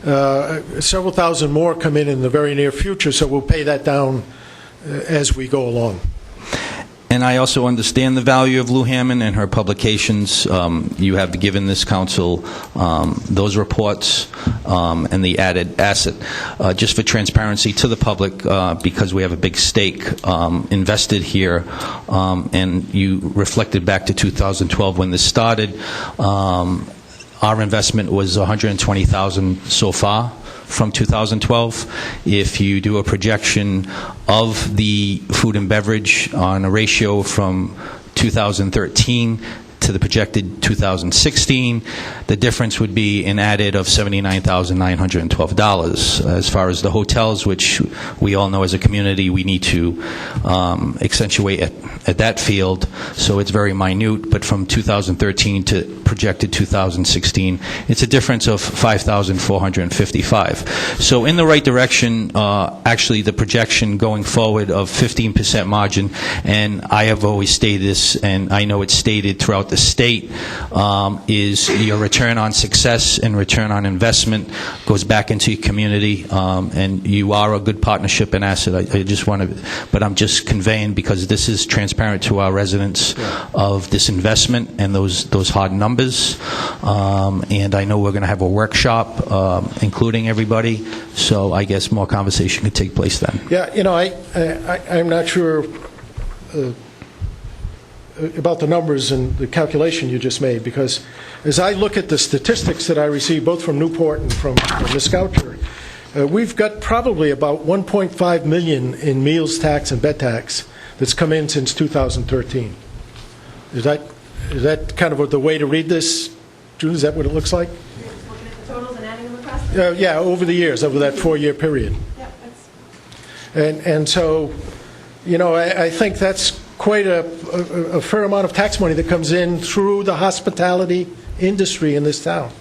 several thousand more come in the very near future, so we'll pay that down as we go along. And I also understand the value of Lou Hammond and her publications. You have given this council those reports and the added asset. Just for transparency to the public, because we have a big stake invested here, and you reflected back to 2012 when this started. Our investment was $120,000 so far from 2012. If you do a projection of the food and beverage on a ratio from 2013 to the projected 2016, the difference would be an added of $79,912. As far as the hotels, which we all know as a community we need to accentuate at that field, so it's very minute, but from 2013 to projected 2016, it's a difference of $5,455. So in the right direction, actually the projection going forward of 15% margin, and I have always stated this, and I know it's stated throughout the state is your return on success and return on investment goes back into your community, and you are a good partnership and asset. I just want to, but I'm just conveying, because this is transparent to our residents of this investment and those hard numbers. And I know we're going to have a workshop, including everybody, so I guess more conversation could take place then. Yeah, I'm not sure about the numbers and the calculation you just made, because as I look at the statistics that I receive both from Newport and from Ms. Goucher, we've got probably about $1.5 million in meals tax and bed tax that's come in since 2013. Is that kind of the way to read this, June? Is that what it looks like? Looking at the totals and adding them across? Yeah, over the years, over that 4-year period. Yeah, that's... And so, I think that's quite a fair amount of tax money that comes in through the hospitality industry in this town.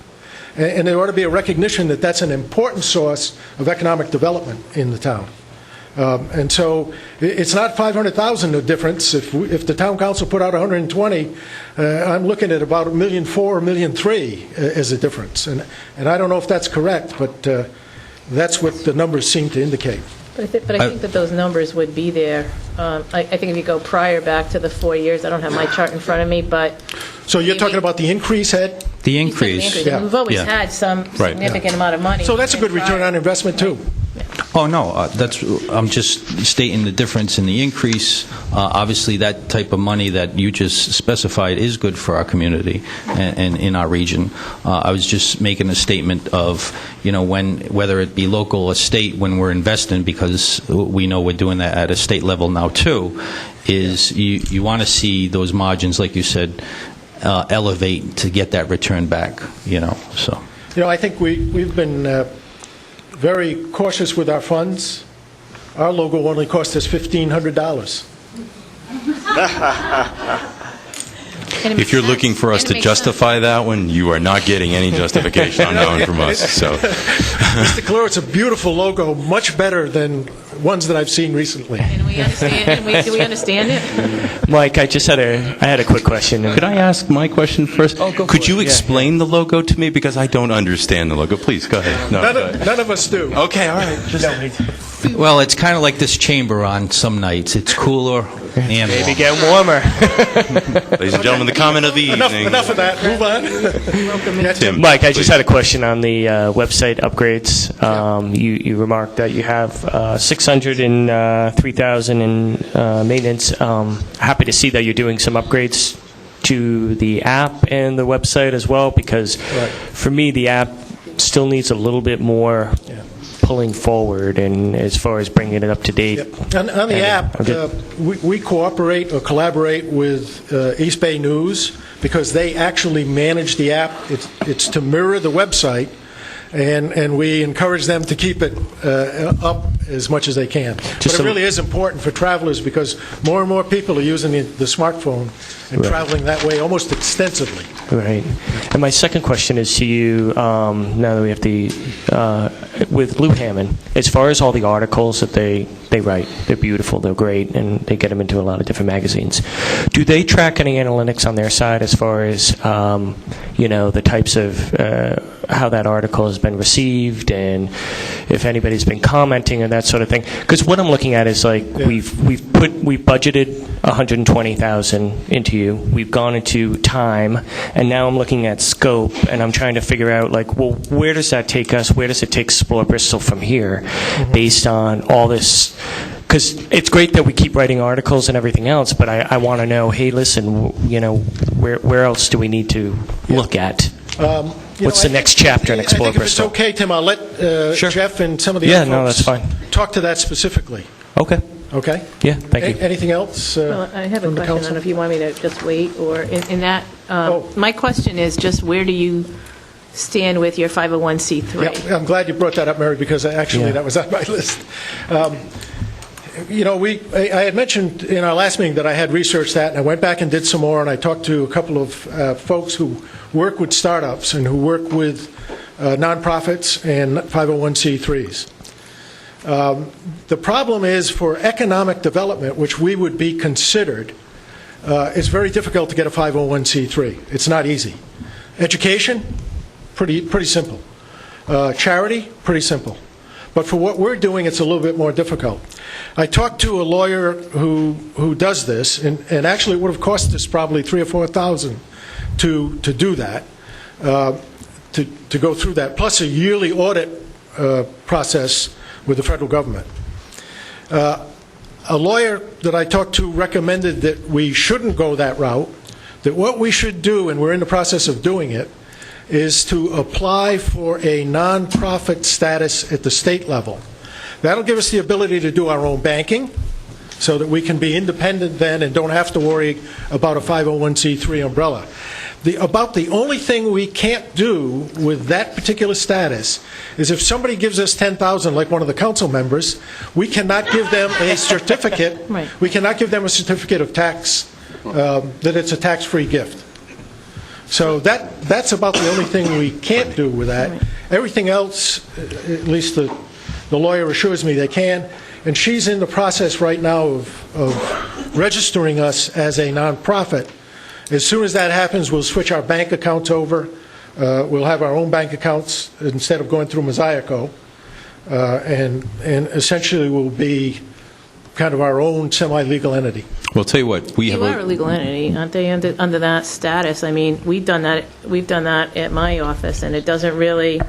And there ought to be a recognition that that's an important source of economic development in the town. And so it's not 500,000 a difference. If the town council put out 120, I'm looking at about $1.4 million, $1.3 million as a difference. And I don't know if that's correct, but that's what the numbers seem to indicate. But I think that those numbers would be there. I think if you go prior back to the 4 years, I don't have my chart in front of me, but... So you're talking about the increase, Ed? The increase. Yeah. We've always had some significant amount of money. So that's a good return on investment, too. Oh, no, I'm just stating the difference in the increase. Obviously, that type of money that you just specified is good for our community and in our region. I was just making a statement of, whether it be local or state, when we're investing, because we know we're doing that at a state level now, too, is you want to see those margins, like you said, elevate to get that return back, so. I think we've been very cautious with our funds. Our logo only cost us $1,500. If you're looking for us to justify that one, you are not getting any justification on that one from us. So, Mr. Calero, it's a beautiful logo, much better than ones that I've seen recently. And we understand, do we understand it? Mike, I had a quick question. Could I ask my question first? Oh, go for Could it. you Yeah, explain the logo to me? Because I don't understand the logo. Please, go ahead. No, go ahead. None of us do. Okay, all right. Well, it's kind of like this chamber on some nights. It's cooler and Maybe warmer. get warmer. Ladies and gentlemen, the comment of the evening. Enough of that. Move on. Welcome. Tim, Mike, I just please. had a question on the website upgrades. You remarked that you have $600 and $3,000 in maintenance. Happy to see that you're doing some upgrades to the app and the website as well, because for me, the app still needs a little bit more pulling forward, and as far as bringing it up to date. On the app, we cooperate or collaborate with East Bay News because they actually manage the app. It's to mirror the website, and we encourage them to keep it up as much as they can. But it really is important for travelers because more and more people are using the smartphone and traveling that way almost extensively. Right. And my second question is to you, now that we have with Lou Hammond, as far as all the articles that they write, they're beautiful, they're great, and they get them into a lot of different magazines. Do they track any analytics on their side as far as, the types of, how that article has been received, and if anybody's been commenting and that sort of thing? Because what I'm looking at is we've budgeted $120,000 into you. We've gone into time, and now I'm looking at scope, and I'm trying to figure out where does that take us? Where does it take Explore Bristol from here, based on all this? Because it's great that we keep writing articles and everything else, but I want to know, hey, listen, where else do we need to look at? What's the next chapter in Explore Bristol? If it's okay, Tim, I'll let Jeff and some of the other folks that's fine. talk to that specifically. Okay. Okay? Yeah, thank you. Anything else Well, I have a from the question. I don't council? know if you want me to just wait, or in that, my question is just where do you stand with your 501c3? Yeah, I'm glad you brought that up, Mary, because actually that was on my list. I had mentioned in our last meeting that I had researched that, and I went back and did some more, and I talked to a couple of folks who work with startups and who work with nonprofits and 501c3s. The problem is for economic development, which we would be considered, it's very difficult to get a 501c3. It's not easy. Education, pretty simple. Charity, pretty simple. But for what we're doing, it's a little bit more difficult. I talked to a lawyer who does this, and actually it would have cost us probably $3,000 or $4,000 to do that, to go through that, plus a yearly audit process with the federal government. A lawyer that I talked to recommended that we shouldn't go that route, that what we should do, and we're in the process of doing it, is to apply for a nonprofit status at the state level. That'll give us the ability to do our own banking, so that we can be independent then and don't have to worry about a 501c3 umbrella. About the only thing we can't do with that particular status is if somebody gives us $10,000, like one of the council members, we cannot give them a certificate. Right. We cannot give them a certificate of tax, that it's a tax-free gift. So that's about the only thing we can't do with that. Right. Everything else, at least the lawyer assures me they can, and she's in the process right now of registering us as a nonprofit. As soon as that happens, we'll switch our bank accounts over. We'll have our own bank accounts instead of going through Mosaico, and essentially we'll be kind of our own semi-legal entity. Well, I'll tell you what, we have You are a legal entity, aren't they, under that status? I mean, we've done that at my office, and it doesn't really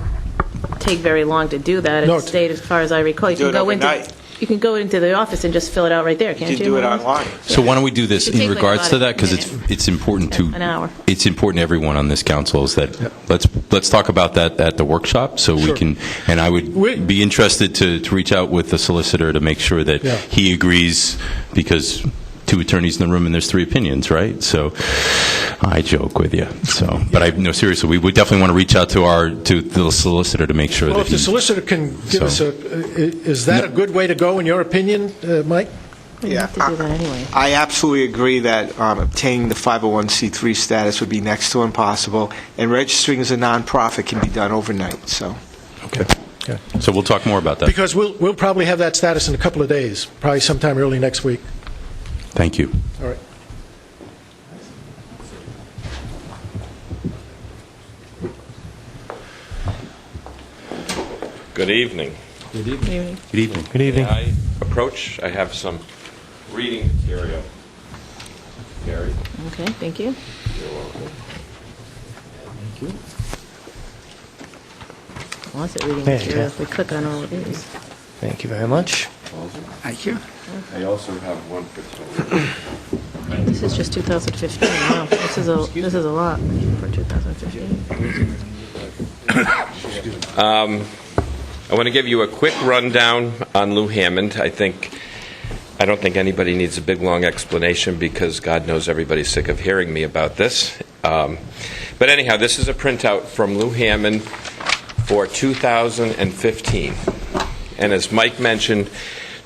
take very long to do that at the state, as far as I recall. You can go into the office and just fill it out right there, can't you? You can do it online. So why don't we do this It should in take regards like to about that, because it's important to an hour. It's important to everyone on this council is that let's talk about that at the workshop, so we can. And I would be interested to reach out with the solicitor to make sure that he agrees, because two attorneys in the room and there's three opinions, right? So I joke with you. So, but no, seriously, we would definitely want to reach out to the solicitor to make sure Well, that if the solicitor can give us is that a good way to go in your opinion, Mike? Yeah, I absolutely agree that obtaining the 501c3 status would be next to impossible, and registering as a nonprofit can be done overnight. So, okay. So we'll talk more about that. Because we'll probably have that status in a couple of days, probably sometime early next week. Thank you. All right. Good evening. Good evening. Good evening. Good evening. May I approach? I have some reading material. Gary. Okay, thank you. You're welcome. Thank you. Lots of reading Hey, material yeah. if we click on all of these. Thank you very much. Thank you. I also have one for Tony. This is just 2015. Wow, this is a lot for 2015. I want to give you a quick rundown on Lou Hammond. I don't think anybody needs a big, long explanation, because God knows everybody's sick of hearing me about this. But anyhow, this is a printout from Lou Hammond for 2015. And as Mike mentioned,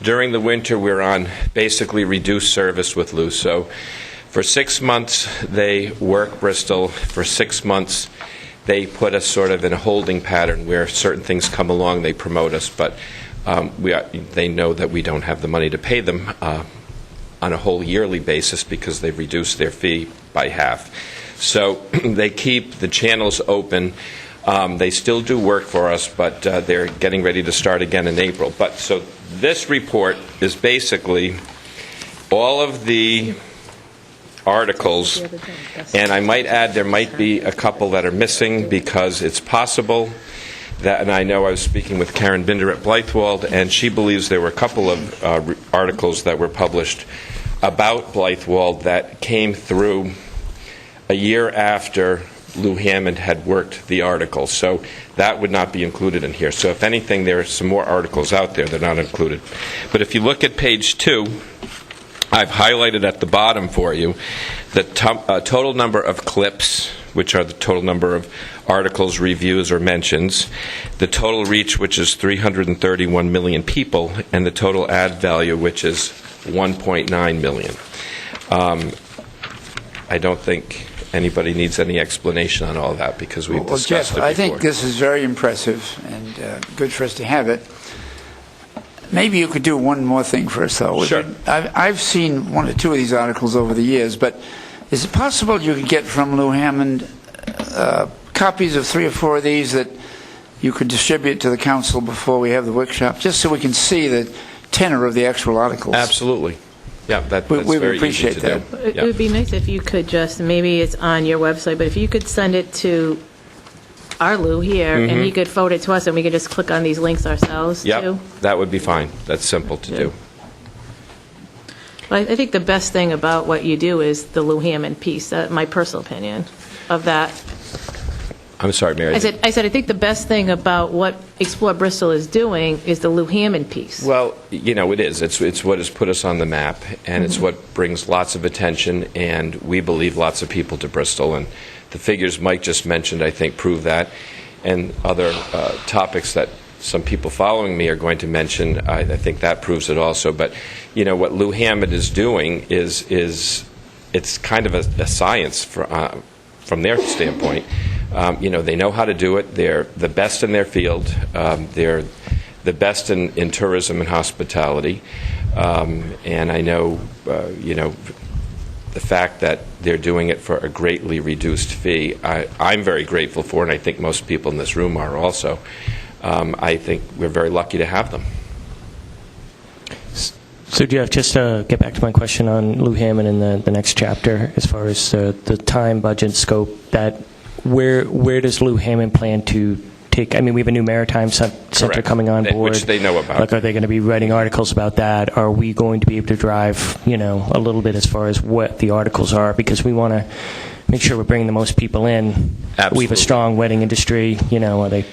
during the winter, we're on basically reduced service with Lou. So for 6 months, they work Bristol. For 6 months, they put us sort of in a holding pattern where certain things come along, they promote us, but they know that we don't have the money to pay them on a whole yearly basis, because they've reduced their fee by half. So they keep the channels open. They still do work for us, but they're getting ready to start again in April. But so this report is basically all of the articles, and I might add there might be a couple that are missing, because it's possible that, and I know I was speaking with Karen Binder at Blythewald, and she believes there were a couple of articles that were published about Blythewald that came through a year after Lou Hammond had worked the article. So that would not be included in here. So if anything, there are some more articles out there that are not included. But if you look at page 2, I've highlighted at the bottom for you the total number of clips, which are the total number of articles, reviews, or mentions, the total reach, which is 331 million people, and the total ad value, which is 1.9 million. I don't think anybody needs any explanation on all of that, because we've discussed Jeff, it before. I think this is very impressive and good for us to have it. Maybe you could do one more thing for us, though. Sure. I've seen one or two of these articles over the years, but is it possible you could get from Lou Hammond copies of 3 or 4 of these that you could distribute to the council before we have the workshop, just so we can see the tenor of the actual articles? Absolutely. Yeah, that's we very would appreciate easy to that. do. It Yeah. would be nice if you could just, maybe it's on your website, but if you could send it to our Lou here, and he could forward it to us, and we could just click on these links ourselves, Yep, too. that would be fine. That's simple to do. But I think the best thing about what you do is the Lou Hammond piece, my personal opinion of that. I'm sorry, Mary. I said, I think the best thing about what Explore Bristol is doing is the Lou Hammond piece. Well, it is. It's what has put us on the map, and it's what brings lots of attention, and we believe lots of people to Bristol. And the figures Mike just mentioned, I think, prove that. And other topics that some people following me are going to mention, I think that proves it also. But, what Lou Hammond is doing is it's kind of a science from their standpoint. They know how to do it. They're the best in their field. They're the best in tourism and hospitality. And I know, the fact that they're doing it for a greatly reduced fee, I'm very grateful for, and I think most people in this room are also. I think we're very lucky to have them. So, Jeff, just to get back to my question on Lou Hammond in the next chapter, as far as the time, budget, scope, where does Lou Hammond plan to take? I mean, we have a new maritime center Correct. coming on board, which they know about. Like, are they going to be writing articles about that? Are we going to be able to drive, a little bit as far as what the articles are? Because we want to make sure we're bringing the most people in. Absolutely. We have a strong wedding industry. Are they?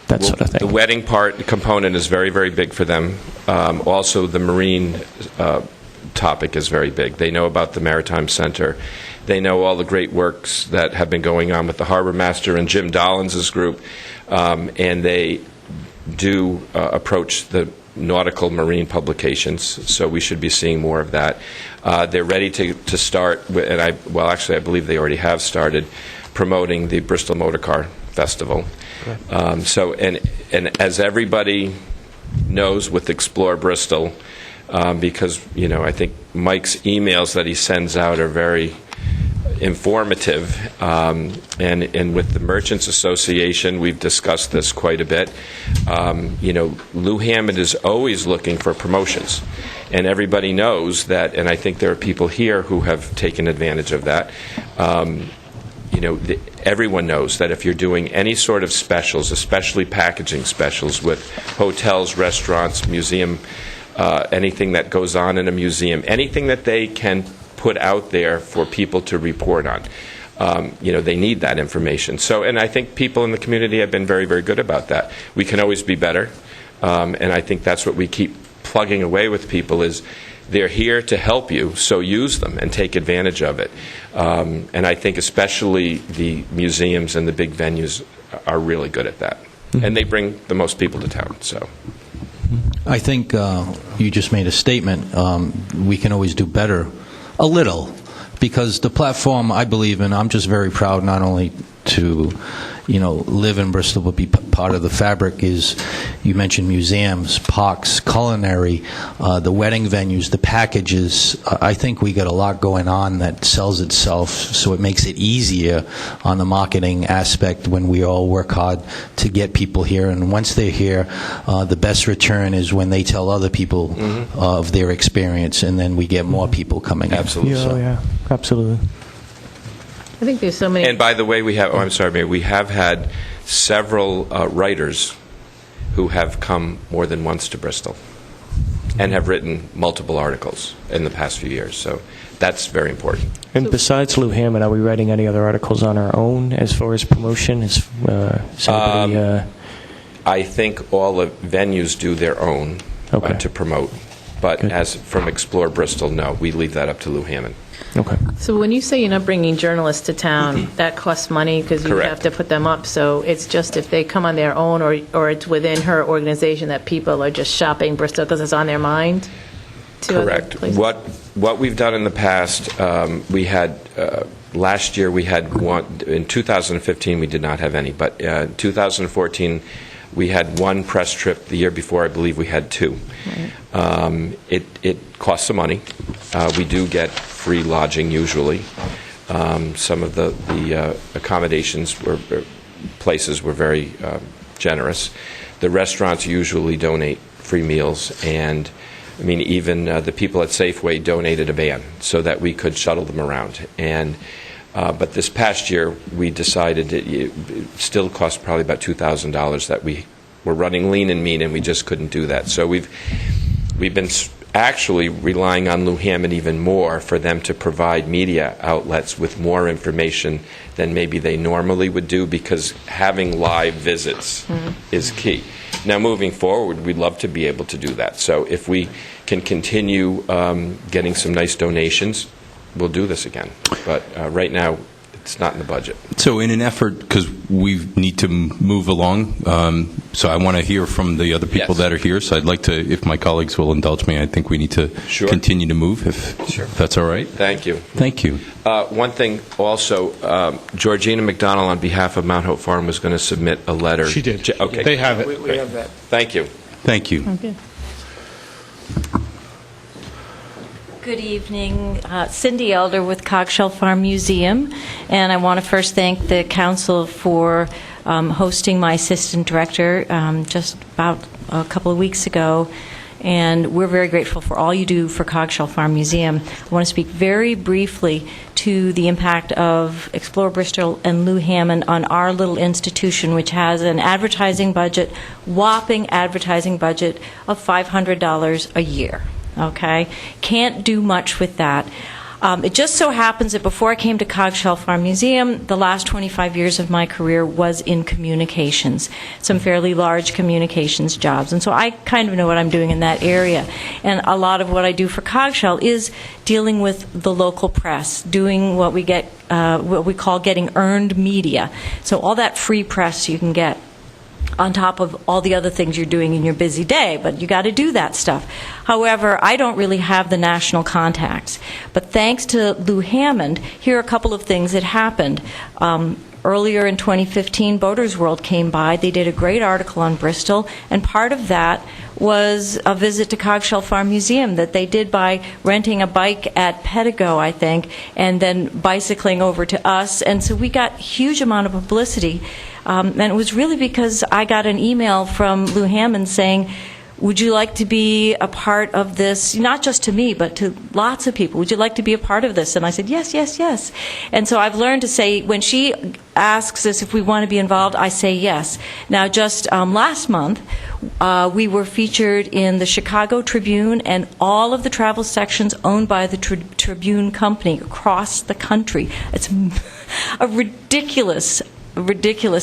That sort of thing. The wedding component is very, very big for them. Also, the marine topic is very big. They know about the Maritime Center. They know all the great works that have been going on with the Harbor Master and Jim Dollins' group, and they do approach the nautical marine publications, so we should be seeing more of that. They're ready to start, and I believe they already have started promoting the Bristol Motor Car Festival. And as everybody knows with Explore Bristol, because I think Mike's emails that he sends out are very informative, and with the Merchants Association, we've discussed this quite a bit. Lou Hammond is always looking for promotions, and everybody knows that, and I think there are people here who have taken advantage of that. Everyone knows that if you're doing any sort of specials, especially packaging specials with hotels, restaurants, museum, anything that goes on in a museum, anything that they can put out there for people to report on, they need that information. So, and I think people in the community have been very, very good about that. We can always be better, and I think that's what we keep plugging away with people is, they're here to help you, so use them and take advantage of it. And I think especially the museums and the big venues are really good at that. And they bring the most people to town. So, I think you just made a statement. We can always do better, a little, because the platform I believe in, I'm just very proud not only to live in Bristol but be part of the fabric, is, you mentioned museums, parks, culinary, the wedding venues, the packages. I think we got a lot going on that sells itself, so it makes it easier on the marketing aspect when we all work hard to get people here. And once they're here, the best return is when they tell other people of their experience, and then we get more people coming in. absolutely. Yeah, absolutely. I think there's so many. And by the way, we have had several writers who have come more than once to Bristol and have written multiple articles in the past few years. So that's very important. And besides Lou Hammond, are we writing any other articles on our own as far as promotion? I think all the venues do their own to promote. But as from Explore Bristol, no, we leave that up to Lou Hammond. Okay. So when you say you're not bringing journalists to town, that costs money because you Correct. have to put them up. So it's just if they come on their own, or it's within her organization that people are just shopping Bristol because it's on their mind. To other Correct. places? What we've done in the past, we had last year we had one. In 2015, we did not have any, but 2014, We had one press trip. The year before, I believe we had two. It costs some money. We do get free lodging usually. Some of the accommodations places were very generous. The restaurants usually donate free meals, and I mean, even the people at Safeway donated a van so that we could shuttle them around. And but this past year, we decided it still cost probably about $2,000 that we were running lean and mean, and we just couldn't do that. So we've been actually relying on Lou Hammond even more for them to provide media outlets with more information than maybe they normally would do, because having live visits is key. Now, moving forward, we'd love to be able to do that. So if we can continue getting some nice donations, we'll do this again. But right now, it's not in the budget. So in an effort, because we need to move along, so I want to hear from the other people that are here, so I'd like to, if my colleagues will indulge me, I think we need to continue to move, if that's all right. Thank you. Thank you. One thing also, Georgina McDonald, on behalf of Mount Hope Farm, was going to submit a letter. She did. Okay. They have it. We have that. Thank you. Thank you. Okay. Good evening. Cindy Elder with Cogshell Farm Museum, and I want to first thank the council for hosting my assistant director just about a couple of weeks ago, and we're very grateful for all you do for Cogshell Farm Museum. I want to speak very briefly to the impact of Explore Bristol and Lou Hammond on our little institution, which has an advertising budget, whopping advertising budget of $500 a year. Okay? Can't do much with that. It just so happens that before I came to Cogshell Farm Museum, the last 25 years of my career was in communications, some fairly large communications jobs. And so I kind of know what I'm doing in that area. And a lot of what I do for Cogshell is dealing with the local press, doing what we get, what we call getting earned media. So all that free press you can get, on top of all the other things you're doing in your busy day, but you got to do that stuff. However, I don't really have the national contacts. But thanks to Lou Hammond, here are a couple of things that happened. Earlier in 2015, Boaters World came by. They did a great article on Bristol, and part of that was a visit to Cogshell Farm Museum that they did by renting a bike at Pedigo, I think, and then bicycling over to us. And so we got a huge amount of publicity. And it was really because I got an email from Lou Hammond saying, would you like to be a part of this, not just to me, but to lots of people? Would you like to be a part of this? And I said, yes, yes, yes. And so I've learned to say, when she asks us if we want to be involved, I say yes. Now, just last month, we were featured in the Chicago Tribune and all of the travel sections owned by the Tribune Company across the country. It's a ridiculous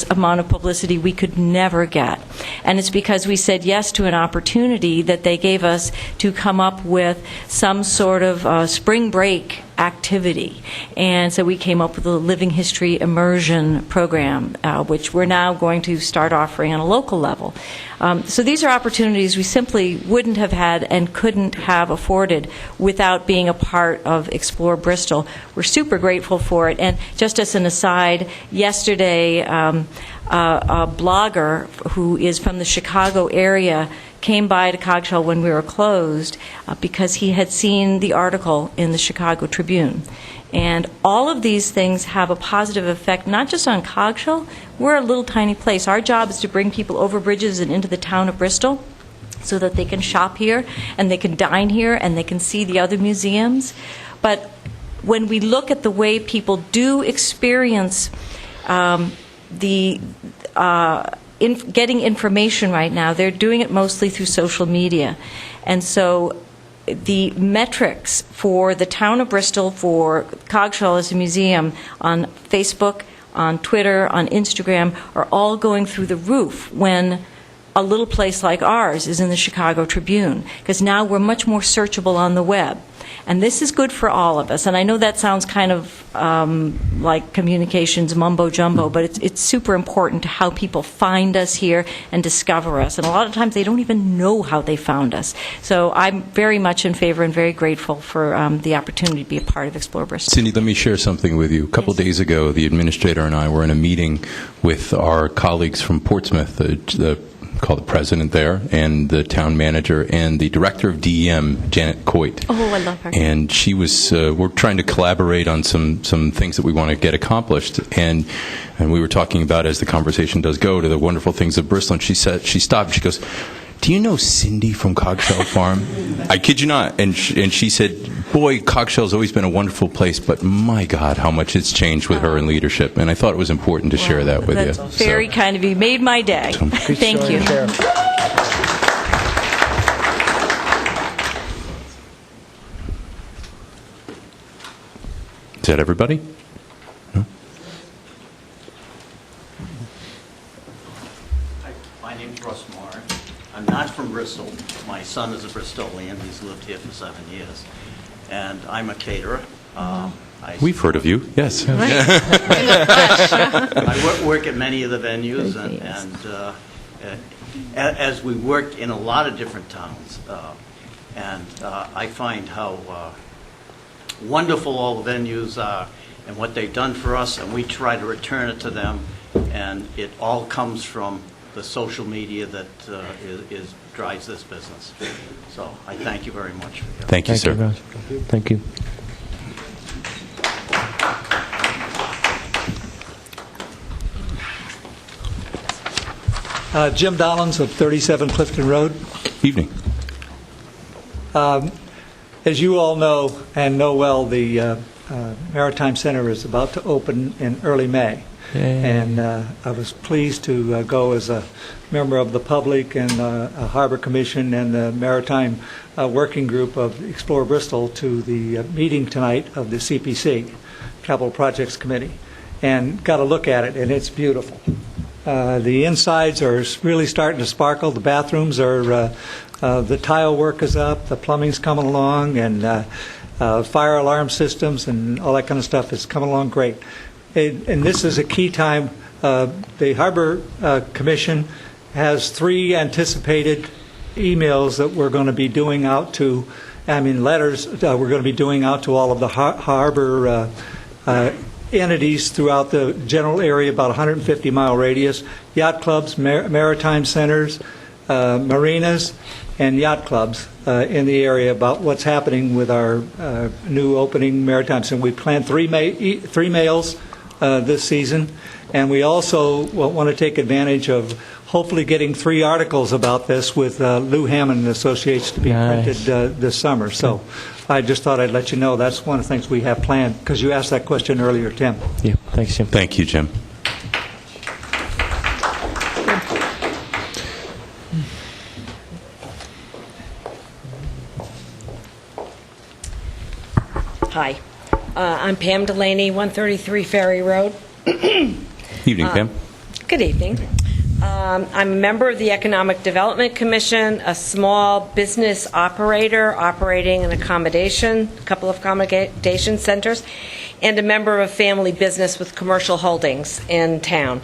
amount of publicity we could never get. And it's because we said yes to an opportunity that they gave us to come up with some sort of spring break activity. And so we came up with a living history immersion program, which we're now going to start offering on a local level. So these are opportunities we simply wouldn't have had and couldn't have afforded without being a part of Explore Bristol. We're super grateful for it. And just as an aside, yesterday a blogger who is from the Chicago area came by to Cogshell when we were closed because he had seen the article in the Chicago Tribune. And all of these things have a positive effect, not just on Cogshell. We're a little tiny place. Our job is to bring people over bridges and into the town of Bristol so that they can shop here and they can dine here and they can see the other museums. But when we look at the way people do experience getting information right now, they're doing it mostly through social media. And so the metrics for the town of Bristol, for Cogshell as a museum, on Facebook, on Twitter, on Instagram, are all going through the roof when a little place like ours is in the Chicago Tribune, because now we're much more searchable on the web. And this is good for all of us. And I know that sounds kind of like communications mumbo-jumbo, but it's super important to how people find us here and discover us. And a lot of times they don't even know how they found us. So I'm very much in favor and very grateful for the opportunity to be a part of Explore Bristol. Cindy, let me share something with you. A couple days ago, the administrator and I were in a meeting with our colleagues from Portsmouth, the call the president there, and the town manager, and the director of DEM, Janet Coit. Oh, I love her. And she was, we're trying to collaborate on some things that we want to get accomplished. And we were talking about, as the conversation does go, to the wonderful things of Bristol. And she stopped, she goes, "Do you know Cindy from Cogshell Farm?" I kid you not. And she said, "Boy, Cogshell's always been a wonderful place, but my God, how much it's changed with her in leadership." And I thought it was important to share that with That's you. very kind of you. Made my day. Thank you. Is that everybody? My name's Russ Moore. I'm not from Bristol. My son is a Bristolian. He's lived here for 7 years. And I'm a caterer. We've heard of you, yes. I work at many of the venues, and as we work in a lot of different towns, I find how wonderful all the venues are and what they've done for us, and we try to return it to them, and it all comes from the social media that drives this business. So I thank you very much. Thank you, sir. Thank you. Jim Dollins of 37 Clifton Road. Evening. As you all know and know well, the Maritime Center is about to open in early May. And I was pleased to go as a member of the public and a Harbor Commission and the Maritime Working Group of Explore Bristol to the meeting tonight of the CPC, Capital Projects Committee, and got a look at it, and it's beautiful. The insides are really starting to sparkle. The bathrooms are, the tile work is up, the plumbing's coming along, and fire alarm systems and all that kind of stuff is coming along great. And this is a key time. The Harbor Commission has 3 anticipated emails that we're going to be doing out to, letters we're going to be doing out to all of the harbor entities throughout the general area, about 150-mile radius, yacht clubs, maritime centers, marinas, and yacht clubs in the area about what's happening with our new opening maritime center. We planned 3 mails this season, and we also want to take advantage of hopefully getting 3 articles about this with Lou Hammond and Associates to be printed this summer. So I just thought I'd let you know that's one of the things we have planned, because you asked that question earlier, Tim. Yeah, thanks, Jim. Thank you, Jim. Hi. I'm Pam Delaney, 133 Ferry Road. Evening, Pam. Good evening. I'm a member of the Economic Development Commission, a small business operator operating a couple of accommodation centers, and a member of a family business with commercial holdings in town.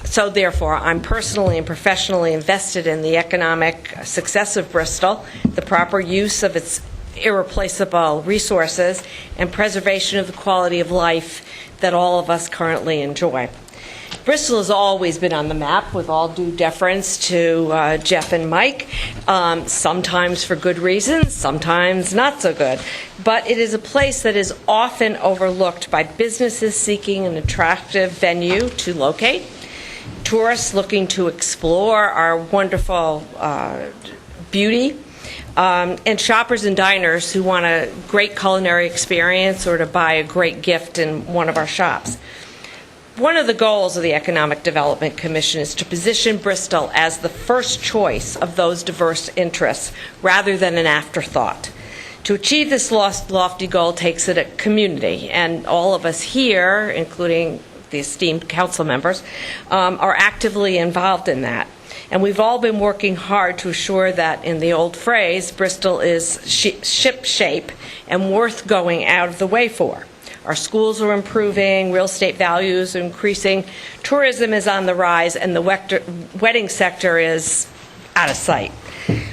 So therefore, I'm personally and professionally invested in the economic success of Bristol, the proper use of its irreplaceable resources, and preservation of the quality of life that all of us currently enjoy. Bristol has always been on the map, with all due deference to Jeff and Mike, sometimes for good reasons, sometimes not so good. But it is a place that is often overlooked by businesses seeking an attractive venue to locate, tourists looking to explore our wonderful beauty, and shoppers and diners who want a great culinary experience or to buy a great gift in one of our shops. One of the goals of the Economic Development Commission is to position Bristol as the first choice of those diverse interests rather than an afterthought. To achieve this lofty goal takes a community, and all of us here, including the esteemed council members, are actively involved in that. And we've all been working hard to assure that, in the old phrase, Bristol is ship-shape and worth going out of the way for. Our schools are improving, real estate values are increasing, tourism is on the rise, and the wedding sector is out of sight.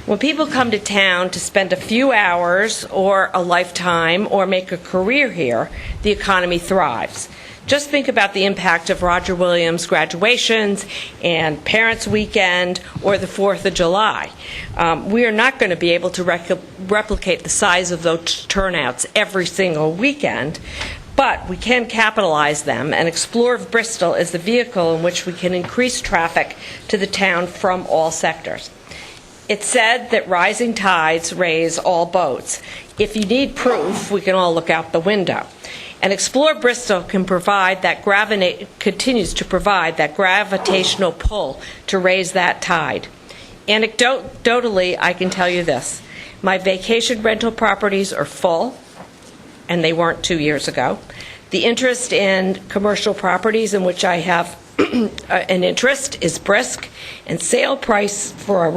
When people come to town to spend a few hours or a lifetime or make a career here, the economy thrives. Just think about the impact of Roger Williams' graduations and Parents' Weekend or the 4th of July. We are not going to be able to replicate the size of those turnouts every single weekend, but we can capitalize them and explore Bristol as the vehicle in which we can increase traffic to the town from all sectors. It's said that rising tides raise all boats. If you need proof, we can all look out the window. And Explore Bristol can provide that continues to provide that gravitational pull to raise that tide. Anecdotally, I can tell you this. My vacation rental properties are full, and they weren't 2 years ago. The interest in commercial properties in which I have an interest is brisk, and sale price for a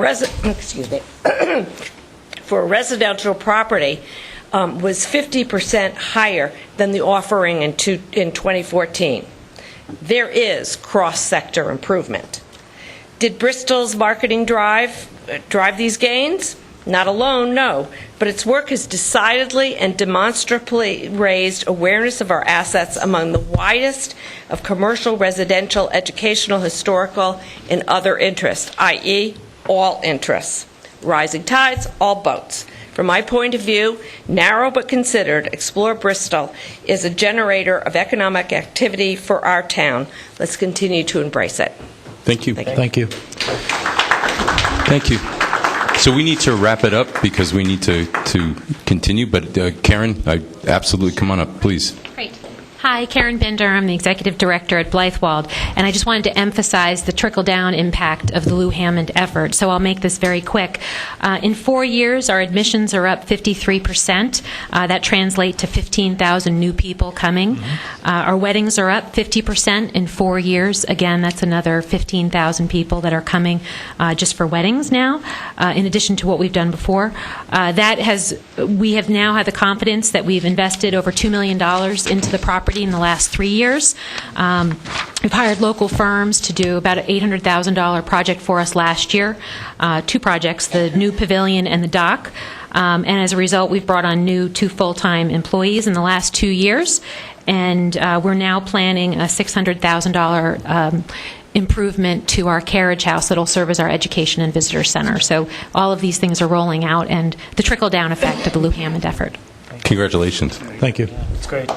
for a residential property was 50% higher than the offering in 2014. There is cross-sector improvement. Did Bristol's marketing drive these gains? Not alone, no, but its work has decidedly and demonstrably raised awareness of our assets among the widest of commercial, residential, educational, historical, and other interests, i.e., all interests. Rising tides, all boats. From my point of view, narrow but considered, Explore Bristol is a generator of economic activity for our town. Let's continue to embrace it. Thank you. Thank you. Thank you. So we need to wrap it up because we need to continue. But Karen, absolutely, come on up, please. Great. Hi, Karen Bender. I'm the Executive Director at Blythewald, and I just wanted to emphasize the trickle-down impact of the Lou Hammond effort, so I'll make this very quick. In 4 years, our admissions are up 53%. That translates to 15,000 new people coming. Our weddings are up 50% in 4 years. Again, that's another 15,000 people that are coming just for weddings now, in addition to what we've done before. We have now had the confidence that we've invested over $2 million into the property in the last 3 years. We've hired local firms to do about an $800,000 project for us last year, 2 projects, the new pavilion and the dock. And as a result, we've brought on 2 full-time employees in the last 2 years. And we're now planning a $600,000 improvement to our carriage house that will serve as our education and visitor center. So all of these things are rolling out, and the trickle-down effect of the Lou Hammond effort. Congratulations. Thank you. It's great.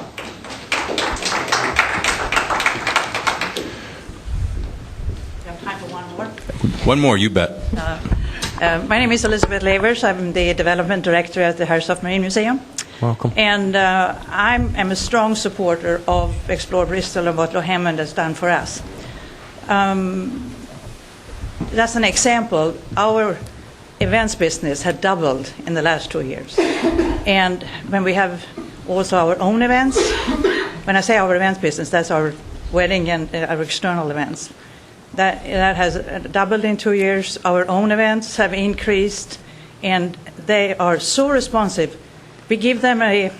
One more, you bet. My name is Elizabeth Lavers. I'm the Development Director at the Herreshoff Marine Museum. Welcome. And I am a strong supporter of Explore Bristol and what Lou Hammond has done for us. That's an example. Our events business had doubled in the last 2 years. And when we have also our own events, when I say our events business, that's our wedding and our external events. That has doubled in 2 years. Our own events have increased, and they are so responsive. We give them a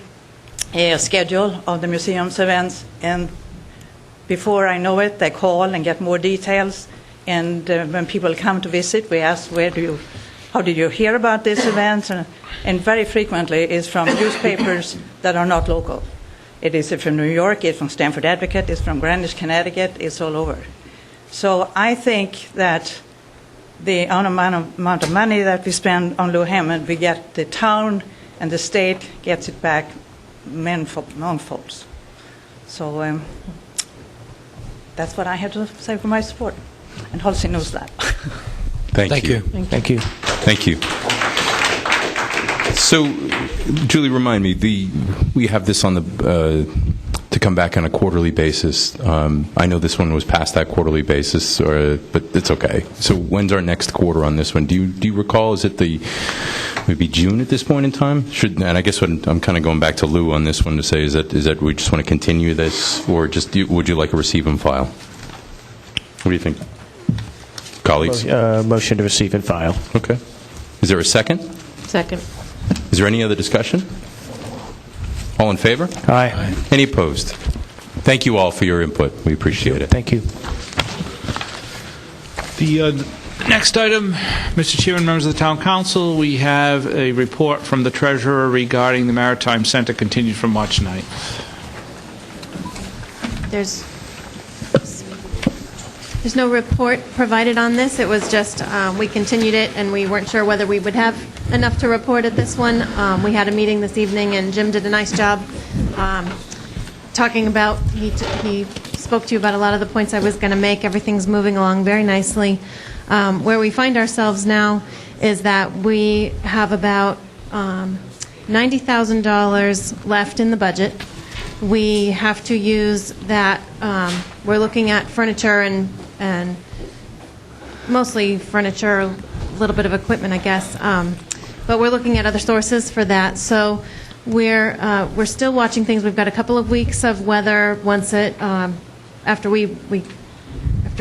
schedule of the museum's events, and before I know it, they call and get more details. And when people come to visit, we ask, how did you hear about this event? And very frequently it's from newspapers that are not local. It is from New York, it's from Stanford Advocate, it's from Greenwich, Connecticut, it's all over. So I think that the amount of money that we spend on Lou Hammond, we get the town and the state gets it back manifold. So that's what I have to say for my support. And Halsey knows that. Thank you. Thank you. Thank you. So, Julie, remind me, we have this on the to come back on a quarterly basis. I know this one was past that quarterly basis, but it's okay. So, when's our next quarter on this one? Do you recall? Is it maybe June at this point in time? And I guess I'm kind of going back to Lou on this one to say is that we just want to continue this, or would you like a receive and file? What do you think, colleagues? Motion to receive and file. Okay. Is there a second? Second. Is there any other discussion? All in favor? Aye. Any opposed? Thank you all for your input. We appreciate it. Thank you. The next item, Mr. Chairman, members of the Town Council, we have a report from the Treasurer regarding the Maritime Center continued from March 9th. There's no report provided on this. It was just, we continued it, and we weren't sure whether we would have enough to report at this one. We had a meeting this evening, and Jim did a nice job talking about, he spoke to you about a lot of the points I was going to make. Everything's moving along very nicely. Where we find ourselves now is that we have about $90,000 left in the budget. We have to use that, we're looking at furniture and mostly furniture, a little bit of equipment, I guess, but we're looking at other sources for that. So we're still watching things. We've got a couple of weeks of weather. Once it, after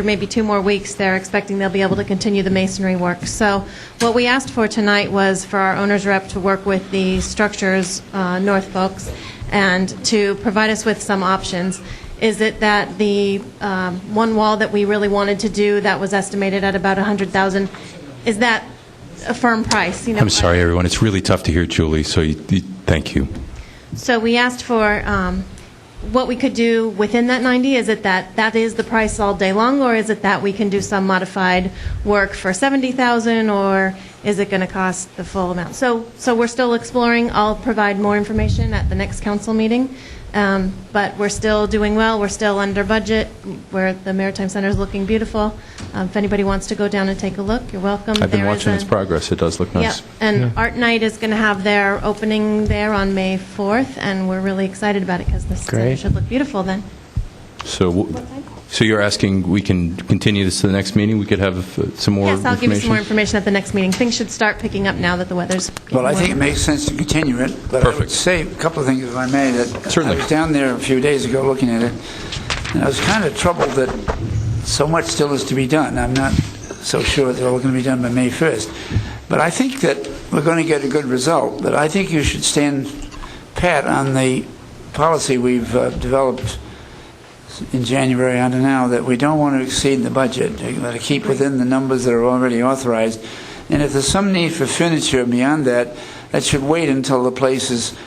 maybe 2 more weeks, they're expecting they'll be able to continue the masonry work. So what we asked for tonight was for our owner's rep to work with the structures North folks and to provide us with some options. Is it that the one wall that we really wanted to do that was estimated at about $100,000, is that a firm price? You know, I'm sorry, everyone. It's really tough to hear, Julie, so thank you. So we asked for what we could do within that 90. Is it that is the price all day long, or is it that we can do some modified work for $70,000, or is it going to cost the full amount? So we're still exploring. I'll provide more information at the next council meeting. But we're still doing well. We're still under budget. The Maritime Center is looking beautiful. If anybody wants to go down and take a look, you're welcome. I've been watching its progress. It does look nice. Yep. And Art Night is going to have their opening there on May 4th, and we're really excited about it because the center should look beautiful then. So you're asking we can continue this to the next meeting? We could have some more information? Yes, I'll give you some more information information at the next meeting. Things should start picking up now that the weather's Well, I think it makes sense to continue it, but I would say a couple of things, if I may. Certainly. I was down there a few days ago looking at it, and I was kind of troubled that so much still is to be done. I'm not so sure they're all going to be done by May 1st. But I think that we're going to get a good result. But I think you should stand pat on the policy we've developed in January on to now, that we don't want to exceed the budget. We've got to keep within the numbers that are already authorized. And if there's some need for furniture beyond that, that should wait until the place is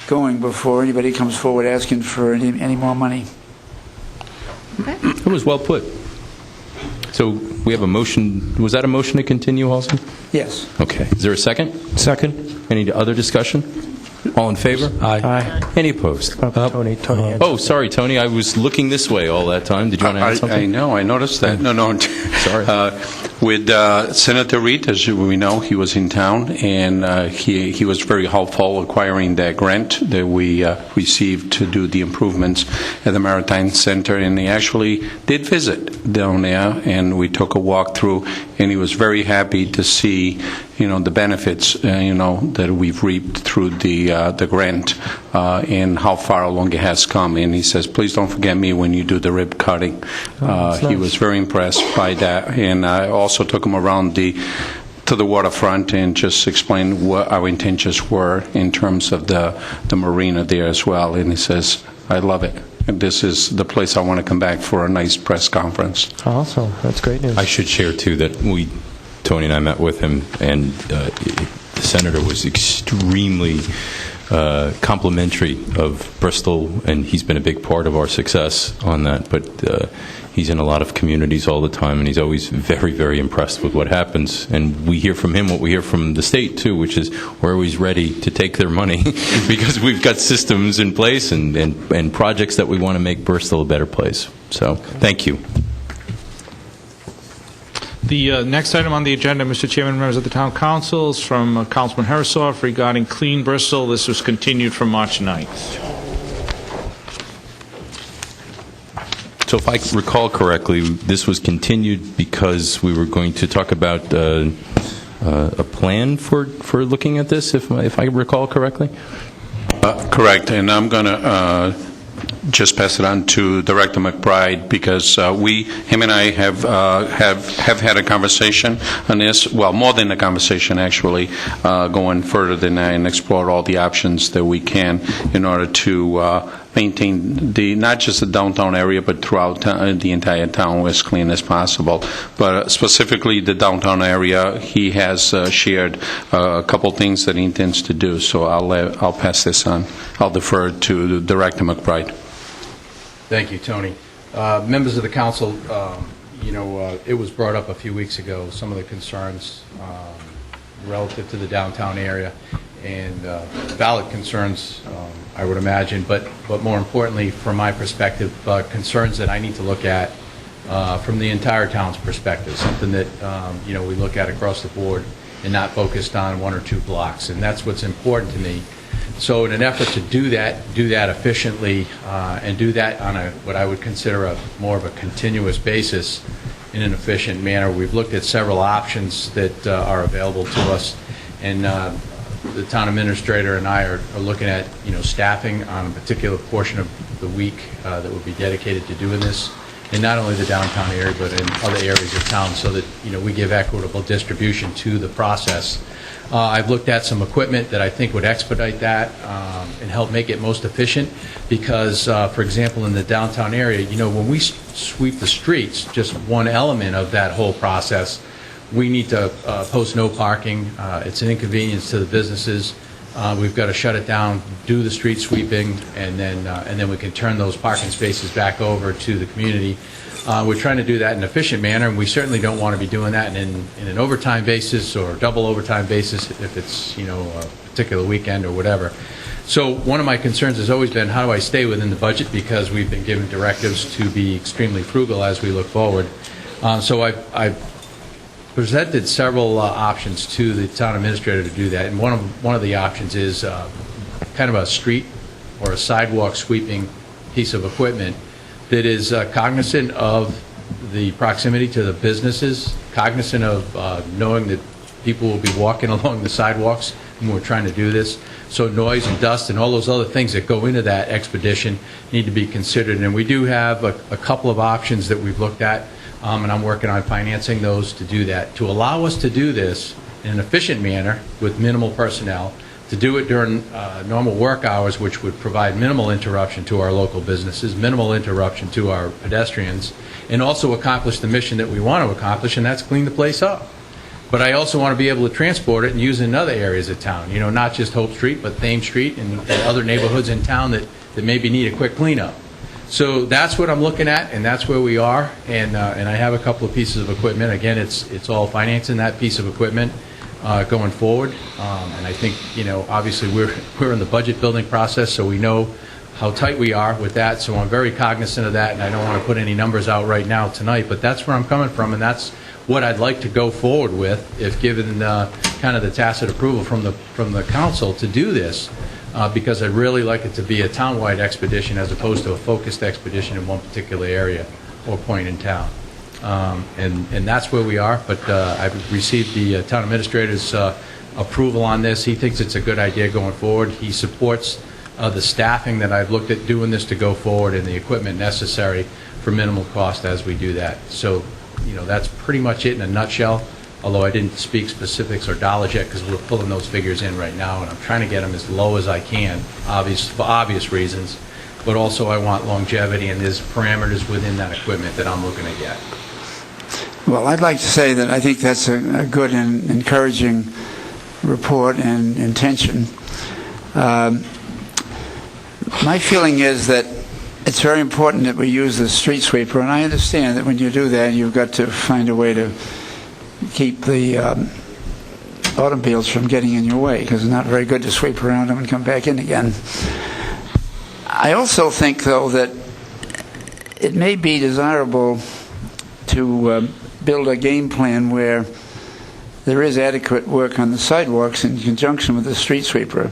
going before anybody comes forward asking for any more money. It was well put. So we have a motion. Was that a motion to continue, Halsey? Yes. Okay. Is there a second? Second. Any other discussion? All in favor? Aye. Any opposed? Tony. Oh, sorry, Tony. I was looking this way all that time. Did you want to add something? I know. I noticed that. No. Sorry. With Senator Reid, as we know, he was in town, and he was very helpful acquiring that grant that we received to do the improvements at the Maritime Center. And he actually did visit down there, and we took a walk through, and he was very happy to see, the benefits, that we've reaped through the grant and how far along it has come. And he says, please don't forget me when you do the rib cutting. He was very impressed by that. And I also took him around to the waterfront and just explained what our intentions were in terms of the marina there as well. And he says, I love it. And this is the place I want to come back for a nice press conference. Awesome. That's great news. I should share, too, that Tony and I met with him, and the senator was extremely complimentary of Bristol, and he's been a big part of our success on that. But he's in a lot of communities all the time, and he's always very, very impressed with what happens. And we hear from him what we hear from the state, too, which is we're always ready to take their money because we've got systems in place and projects that we want to make Bristol a better place. So thank you. The next item on the agenda, Mr. Chairman, members of the Town Council, is from Councilman Hersoff regarding Clean Bristol. This was continued from March 9th. So if I recall correctly, this was continued because we were going to talk about a plan for looking at this, if I recall correctly? Correct, and I'm going to just pass it on to Director McBride, because him and I have had a conversation on this. Well, more than a conversation, actually, going further than that and explore all the options that we can in order to maintain not just the downtown area, but throughout the entire town as clean as possible. But specifically the downtown area, he has shared a couple things that he intends to do. So I'll pass this on. I'll defer to Director McBride. Thank you, Tony. Members of the council, it was brought up a few weeks ago, some of the concerns relative to the downtown area, and valid concerns, I would imagine, but more importantly, from my perspective, concerns that I need to look at from the entire town's perspective, something that we look at across the board and not focused on one or two blocks, and that's what's important to me. So in an effort to do that efficiently, and do that on what I would consider more of a continuous basis in an efficient manner, we've looked at several options that are available to us, and the town administrator and I are looking at staffing on a particular portion of the week that would be dedicated to doing this, in not only the downtown area but in other areas of town, so that we give equitable distribution to the process. I've looked at some equipment that I think would expedite that and help make it most efficient, because, for example, in the downtown area, when we sweep the streets, just one element of that whole process, we need to post no parking. It's an inconvenience to the businesses. We've got to shut it down, do the street sweeping, and then we can turn those parking spaces back over to the community. We're trying to do that in an efficient manner, and we certainly don't want to be doing that in an overtime basis or double overtime basis if it's a particular weekend or whatever. So one of my concerns has always been, how do I stay within the budget, because we've been given directives to be extremely frugal as we look forward. So I've presented several options to the town administrator to do that, and one of the options is kind of a street or a sidewalk sweeping piece of equipment that is cognizant of the proximity to the businesses, cognizant of knowing that people will be walking along the sidewalks when we're trying to do this. So noise and dust and all those other things that go into that expedition need to be considered. And we do have a couple of options that we've looked at, and I'm working on financing those to do that, to allow us to do this in an efficient manner with minimal personnel, to do it during normal work hours, which would provide minimal interruption to our local businesses, minimal interruption to our pedestrians, and also accomplish the mission that we want to accomplish, and that's clean the place up. But I also want to be able to transport it and use it in other areas of town, not just Hope Street, but Thames Street and other neighborhoods in town that maybe need a quick cleanup. So that's what I'm looking at, and that's where we are, and I have a couple of pieces of equipment. Again, it's all financing that piece of equipment going forward, and I think obviously we're in the budget building process, so we know how tight we are with that. So I'm very cognizant of that, and I don't want to put any numbers out right now tonight, but that's where I'm coming from, and that's what I'd like to go forward with if given kind of the tacit approval from the council to do this, because I'd really like it to be a town-wide expedition as opposed to a focused expedition in one particular area or point in town. And that's where we are, but I've received the town administrator's approval on this. He thinks it's a good idea going forward. He supports the staffing that I've looked at doing this to go forward and the equipment necessary for minimal cost as we do that. So, that's pretty much it in a nutshell, although I didn't speak specifics or dollars yet because we're pulling those figures in right now, and I'm trying to get them as low as I can, for obvious reasons, but also I want longevity, and there's parameters within that equipment that I'm looking to get. Well, I'd like to say that I think that's a good and encouraging report and intention. My feeling is that it's very important that we use the street sweeper, and I understand that when you do that, you've got to find a way to keep the automobiles from getting in your way, because it's not very good to sweep around them and come back in again. I also think, though, that it may be desirable to build a game plan where there is adequate work on the sidewalks in conjunction with the street sweeper.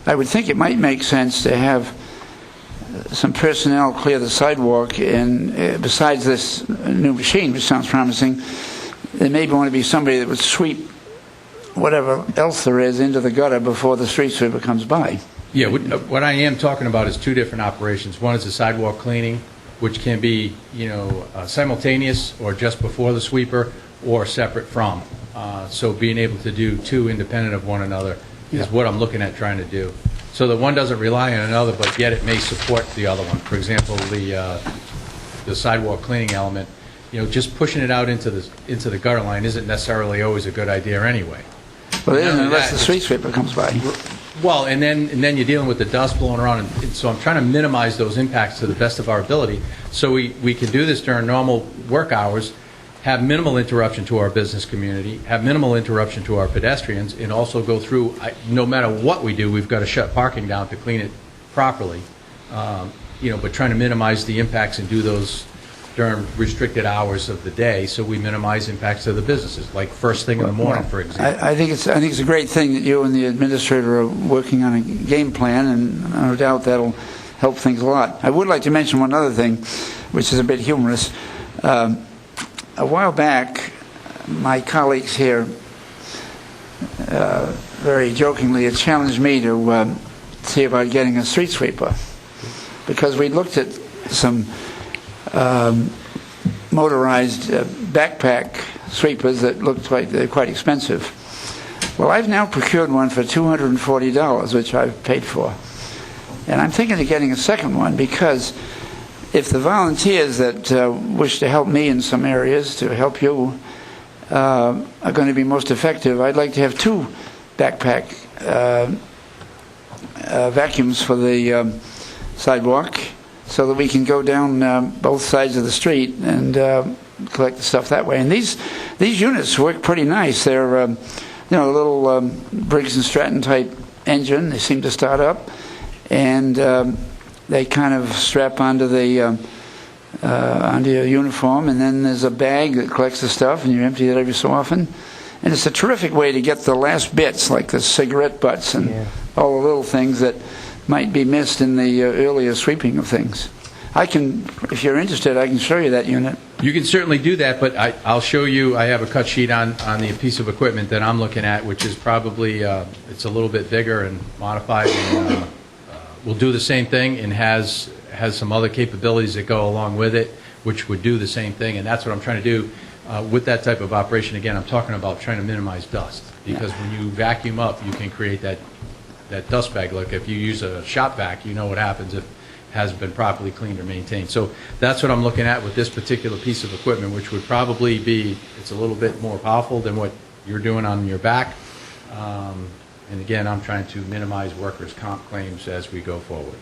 I would think it might make sense to have some personnel clear the sidewalk, and besides this new machine, which sounds promising, there may want to be somebody that would sweep whatever else there is into the gutter before the street sweeper comes by. Yeah, what I am talking about is two different operations. One is the sidewalk cleaning, which can be simultaneous or just before the sweeper or separate from. So being able to do two independent of one another is what I'm looking at trying to do. So that one doesn't rely on another, but yet it may support the other one. For example, the sidewalk cleaning element, just pushing it out into the gutter line isn't necessarily always a good idea anyway. Well, unless the street sweeper comes by. Well, and then you're dealing with the dust blowing around, and so I'm trying to minimize those impacts to the best of our ability, so we can do this during normal work hours, have minimal interruption to our business community, have minimal interruption to our pedestrians, and also go through, no matter what we do, we've got to shut parking down to clean it properly, but trying to minimize the impacts and do those during restricted hours of the day, so we minimize impacts to the businesses, like first thing in the morning, for example. I think it's a great thing that you and the administrator are working on a game plan, and no doubt that'll help things a lot. I would like to mention one other thing, which is a bit humorous. A while back, my colleagues here very jokingly had challenged me to see about getting a street sweeper, because we looked at some motorized backpack sweepers that looked like they're quite expensive. Well, I've now procured one for $240, which I've paid for. And I'm thinking of getting a second one, because if the volunteers that wish to help me in some areas to help you are going to be most effective, I'd like to have two backpack vacuums for the sidewalk, so that we can go down both sides of the street and collect the stuff that way. And these units work pretty nice. They're a little Briggs and Stratton type engine. They seem to start up, and they kind of strap onto the onto your uniform, and then there's a bag that collects the stuff, and you empty it every so often. And it's a terrific way to get the last bits, like the cigarette butts and all the little things that might be missed in the earlier sweeping of things. I can, if you're interested, I can show you that unit. You can certainly do that, but I'll show you. I have a cut sheet on the piece of equipment that I'm looking at, which is probably it's a little bit bigger and modified, and will do the same thing, and has some other capabilities that go along with it, which would do the same thing. And that's what I'm trying to do with that type of operation. Again, I'm talking about trying to minimize dust, because when you vacuum up, you can create that dust bag look. If you use a shop vac, you know what happens if it hasn't been properly cleaned or maintained. So that's what I'm looking at with this particular piece of equipment, which would probably be, it's a little bit more powerful than what you're doing on your back. And again, I'm trying to minimize workers' comp claims as we go forward.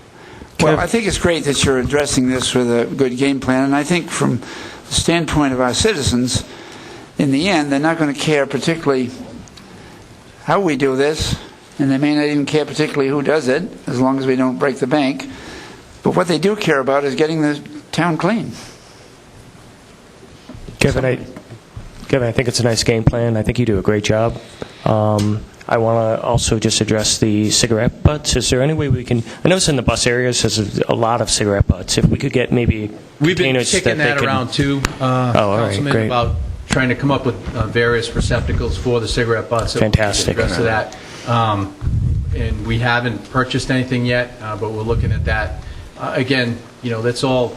Well, I think it's great that you're addressing this with a good game plan, and I think from the standpoint of our citizens, in the end, they're not going to care particularly how we do this, and they may not even care particularly who does it, as long as we don't break the bank. But what they do care about is getting the town clean. Kevin, I think it's a nice game plan. I think you do a great job. I want to also just address the cigarette butts. Is there any way we can, I notice in the bus areas there's a lot of cigarette butts. If we could get maybe We've been containers kicking that around too, Councilman, great. about trying to come up with various receptacles for the cigarette butts. Fantastic. The rest of that. And we haven't purchased anything yet, but we're looking at that. Again, that's all.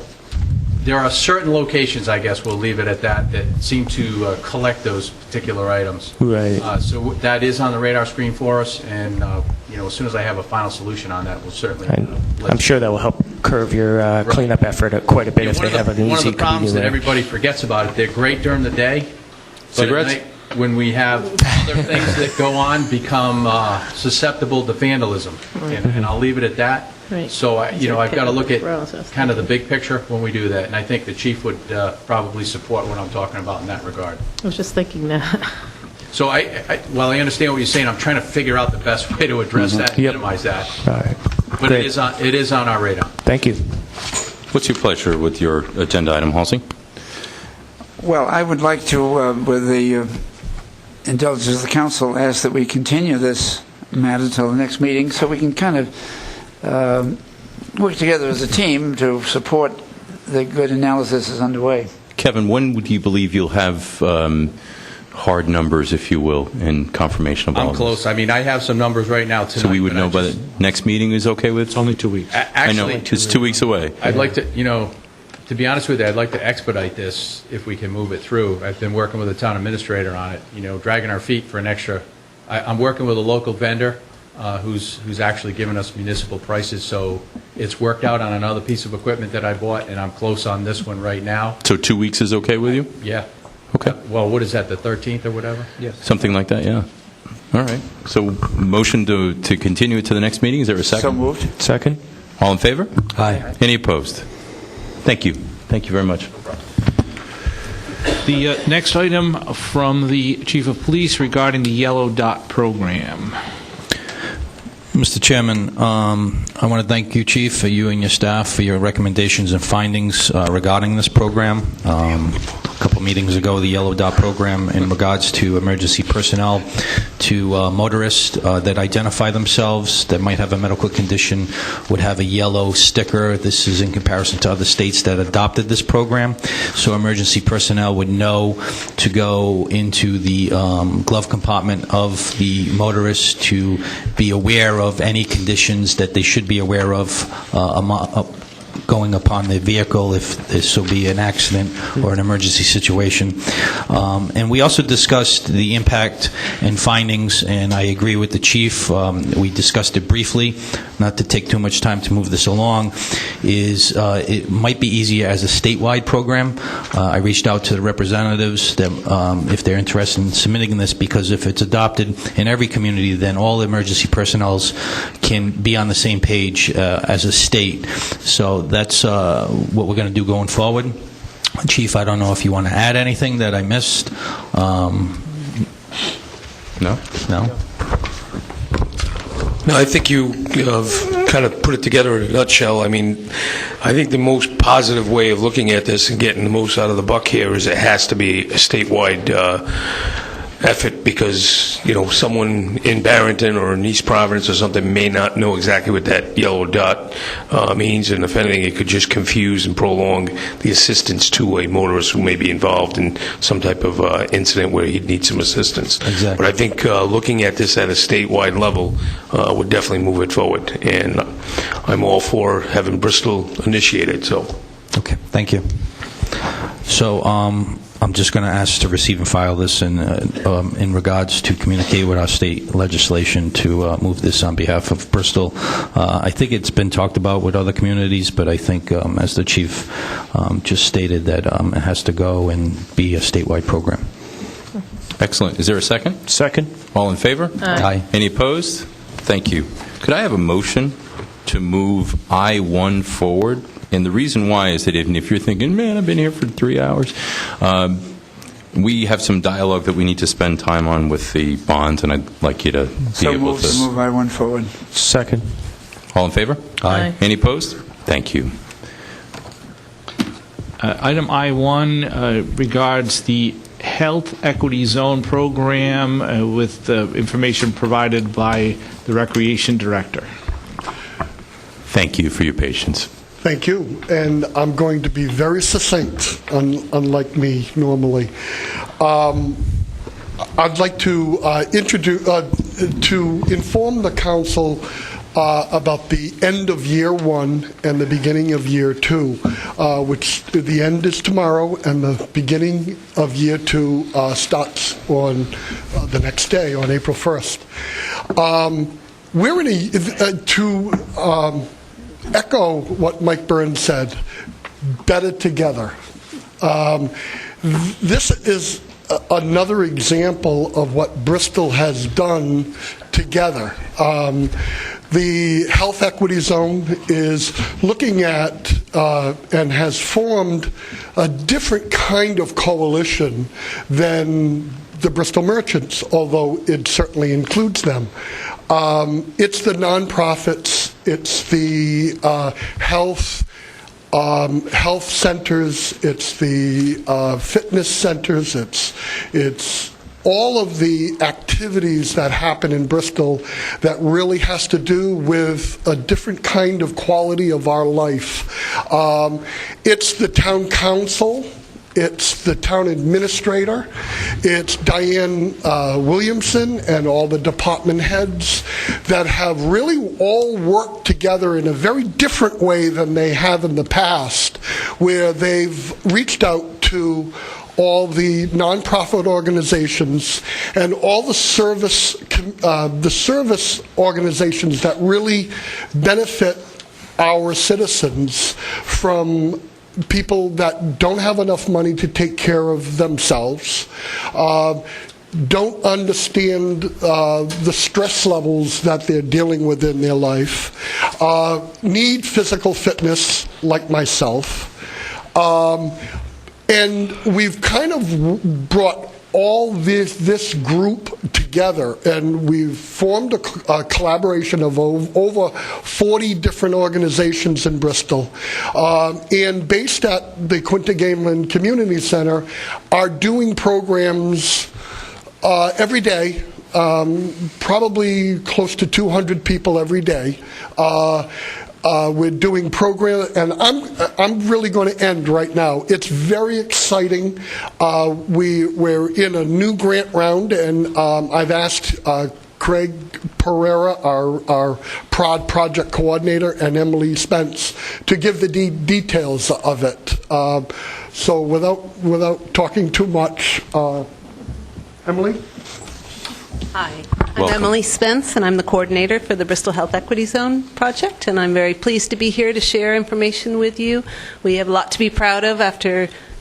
There are certain locations, I guess we'll leave it at that seem to collect those particular items. Right. So that is on the radar screen for us, and as soon as I have a final solution on that, we'll certainly. I'm sure that will help curve your cleanup effort quite a bit if they have an easy. One of the problems that everybody forgets about it, they're great during the day, but at night, when we have other things that go on, become susceptible to vandalism, and I'll leave it at that. Right. So, I've got to look at kind of the big picture when we do that, and I think the chief would probably support what I'm talking about in that regard. I was just thinking that. So, while I understand what you're saying, I'm trying to figure out the best way to address that and minimize that. All right. But Great. it is on our radar. Thank you. What's your pleasure with your agenda item, Halsey? Well, I would like to, with the indulgence of the council, ask that we continue this matter till the next meeting, so we can kind of work together as a team to support the good analysis is underway. Kevin, when would you believe you'll have hard numbers, if you will, and confirmation of all I'm of close. this? I mean, I have some numbers right now tonight. So we would know by the next meeting is okay with? It's only 2 weeks. I know, it's 2 weeks away. I'd like to be honest with you, I'd like to expedite this if we can move it through. I've been working with the town administrator on it, dragging our feet for an extra. I'm working with a local vendor who's actually given us municipal prices, so it's worked out on another piece of equipment that I bought, and I'm close on this one right now. So 2 weeks is okay with you? Yeah. Okay. Well, what is that, the 13th or whatever? Yes. Something like that, yeah. All right. So motion to continue it to the next meeting. Is there a second? So moved. Second? All in favor? Aye. Any opposed? Thank you. Thank you very much. The next item from the Chief of Police regarding the Yellow Dot program. Mr. Chairman, I want to thank you, Chief, for you and your staff for your recommendations and findings regarding this program. A couple meetings ago, the Yellow Dot program in regards to emergency personnel to motorists that identify themselves that might have a medical condition would have a yellow sticker. This is in comparison to other states that adopted this program. So emergency personnel would know to go into the glove compartment of the motorist to be aware of any conditions that they should be aware of going upon the vehicle if this will be an accident or an emergency situation. And we also discussed the impact and findings, and I agree with the chief. We discussed it briefly, not to take too much time to move this along, is it might be easier as a statewide program. I reached out to the representatives that if they're interested in submitting this, because if it's adopted in every community, then all emergency personnel can be on the same page as a state. So that's what we're going to do going forward. Chief, I don't know if you want to add anything that I missed. No? No? No, I think you have kind of put it together in a nutshell. I mean, I think the most positive way of looking at this and getting the most out of the buck here is it has to be a statewide effort, because, you know, someone in Barrington or in East Providence or something may not know exactly what that yellow dot means, and if anything, it could just confuse and prolong the assistance to a motorist who may be involved in some type of incident where he'd need some assistance. Exactly. But I think looking at this at a statewide level would definitely move it forward, and I'm all for having Bristol initiate it. So. Okay, thank you. So I'm just going to ask to receive and file this in regards to communicate with our state legislation to move this on behalf of Bristol. I think it's been talked about with other communities, but I think, as the chief just stated, that it has to go and be a statewide program. Excellent. Is there a second? Second. All in favor? Aye. Any opposed? Thank you. Could I have a motion to move I-1 forward? And the reason why is that if you're thinking, man, I've been here for 3 hours, we have some dialogue that we need to spend time on with the bonds, and I'd like you to be able to... So move I-1 forward. Second. All in favor? Aye. Any opposed? Thank you. Item I-1 regards the Health Equity Zone program with the information provided by the Recreation Director. Thank you for your patience. Thank you, and I'm going to be very succinct, unlike me normally. I'd like to inform the council about the end of year one and the beginning of year two, which the end is tomorrow and the beginning of year two starts on the next day, on April 1st. We're in echo what Mike Burns said, better together. This is another example of what Bristol has done together. The Health Equity Zone is looking at and has formed a different kind of coalition than the Bristol Merchants, although it certainly includes them. It's the nonprofits, it's the health centers, it's the fitness centers, it's all of the activities that happen in Bristol that really has to do with a different kind of quality of our life. It's the town council, it's the town administrator, it's Diane Williamson and all the department heads that have really all worked together in a very different way than they have in the past, where they've reached out to all the nonprofit organizations and all the service organizations that really benefit our citizens from people that don't have enough money to take care of themselves, don't understand the stress levels that they're dealing with in their life, need physical fitness like myself. And we've kind of brought all this group together, and we've formed a collaboration of over 40 different organizations in Bristol, and based at the Quinta Gamelin Community Center, are doing programs every day, probably close to 200 people every day. We're doing program, and I'm really going to end right now. It's very exciting. We're in a new grant round, and I've asked Craig Pereira, our PROD project coordinator, and Emily Spence to give the details of it. So without talking too much, Emily? Hi, I'm Emily Spence, and I'm the coordinator for the Bristol Health Equity Zone project, and I'm very pleased to be here to share information with you. We have a lot to be proud of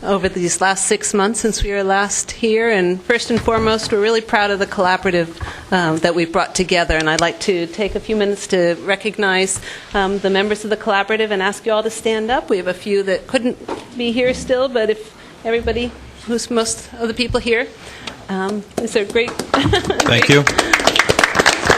over these last 6 months since we were last here, and first and foremost, we're really proud of the collaborative that we've brought together, and I'd like to take a few minutes to recognize the members of the collaborative and ask you all to stand up. We have a few that couldn't be here still, but if everybody, who's most of the people here, it's a great, Thank you.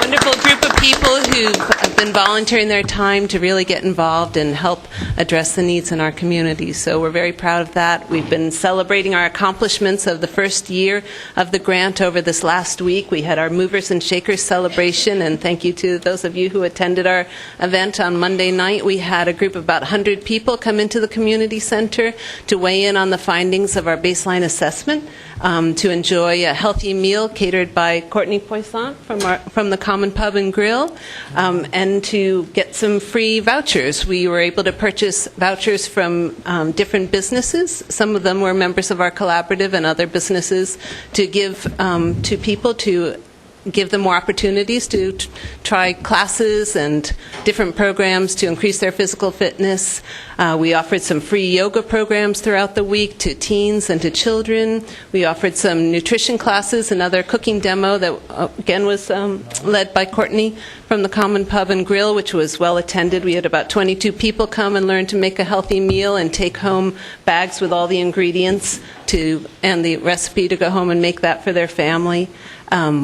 wonderful group of people who have been volunteering their time to really get involved and help address the needs in our community. So we're very proud of that. We've been celebrating our accomplishments of the first year of the grant over this last week. We had our Movers and Shakers celebration, and thank you to those of you who attended our event on Monday night. We had a group of about 100 people come into the community center to weigh in on the findings of our baseline assessment, to enjoy a healthy meal catered by Courtney Poisson from the Common Pub and Grill, and to get some free vouchers. We were able to purchase vouchers from different businesses. Some of them were members of our collaborative and other businesses, to give to people to give them more opportunities to try classes and different programs to increase their physical fitness. We offered some free yoga programs throughout the week to teens and to children. We offered some nutrition classes, another cooking demo that, again, was led by Courtney from the Common Pub and Grill, which was well attended. We had about 22 people come and learn to make a healthy meal and take home bags with all the ingredients and the recipe to go home and make that for their family.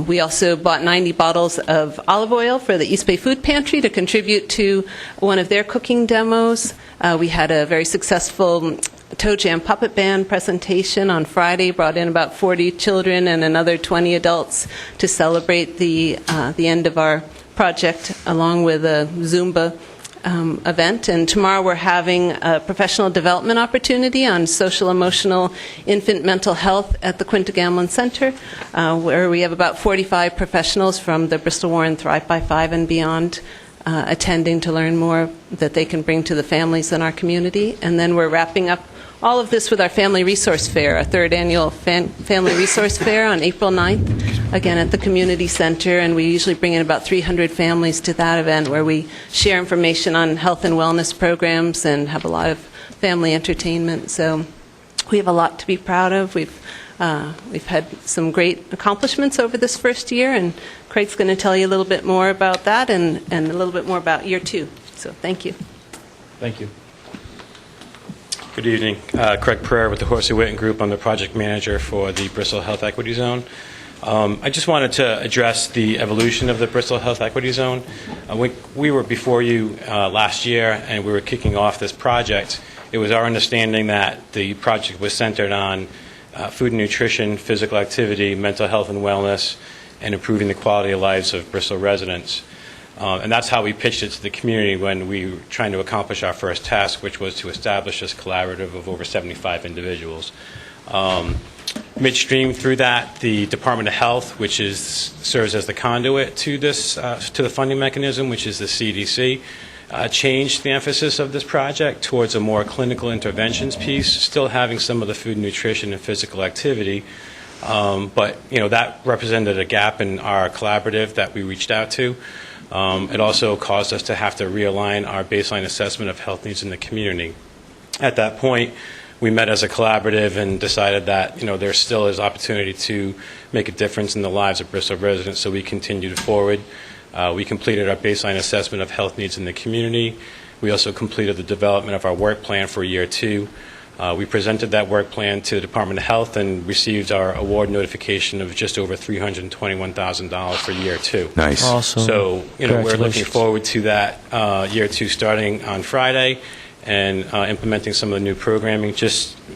We also bought 90 bottles of olive oil for the East Bay Food Pantry to contribute to one of their cooking demos. We had a very successful Toe Jam Puppet Band presentation on Friday, brought in about 40 children and another 20 adults to celebrate the end of our project, along with a Zumba event. And tomorrow we're having a professional development opportunity on social-emotional infant mental health at the Quinta Gamelin Center, where we have about 45 professionals from the Bristol Warren Thrive by 5 and beyond attending to learn more that they can bring to the families in our community. And then we're wrapping up all of this with our Family Resource Fair, our third annual Family Resource Fair on April 9th, again at the Community Center, and we usually bring in about 300 families to that event, where we share information on health and wellness programs and have a lot of family entertainment. So we have a lot to be proud of. We've had some great accomplishments over this first year, and Craig's going to tell you a little bit more about that and a little bit more about year two. So thank you. Thank you. Good evening. Craig Pereira with the Horsey Witten Group. I'm the project manager for the Bristol Health Equity Zone. I just wanted to address the evolution of the Bristol Health Equity Zone. We were before you last year, and we were kicking off this project. It was our understanding that the project was centered on food and nutrition, physical activity, mental health and wellness, and improving the quality of lives of Bristol residents. And that's how we pitched it to the community when we were trying to accomplish our first task, which was to establish this collaborative of over 75 individuals. Midstream through that, the Department of Health, which serves as the conduit to this, to the funding mechanism, which is the CDC, changed the emphasis of this project towards a more clinical interventions piece, still having some of the food, nutrition, and physical activity. But that represented a gap in our collaborative that we reached out to. It also caused us to have to realign our baseline assessment of health needs in the community. At that point, we met as a collaborative and decided that, there still is opportunity to make a difference in the lives of Bristol residents, so we continued forward. We completed our baseline assessment of health needs in the community. We also completed the development of our work plan for year 2. We presented that work plan to the Department of Health and received our award notification of just over $321,000 for year 2. Nice. Awesome. So, we're looking Congratulations. forward to that year 2 starting on Friday and implementing some of the new programming.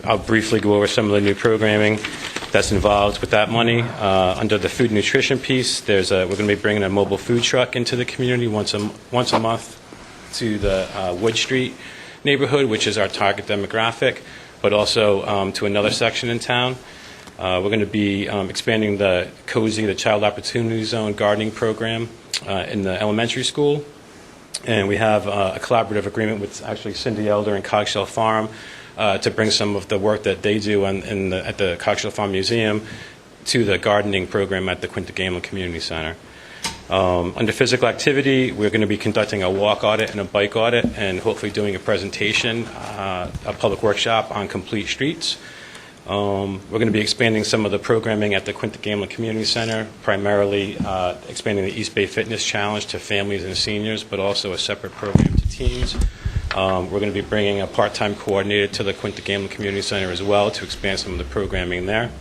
I'll briefly go over some of the new programming that's involved with that money. Under the food and nutrition piece, we're going to be bringing a mobile food truck into the community once a month to the Wood Street neighborhood, which is our target demographic, but also to another section in town. We're going to be expanding the COZY, the Child Opportunity Zone gardening program in the elementary school. And we have a collaborative agreement with actually Cindy Elder and Cogshell Farm to bring some of the work that they do at the Cogshell Farm Museum to the gardening program at the Quinta Gamla Community Center. Under physical activity, we're going to be conducting a walk audit and a bike audit and hopefully doing a presentation, a public workshop on complete streets. We're going to be expanding some of the programming at the Quinta Gamla Community Center, primarily expanding the East Bay Fitness Challenge to families and seniors, but also a separate program to teens. We're going to be bringing a part-time coordinator to the Quinta Gamla Community Center as well to expand some of the programming there.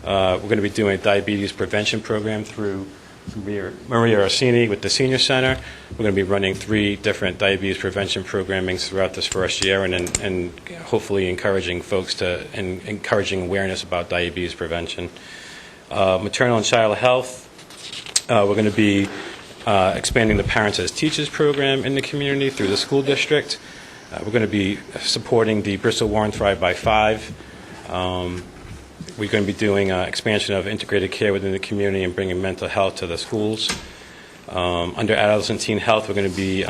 We're going to be doing a diabetes prevention program through Maria Orsini with the Senior Center. We're going to be running 3 different diabetes prevention programmings throughout this first year and hopefully encouraging folks and encouraging awareness about diabetes prevention. Maternal and child health, we're going to be expanding the Parents as Teachers program in the community through the school district. We're going to be supporting the Bristol Warren Thrive by 5. We're going to be doing expansion of integrated care within the community and bringing mental health to the schools. Under adolescent teen health, we're going to be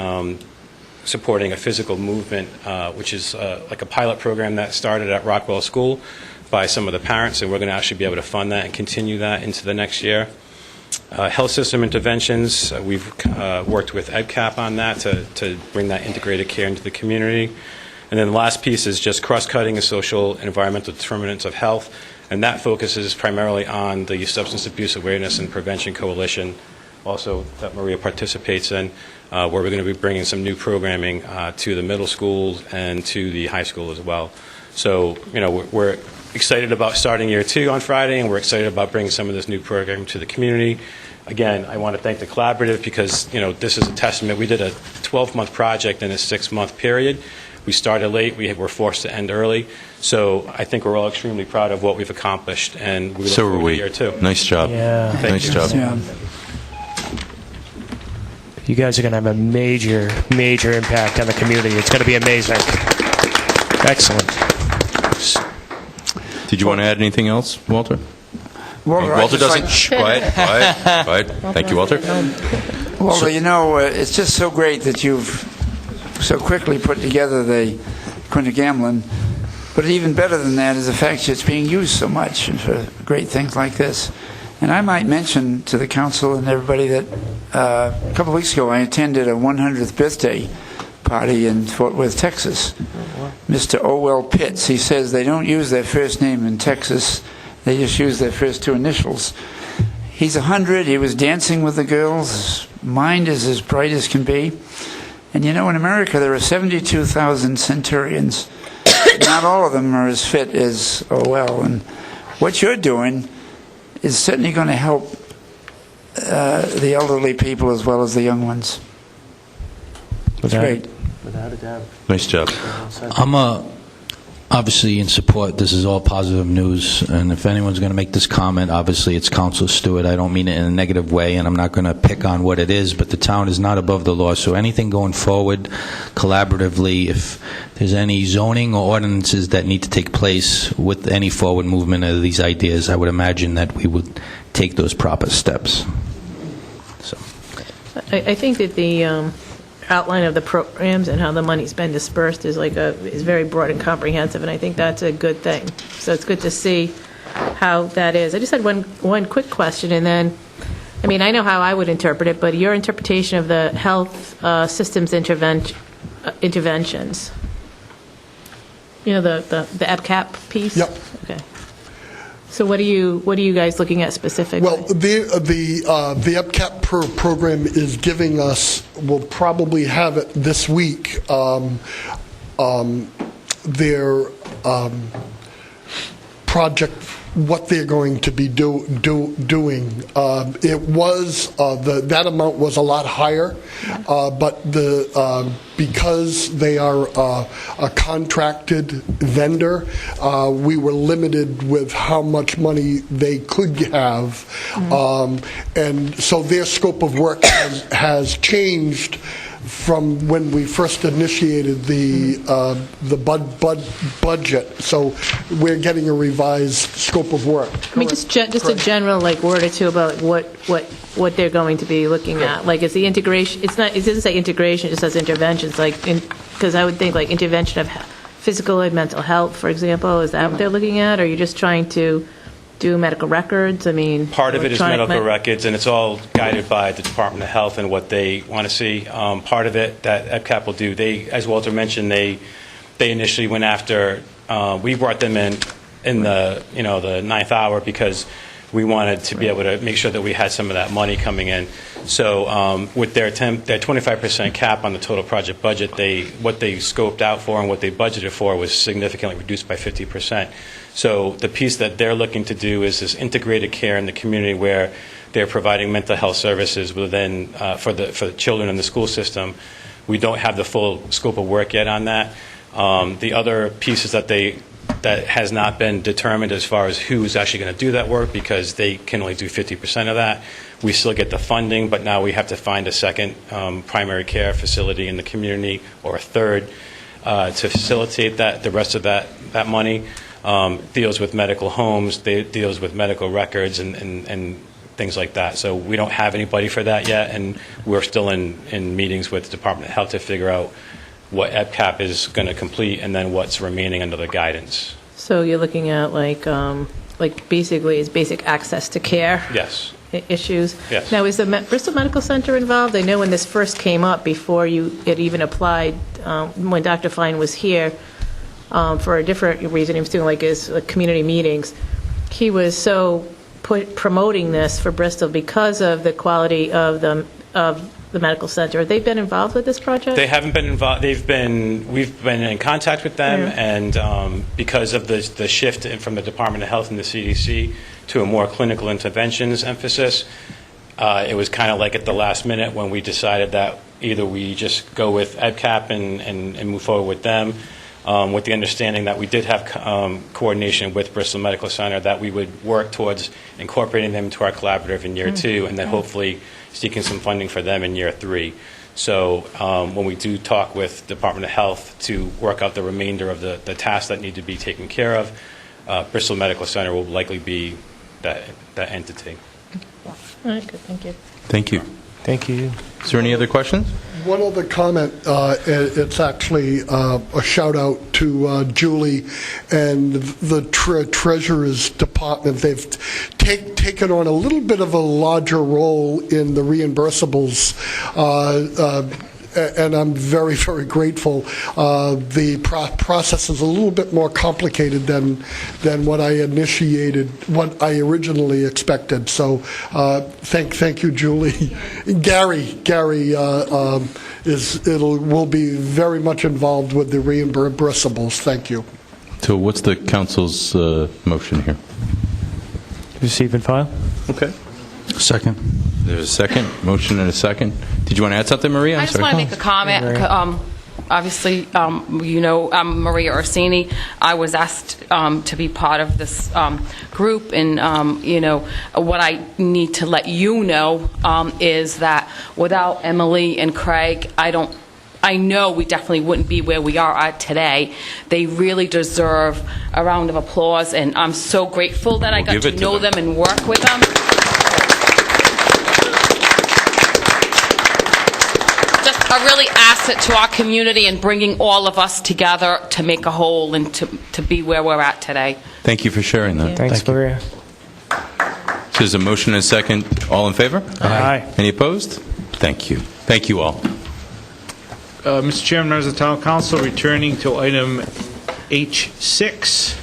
supporting a physical movement, which is like a pilot program that started at Rockwell School by some of the parents, and we're going to actually be able to fund that and continue that into the next year. Health system interventions, we've worked with EdCap on that to bring that integrated care into the community. And then the last piece is just cross-cutting the social and environmental determinants of health, and that focuses primarily on the Substance Abuse Awareness and Prevention Coalition, also that Maria participates in, where we're going to be bringing some new programming to the middle school and to the high school as well. So, we're excited about starting year 2 on Friday, and we're excited about bringing some of this new program to the community. Again, I want to thank the collaborative because, this is a testament. We did a 12-month project in a 6-month period. We started late. We were forced to end early. So I think we're all extremely proud of what we've accomplished, and we look forward to year 2. Nice job. Yeah. Nice job. You guys are going to have a major, major impact on the community. It's going to be amazing. Excellent. Did you want to add anything else, Walter? Walter, Walter doesn't. Shh, quiet. Thank you, Walter. Walter, it's just so great that you've so quickly put together the Quinta Gamlin. But even better than that is the fact that it's being used so much for great things like this. And I might mention to the council and everybody that a couple of weeks ago I attended a 100th birthday party in Fort Worth, Texas. Mr. Owell Pitts, he says they don't use their first name in Texas, they just use their first 2 initials. He's 100, he was dancing with the girls, his mind is as bright as can be. And in America there are 72,000 centurions. Not all of them are as fit as Owell. And what you're doing is certainly going to help the elderly people as well as the young ones. That's great. Without a doubt. Nice job. I'm obviously in support. This is all positive news, and if anyone's going to make this comment, obviously it's Council Stewart. I don't mean it in a negative way, and I'm not going to pick on what it is, but the town is not above the law, so anything going forward collaboratively, if there's any zoning or ordinances that need to take place with any forward movement of these ideas, I would imagine that we would take those proper steps. So, I think that the outline of the programs and how the money's been dispersed is very broad and comprehensive, and I think that's a good thing. So it's good to see how that is. I just had one quick question, and then, I know how I would interpret it, but your interpretation of the health systems interventions. You know, the EPCAP piece? Yep. Okay. So what are you guys looking at specifically? Well, the EPCAP program is giving us, we'll probably have it this week, their project, what they're going to be doing. It was, that amount was a lot higher, but because they are a contracted vendor, we were limited with how much money they could have. And so their scope of work has changed from when we first initiated the budget. So we're getting a revised scope of work. I mean, just a general word or two about what they're going to be looking at. Like, is the integration? It doesn't say integration; it just says interventions. Because I would think intervention of physical and mental health, for example. Is that what they're looking at? Or are you just trying to do medical records? I mean, part of it is medical records, and it's all guided by the Department of Health and what they want to see. Part of it that EPCAP will do, as Walter mentioned, they initially went after. We brought them in the ninth hour because we wanted to be able to make sure that we had some of that money coming in. So with their 25% cap on the total project budget, what they scoped out for and what they budgeted for was significantly reduced by 50%. So the piece that they're looking to do is this integrated care in the community where they're providing mental health services within for the children in the school system. We don't have the full scope of work yet on that. The other pieces that has not been determined as far as who's actually going to do that work, because they can only do 50% of that. We still get the funding, but now we have to find a second primary care facility in the community, or a third, to facilitate the rest of that money. Deals with medical homes, deals with medical records and things like that. So we don't have anybody for that yet, and we're still in meetings with the Department of Health to figure out what EPCAP is going to complete and then what's remaining under the guidance. So you're looking at basically it's basic access to care. Yes. Issues. Yes. Now, is the Bristol Medical Center involved? I know when this first came up, before it even applied, when Dr. Fine was here, for a different reason, he was doing his community meetings. He was so promoting this for Bristol because of the quality of the medical center. Have they been involved with this project? They haven't been involved. We've been in contact with them, and because of the shift from the Department of Health and the CDC to a more clinical interventions emphasis, it was kind of at the last minute when we decided that either we just go with EPCAP and move forward with them, with the understanding that we did have coordination with Bristol Medical Center, that we would work towards incorporating them into our collaborative in year 2, and then hopefully seeking some funding for them in year 3. So when we do talk with Department of Health to work out the remainder of the tasks that need to be taken care of, Bristol Medical Center will likely be that entity. All right, good. Thank you. Thank you. Thank you. Is there any other questions? One other comment, it's actually a shout out to Julie and the Treasurer's Department. They've taken on a little bit of a larger role in the reimbursables, and I'm very, very grateful. The process is a little bit more complicated than what I originally expected. So thank you, Julie. Gary will be very much involved with the reimbursables. Thank you. So what's the council's motion here? Receive and file. Okay. Second. There's a second. Motion and a second. Did you want to add something, Maria? I just want to make a comment. Obviously, I'm Maria Orsini. I was asked to be part of this group, and what I need to let you know is that without Emily and Craig, I know we definitely wouldn't be where we are at today. They really deserve a round of applause, and I'm so grateful that I got to know them and work with them. A really asset to our community and bringing all of us together to make a whole and to be where we're at today. Thank you for sharing that. Thanks, Maria. So there's a motion and a second. All in favor? Aye. Any opposed? Thank you. Thank you all. Mr. Chairman, members of the Town Council, returning to item H6.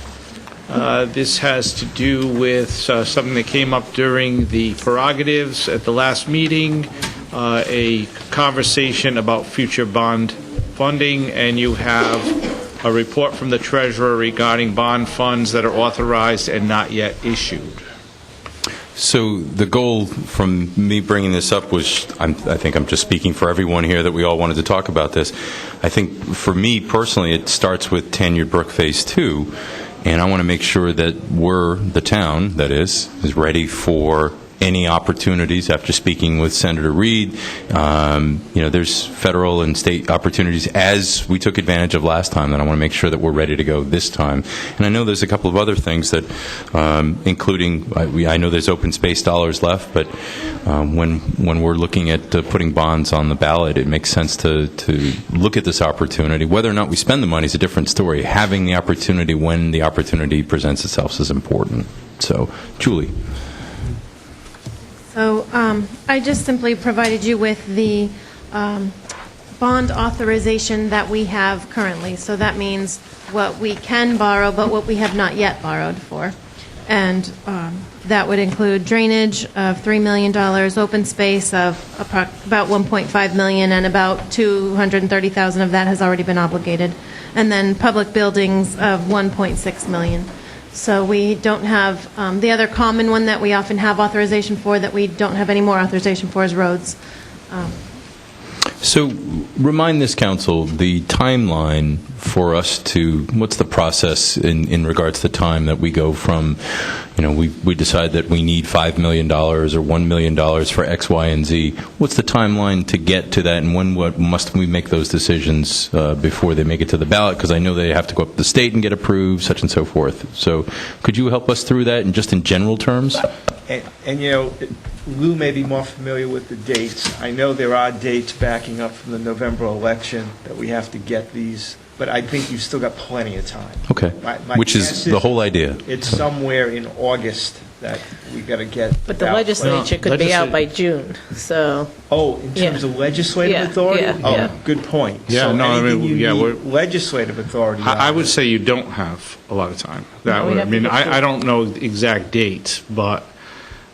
This has to do with something that came up during the prerogatives at the last meeting, a conversation about future bond funding, and you have a report from the treasurer regarding bond funds that are authorized and not yet issued. So the goal from me bringing this up was, I think I'm just speaking for everyone here, that we all wanted to talk about this. I think for me personally, it starts with Tanyard Brook Phase 2, and I want to make sure that the town, that is ready for any opportunities. After speaking with Senator Reid, there's federal and state opportunities as we took advantage of last time, that I want to make sure that we're ready to go this time. And I know there's a couple of other things that, including, I know there's open space dollars left, but when we're looking at putting bonds on the ballot, it makes sense to look at this opportunity. Whether or not we spend the money is a different story. Having the opportunity when the opportunity presents itself is important. So, Julie. So I just simply provided you with the bond authorization that we have currently. So that means what we can borrow, but what we have not yet borrowed for. And that would include drainage of $3 million, open space of about $1.5 million, and about $230,000 of that has already been obligated. And then public buildings of $1.6 million. So we don't have, the other common one that we often have authorization for that we don't have any more authorization for is roads. So remind this council the timeline for us to, what's the process in regards to time that we go from, we decide that we need $5 million or $1 million for X, Y, and Z. What's the timeline to get to that, and when must we make those decisions before they make it to the ballot? Because I know they have to go up to the state and get approved, such and so forth. So could you help us through that, and just in general terms? And Lou may be more familiar with the dates. I know there are dates backing up from the November election that we have to get these, but I think you've still got plenty of time. Okay. Which is the whole idea. It's somewhere in August that we got to get. But the legislature could be out by June, so. Oh, in terms of legislative authority? Good point. Yeah, so no, I anything mean, you yeah, need legislative authority. I would say you don't have a lot of time. I don't know exact dates, but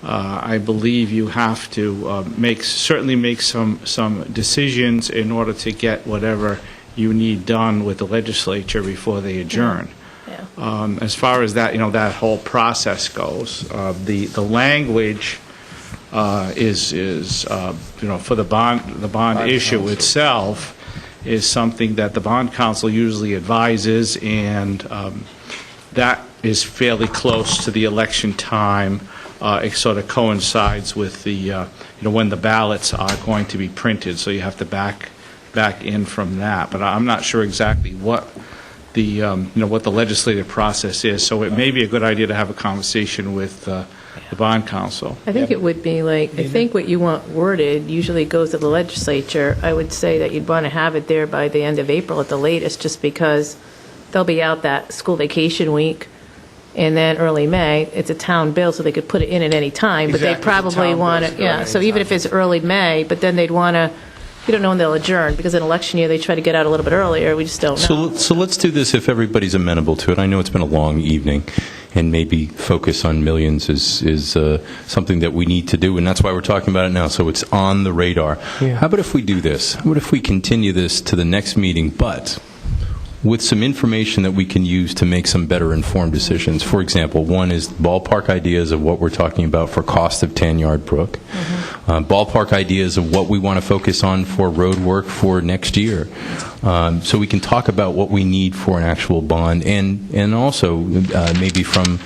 I believe you have to certainly make some decisions in order to get whatever you need done with the legislature before they adjourn. Yeah. As far as that, that whole process goes, the language is for the bond issue itself is something that the bond council usually advises, and that is fairly close to the election time. It sort of coincides with the when the ballots are going to be printed, so you have to back in from that. But I'm not sure exactly what the what the legislative process is. So it may be a good idea to have a conversation with the bond council. I think it would be I think what you want worded usually goes to the legislature. I would say that you'd want to have it there by the end of April at the latest, just because they'll be out that school vacation week. And then early May, it's a town bill, so they could put it in at any time, but they probably want to, so even if it's early May, but then they'd want to, we don't know when they'll adjourn, because in election year, they try to get out a little bit earlier, we just don't know. So let's do this if everybody's amenable to it. I know it's been a long evening, and maybe focus on millions is something that we need to do, and that's why we're talking about it now, so it's on the radar. Yeah. How about if we do this? How about if we continue this to the next meeting, but with some information that we can use to make some better informed decisions. For example, one is ballpark ideas of what we're talking about for cost of Tanyard Brook, ballpark ideas of what we want to focus on for road work for next year, so we can talk about what we need for an actual bond, and also maybe from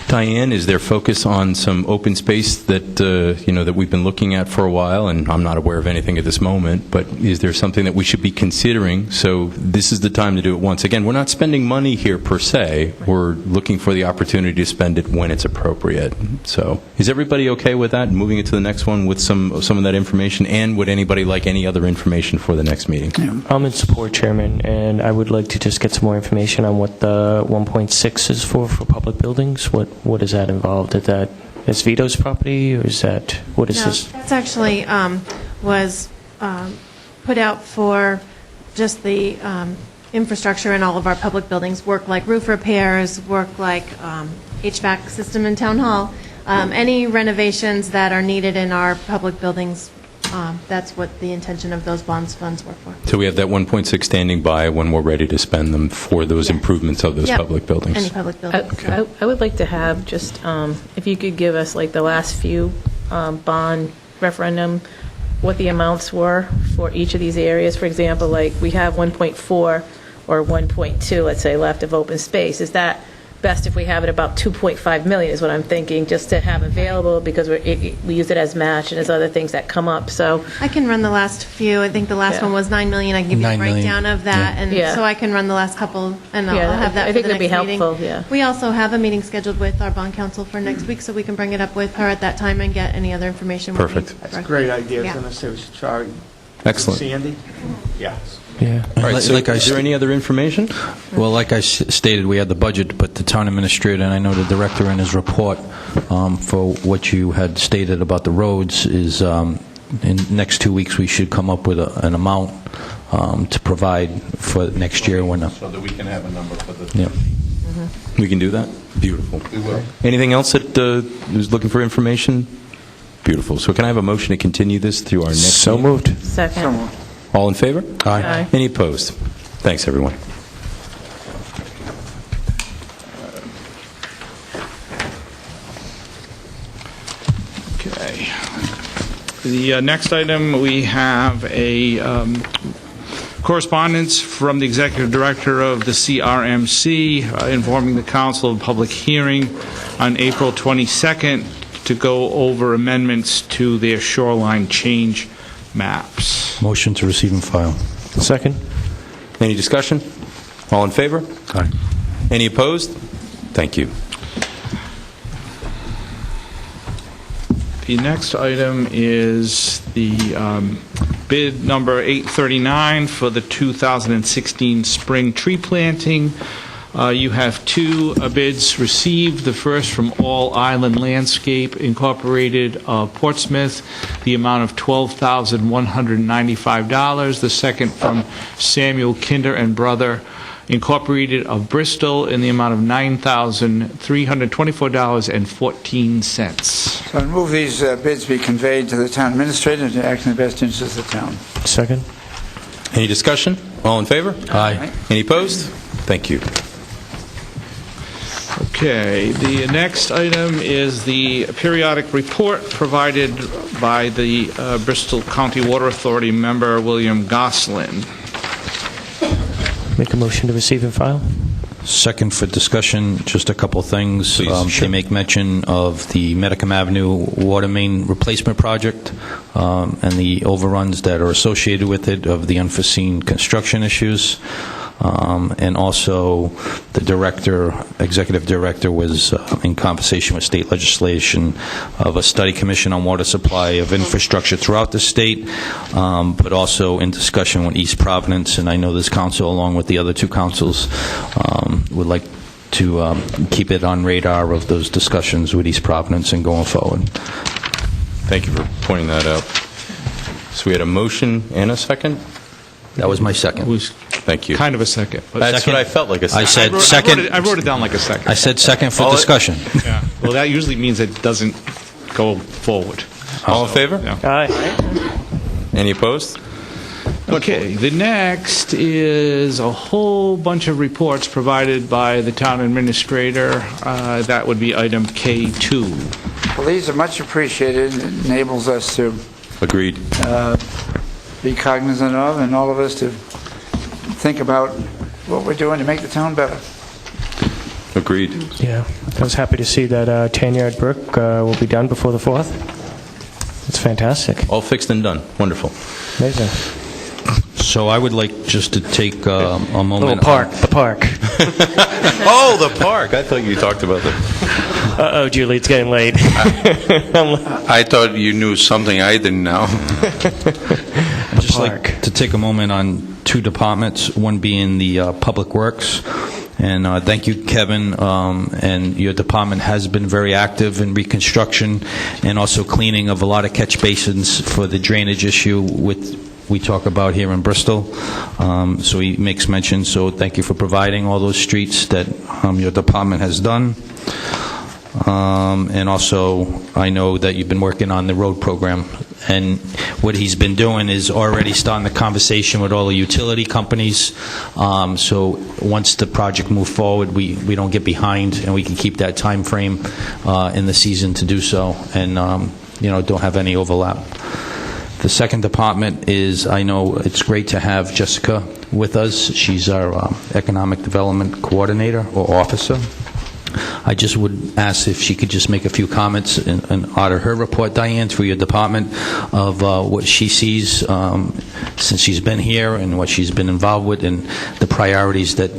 Diane, is there focus on some open space that that we've been looking at for a while, and I'm not aware of anything at this moment, but is there something that we should be considering? So this is the time to do it once. Again, we're not spending money here per se. We're looking for the opportunity to spend it when it's appropriate. So is everybody okay with that? Moving it to the next one with some of that information, and would anybody like any other information for the next meeting? I'm in support, Chairman, and I would like to just get some more information on what the 1.6 is for public buildings. What is that involved? Is Vito's property, or is that, what is this? That's actually was put out for just the infrastructure in all of our public buildings, work like roof repairs, work like HVAC system in Town Hall, any renovations that are needed in our public buildings, that's what the intention of those bonds funds were for. So we have that 1.6 standing by when we're ready to spend them for those improvements of those Yep. public buildings. Any public buildings. I would like to have just, if you could give us like the last few bond referendum, what the amounts were for each of these areas. For example, like we have 1.4 or 1.2, let's say, left of open space. Is that best if we have it about 2.5 million is what I'm thinking, just to have available because we use it as match and as other things that come up. So I can run the last few. I think the last Yeah. one was 9 million. I can give you a 9 million. breakdown of that, and Yeah. so I can run the last couple, and Yeah, I'll have that I think for the that'd be next meeting. helpful, yeah. We also have a meeting scheduled with our bond counsel for next week, so we can bring it up with her at that time and get any other information. we Perfect. need. That's a great idea. I was Yeah. going to say we should try. Excellent. Sandy? Yes. Yeah. All right, so Like I is there s- any other information? Well, like I stated, we had the budget, but the town administrator, and I know the director in his report for what you had stated about the roads is in the next 2 weeks, we should come up with an amount to provide for next year when... So that we can have a number for the... Yeah. We can do that? Beautiful. We will. Anything else that is looking for information? Beautiful. So can I have a motion to continue this through our next So meeting? moved. second. All in favor? Aye. Any opposed? Thanks, everyone. Okay. The next item, we have a correspondence from the Executive Director of the CRMC informing the Council of a public hearing on April 22nd to go over amendments to their shoreline change maps. Motion to receive and file. Second? Any discussion? All in favor? Aye. Any opposed? Thank you. The next item is the bid number 839 for the 2016 spring tree planting. You have two bids received. The first from All Island Landscape Incorporated of Portsmouth, the amount of $12,195. The second from Samuel Kinder and Brother Incorporated of Bristol in the amount of $9,324.14. So I move these bids be conveyed to the town administrator to act in the best interest of the town. Second? Any discussion? All in favor? Aye. Any opposed? Thank you. Okay, the next item is the periodic report provided by the Bristol County Water Authority member, William Goslin. Make a motion to receive and file? Second for discussion, just a couple things. They make mention of the Medicum Avenue water main replacement project and the overruns that are associated with it, of the unforeseen construction issues. And also, the executive director was in conversation with state legislation of a study commission on water supply of infrastructure throughout the state, but also in discussion with East Providence. And I know this council, along with the other two councils, would like to keep it on radar of those discussions with East Providence and going forward. Thank you for pointing that out. So we had a motion and a second? That was my second. Thank you. Kind of a second. But That's what I felt like a second. I said second. I wrote it down like a second. I said second for discussion. Yeah. Well, that usually means it doesn't go forward. All in favor? Yeah. Aye. Any opposed? Okay, the next is a whole bunch of reports provided by the town administrator. That would be item K2. Well, these are much appreciated. It enables us to Agreed. be cognizant of, and all of us to think about what we're doing to make the town better. Agreed. Yeah, I was happy to see that Tanyard Brook will be done before the 4th. It's fantastic. All fixed and done. Wonderful. Amazing. So I would like just to take a moment. Little park, the park. Oh, the park. I thought you talked about that. Uh-oh, Julie, it's getting late. I thought you knew something I didn't know. I'd just like to take a moment on two departments, one being the Public Works. And thank you, Kevin, and your department has been very active in reconstruction and also cleaning of a lot of catch basins for the drainage issue we talk about here in Bristol. So he makes mention, so thank you for providing all those streets that your department has done. And also, I know that you've been working on the road program, and what he's been doing is already starting the conversation with all the utility companies. So once the project moves forward, we don't get behind, and we can keep that time frame in the season to do so, and don't have any overlap. The second department is, I know it's great to have Jessica with us. She's our Economic Development Coordinator or Officer. I just would ask if she could just make a few comments and out of her report, Diane, through your department, of what she sees since she's been here and what she's been involved with and the priorities that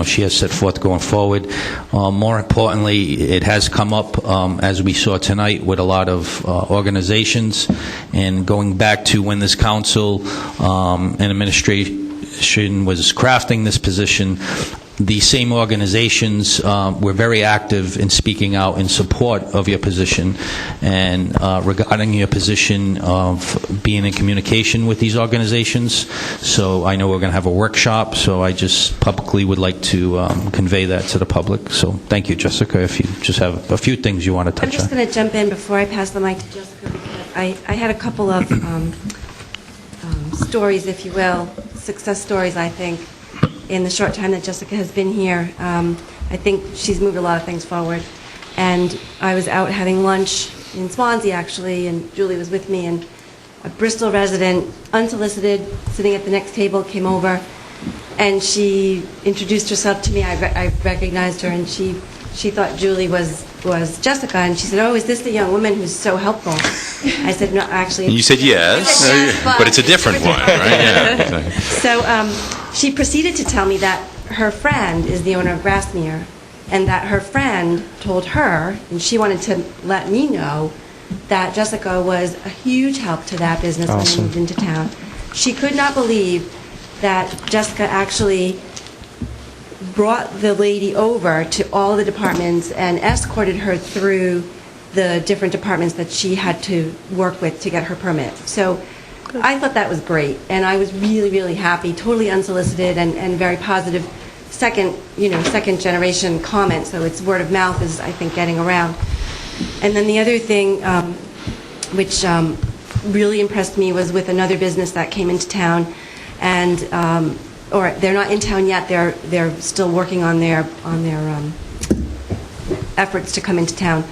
she has set forth going forward. More importantly, it has come up, as we saw tonight, with a lot of organizations, and going back to when this council and administration was crafting this position, the same organizations were very active in speaking out in support of your position and regarding your position of being in communication with these organizations. So I know we're going to have a workshop, so I just publicly would like to convey that to the public. So thank you, Jessica, if you just have a few things you want to touch on. I'm just going to jump in before I pass the mic to Jessica, because I had a couple of stories, if you will, success stories, I think, in the short time that Jessica has been here. I think she's moved a lot of things forward. And I was out having lunch in Swansea, actually, and Julie was with me, and a Bristol resident, unsolicited, sitting at the next table, came over, and she introduced herself to me. I recognized her, and she thought Julie was Jessica, and she said, "Oh, is this the young woman who's so helpful?" I said, "No, actually." And you said yes, but it's a different one, right? Yeah. So she proceeded to tell me that her friend is the owner of Grassmere, and that her friend told her, and she wanted to let me know, that Jessica was a huge help to that business when they moved into town. She could not believe that Jessica actually brought the lady over to all the departments and escorted her through the different departments that she had to work with to get her permit. So I thought that was great, and I was really, really happy, totally unsolicited and very positive. Second generation comment, so it's word of mouth is, I think, getting around. And then the other thing which really impressed me was with another business that came into town, and or they're not in town yet. They're still working on their efforts to come into town.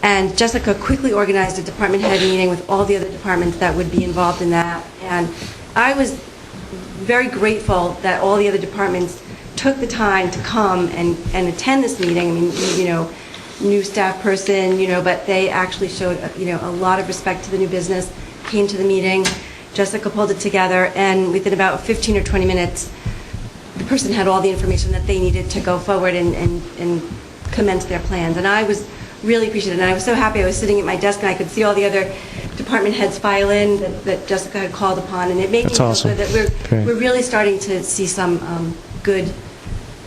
And Jessica quickly organized a department head meeting with all the other departments that would be involved in that. And I was very grateful that all the other departments took the time to come and attend this meeting. I mean, new staff person, but they actually showed, a lot of respect to the new business, came to the meeting. Jessica pulled it together, and within about 15 or 20 minutes, the person had all the information that they needed to go forward and commence their plans. And I was really appreciative, and I was so happy. I was sitting at my desk, and I could see all the other department heads file in that Jessica had called upon, and it made me feel good that we're really starting to see some good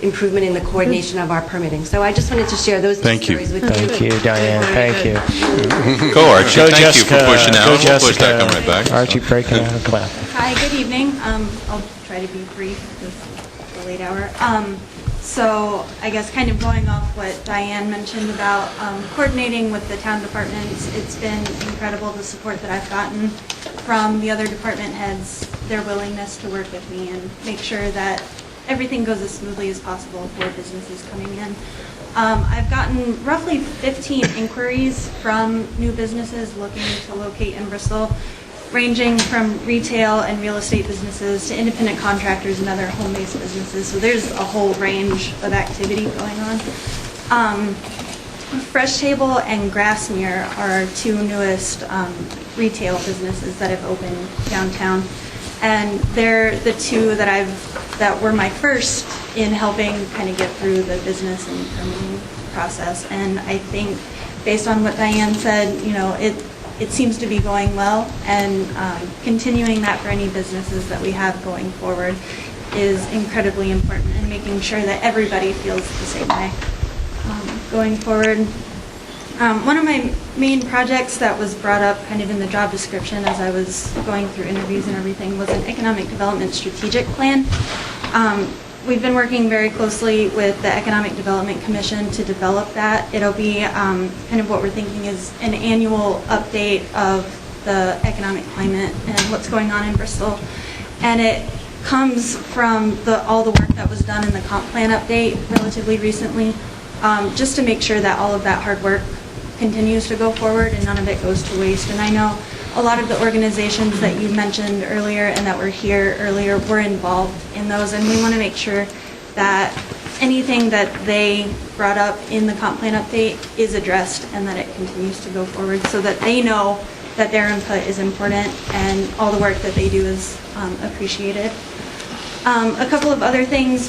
improvement in the coordination of our permitting. So I just wanted to share those stories with you. Thank you, Diane. Thank you. Go, Archie. Go, Thank Jessica. you for pushing out. Go, We'll Jessica. push that, come right back. Archie breaking out a clap. Hi, good evening. I'll try to be brief because it's a late hour. So I guess kind of going off what Diane mentioned about coordinating with the town departments, it's been incredible the support that I've gotten from the other department heads, their willingness to work with me and make sure that everything goes as smoothly as possible for businesses coming in. I've gotten roughly 15 inquiries from new businesses looking to locate in Bristol, ranging from retail and real estate businesses to independent contractors and other home-based businesses. So there's a whole range of activity going on. Fresh Table and Grassmere are our two newest retail businesses that have opened downtown. And they're the two that were my first in helping kind of get through the business and permitting process. And I think based on what Diane said, it seems to be going well, and continuing that for any businesses that we have going forward is incredibly important, and making sure that everybody feels the same way. Going forward, One of my main projects that was brought up kind of in the job description as I was going through interviews and everything was an economic development strategic plan. We've been working very closely with the Economic Development Commission to develop that. It'll be kind of what we're thinking is an annual update of the economic climate and what's going on in Bristol. And it comes from all the work that was done in the comp plan update relatively recently, just to make sure that all of that hard work continues to go forward and none of it goes to waste. And I know a lot of the organizations that you mentioned earlier and that were here earlier were involved in those, and we want to make sure that anything that they brought up in the comp plan update is addressed and that it continues to go forward so that they know that their input is important and all the work that they do is appreciated. A couple of other things,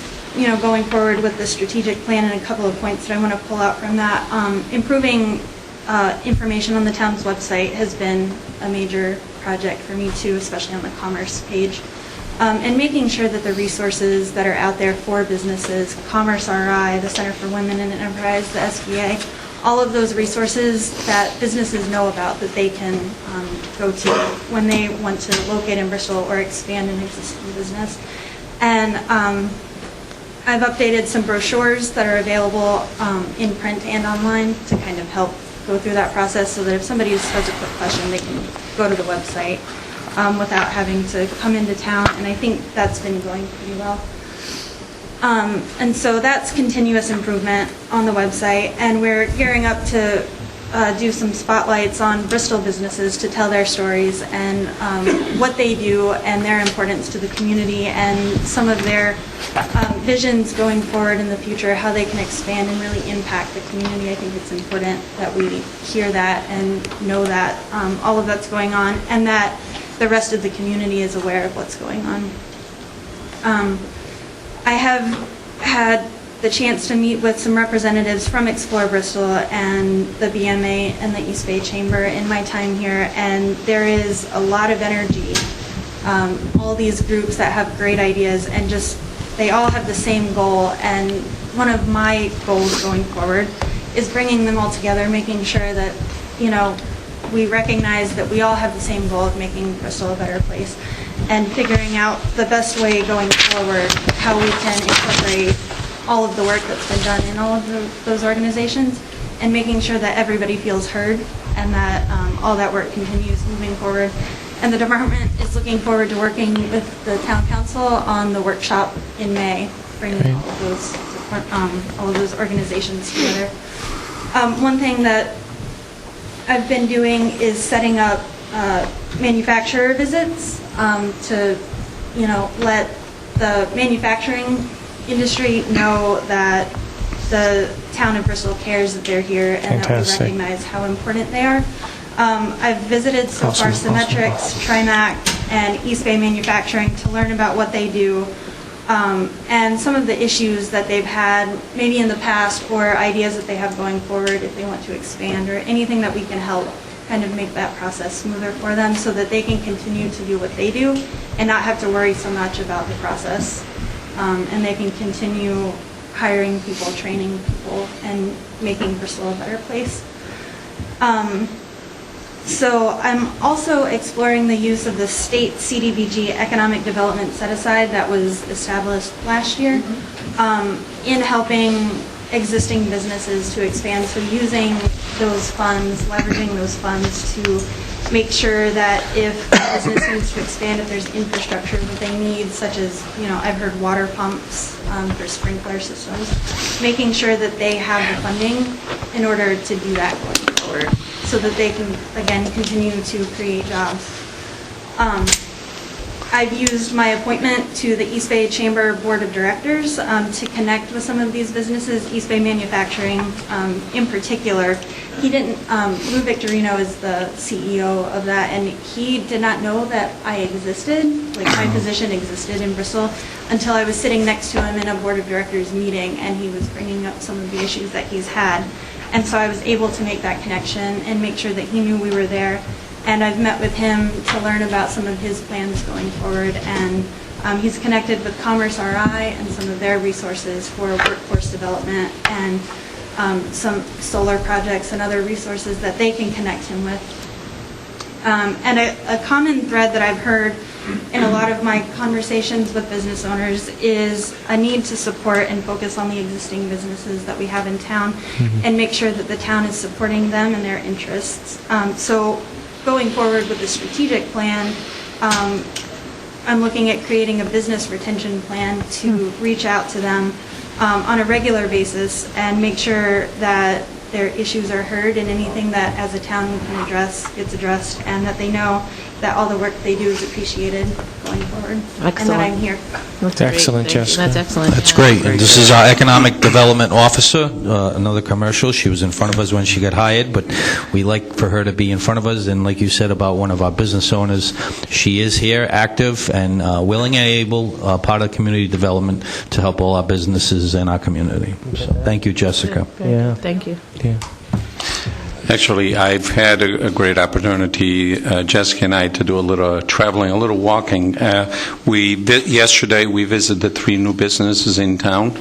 going forward with the strategic plan and a couple of points that I want to pull out from that. Improving information on the town's website has been a major project for me too, especially on the commerce page. And making sure that the resources that are out there for businesses, Commerce RI, the Center for Women in Enterprise, the SBA, all of those resources that businesses know about that they can go to when they want to locate in Bristol or expand an existing business. And I've updated some brochures that are available in print and online to kind of help go through that process so that if somebody has a quick question, they can go to the website without having to come into town. And I think that's been going pretty well. And so that's continuous improvement on the website. And we're gearing up to do some spotlights on Bristol businesses to tell their stories and what they do and their importance to the community and some of their visions going forward in the future, how they can expand and really impact the community. I think it's important that we hear that and know that all of that's going on and that the rest of the community is aware of what's going on. I have had the chance to meet with some representatives from Explore Bristol and the BMA and the East Bay Chamber in my time here, and there is a lot of energy. All these groups that have great ideas and just, they all have the same goal, and one of my goals going forward is bringing them all together, making sure that, we recognize that we all have the same goal of making Bristol a better place and figuring out the best way going forward, how we can incorporate all of the work that's been done in all of those organizations and making sure that everybody feels heard and that all that work continues moving forward. And the department is looking forward to working with the town council on the workshop in May, bringing all of those organizations together. One thing that I've been doing is setting up manufacturer visits to, let the manufacturing industry know that the town of Bristol cares that they're here and Fantastic. that we recognize how important they are. I've visited so far Symmetrics, Trimac, and East Bay Manufacturing to learn about what they do and some of the issues that they've had maybe in the past or ideas that they have going forward if they want to expand or anything that we can help kind of make that process smoother for them so that they can continue to do what they do and not have to worry so much about the process. And they can continue hiring people, training people, and making Bristol a better place. So I'm also exploring the use of the state CDBG economic development set-aside that was established last year in helping existing businesses to expand. So using those funds, leveraging those funds to make sure that if a business needs to expand, if there's infrastructure that they need, such as, I've heard water pumps for sprinkler systems, making sure that they have the funding in order to do that going forward so that they can, again, continue to create jobs. I've used my appointment to the East Bay Chamber Board of Directors to connect with some of these businesses, East Bay Manufacturing in particular. He didn't, Lou Victorino is the CEO of that, and he did not know that I existed, like my position existed in Bristol, until I was sitting next to him in a Board of Directors meeting, and he was bringing up some of the issues that he's had. And so I was able to make that connection and make sure that he knew we were there. And I've met with him to learn about some of his plans going forward. And he's connected with Commerce RI and some of their resources for workforce development. And some solar projects and other resources that they can connect him with. And a common thread that I've heard in a lot of my conversations with business owners is a need to support and focus on the existing businesses that we have in town and make sure that the town is supporting them and their interests. So going forward with the strategic plan, I'm looking at creating a business retention plan to reach out to them on a regular basis and make sure that their issues are heard and anything that as a town we can address gets addressed, and that they know that all the work they do is appreciated going forward. And that I'm here. That's excellent, Jessica. That's excellent. That's great. And this is our Economic Development Officer, another commercial. She was in front of us when she got hired, but we like for her to be in front of us. And like you said about one of our business owners, she is here, active and willing and able, part of community development to help all our businesses in our community. So thank you, Jessica. Yeah. Thank you. Yeah. Actually, I've had a great opportunity, Jessica and I, to do a little traveling, a little walking. Yesterday, we visited 3 new businesses in town.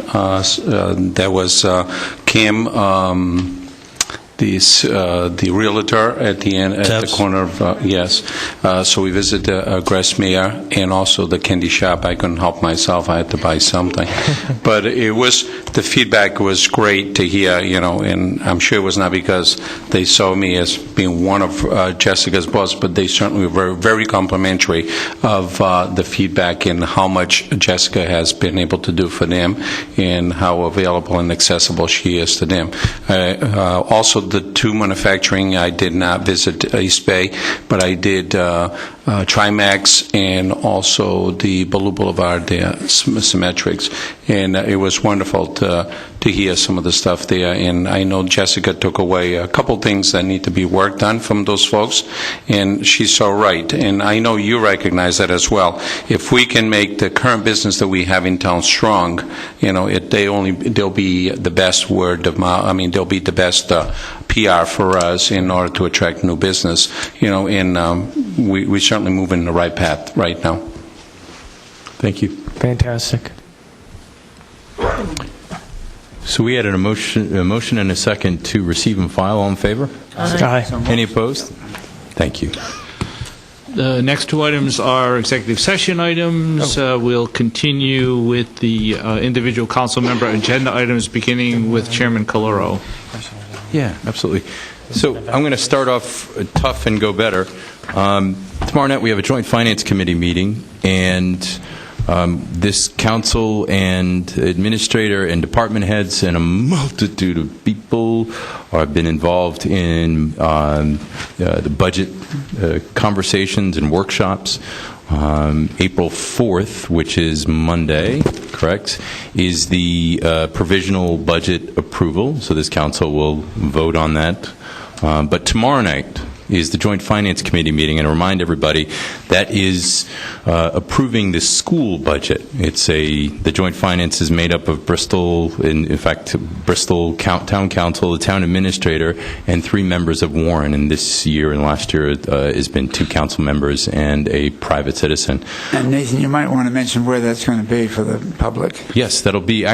There was Kim, the realtor at the end, at the corner of, yes. So we visited Gressmere and also the candy shop. I couldn't help myself. I had to buy something. But the feedback was great to hear, and I'm sure it was not because they saw me as being one of Jessica's boss, but they certainly were very, very complimentary of the feedback and how much Jessica has been able to do for them and how available and accessible she is to them. Also, the 2 manufacturing, I did not visit East Bay, but I did Trimax and also the Blue Boulevard there, Symmetrics. And it was wonderful to hear some of the stuff there. And I know Jessica took away a couple things that need to be worked on from those folks, and she's so right. And I know you recognize that as well. If we can make the current business that we have in town strong, they'll be the best word of mouth. I mean, they'll be the best PR for us in order to attract new business. And we certainly move in the right path right now. Thank you. Fantastic. So we had a motion and a second to receive and file. All in favor? Aye. Any opposed? Thank you. The next 2 items are executive session items. We'll continue with the individual council member agenda items, beginning with Chairman Calero. Yeah, absolutely. So I'm going to start off tough and go better. Tomorrow night we have a joint finance committee meeting, and this council and administrator and department heads and a multitude of people have been involved in the budget conversations and workshops. April 4th, which is Monday, correct, is the provisional budget approval. So this council will vote on that. But tomorrow night is the Joint Finance Committee meeting, and to remind everybody, that is approving the school budget. The Joint Finance is made up of Bristol, in fact, Bristol Town Council, the Town Administrator, and 3 members of Warren. And this year and last year has been 2 council members and a private citizen. And Nathan, you might want to mention where that's going to be for the public. Yes, it'll be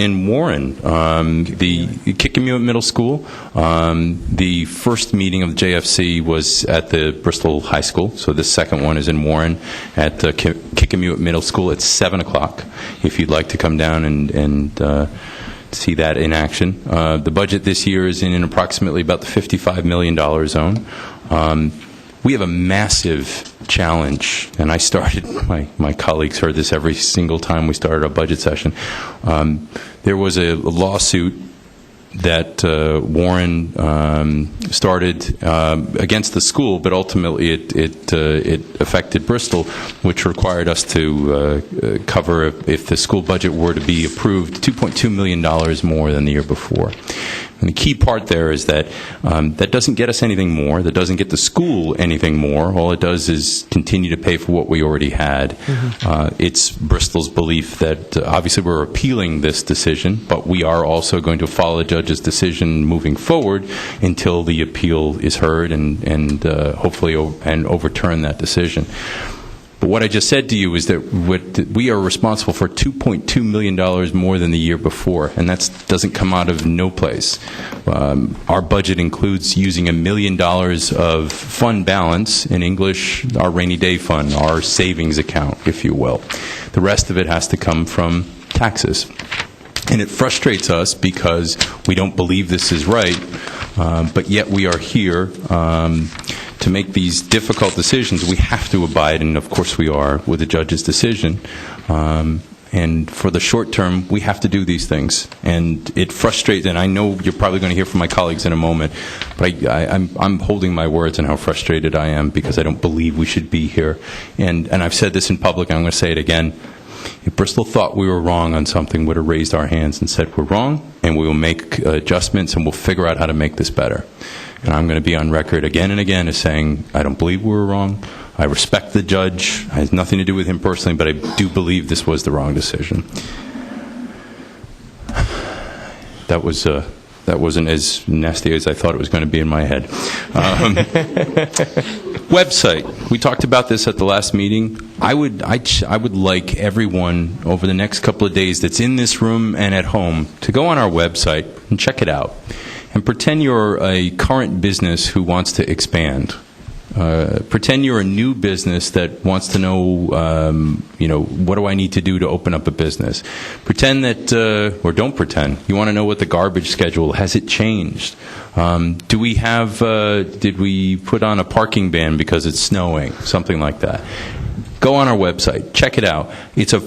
in Warren, the Kickamuit Middle School. The first meeting of the JFC was at the Bristol High School, so the second one is in Warren at Kickamuit Middle School at 7 o'clock, if you'd like to come down and see that in action. The budget this year is in approximately about the $55 million zone. We have a massive challenge, and I started, my colleagues heard this every single time we started a budget session. There was a lawsuit that Warren started against the school, but ultimately it affected Bristol, which required us to cover, if the school budget were to be approved, $2.2 million more than the year before. And the key part there is that that doesn't get us anything more. That doesn't get the school anything more. All it does is continue to pay for what we already had. It's Bristol's belief that obviously we're appealing this decision, but we are also going to follow the judge's decision moving forward until the appeal is heard and hopefully overturn that decision. But what I just said to you is that we are responsible for $2.2 million more than the year before, and that doesn't come out of no place. Our budget includes using $1 million of fund balance, in English, our rainy day fund, our savings account, if you will. The rest of it has to come from taxes. And it frustrates us because we don't believe this is right, but yet we are here to make these difficult decisions. We have to abide, and of course we are, with the judge's decision. And for the short term, we have to do these things. And it frustrates, and I know you're probably going to hear from my colleagues in a moment, but I'm holding my words and how frustrated I am because I don't believe we should be here. And I've said this in public, and I'm going to say it again. If Bristol thought we were wrong on something, would have raised our hands and said we're wrong, and we will make adjustments, and we'll figure out how to make this better. And I'm going to be on record again and again as saying I don't believe we were wrong. I respect the judge. It has nothing to do with him personally, but I do believe this was the wrong decision. That wasn't as nasty as I thought it was going to be in my head. Website. We talked about this at the last meeting. I would like everyone over the next couple of days that's in this room and at home to go on our website and check it out. And pretend you're a current business who wants to expand. Pretend you're a new business that wants to know, what do I need to do to open up a business? Pretend that, or don't pretend, you want to know what the garbage schedule, has it changed? Did we put on a parking ban because it's snowing? Something like that. Go on our website, check it out. It's a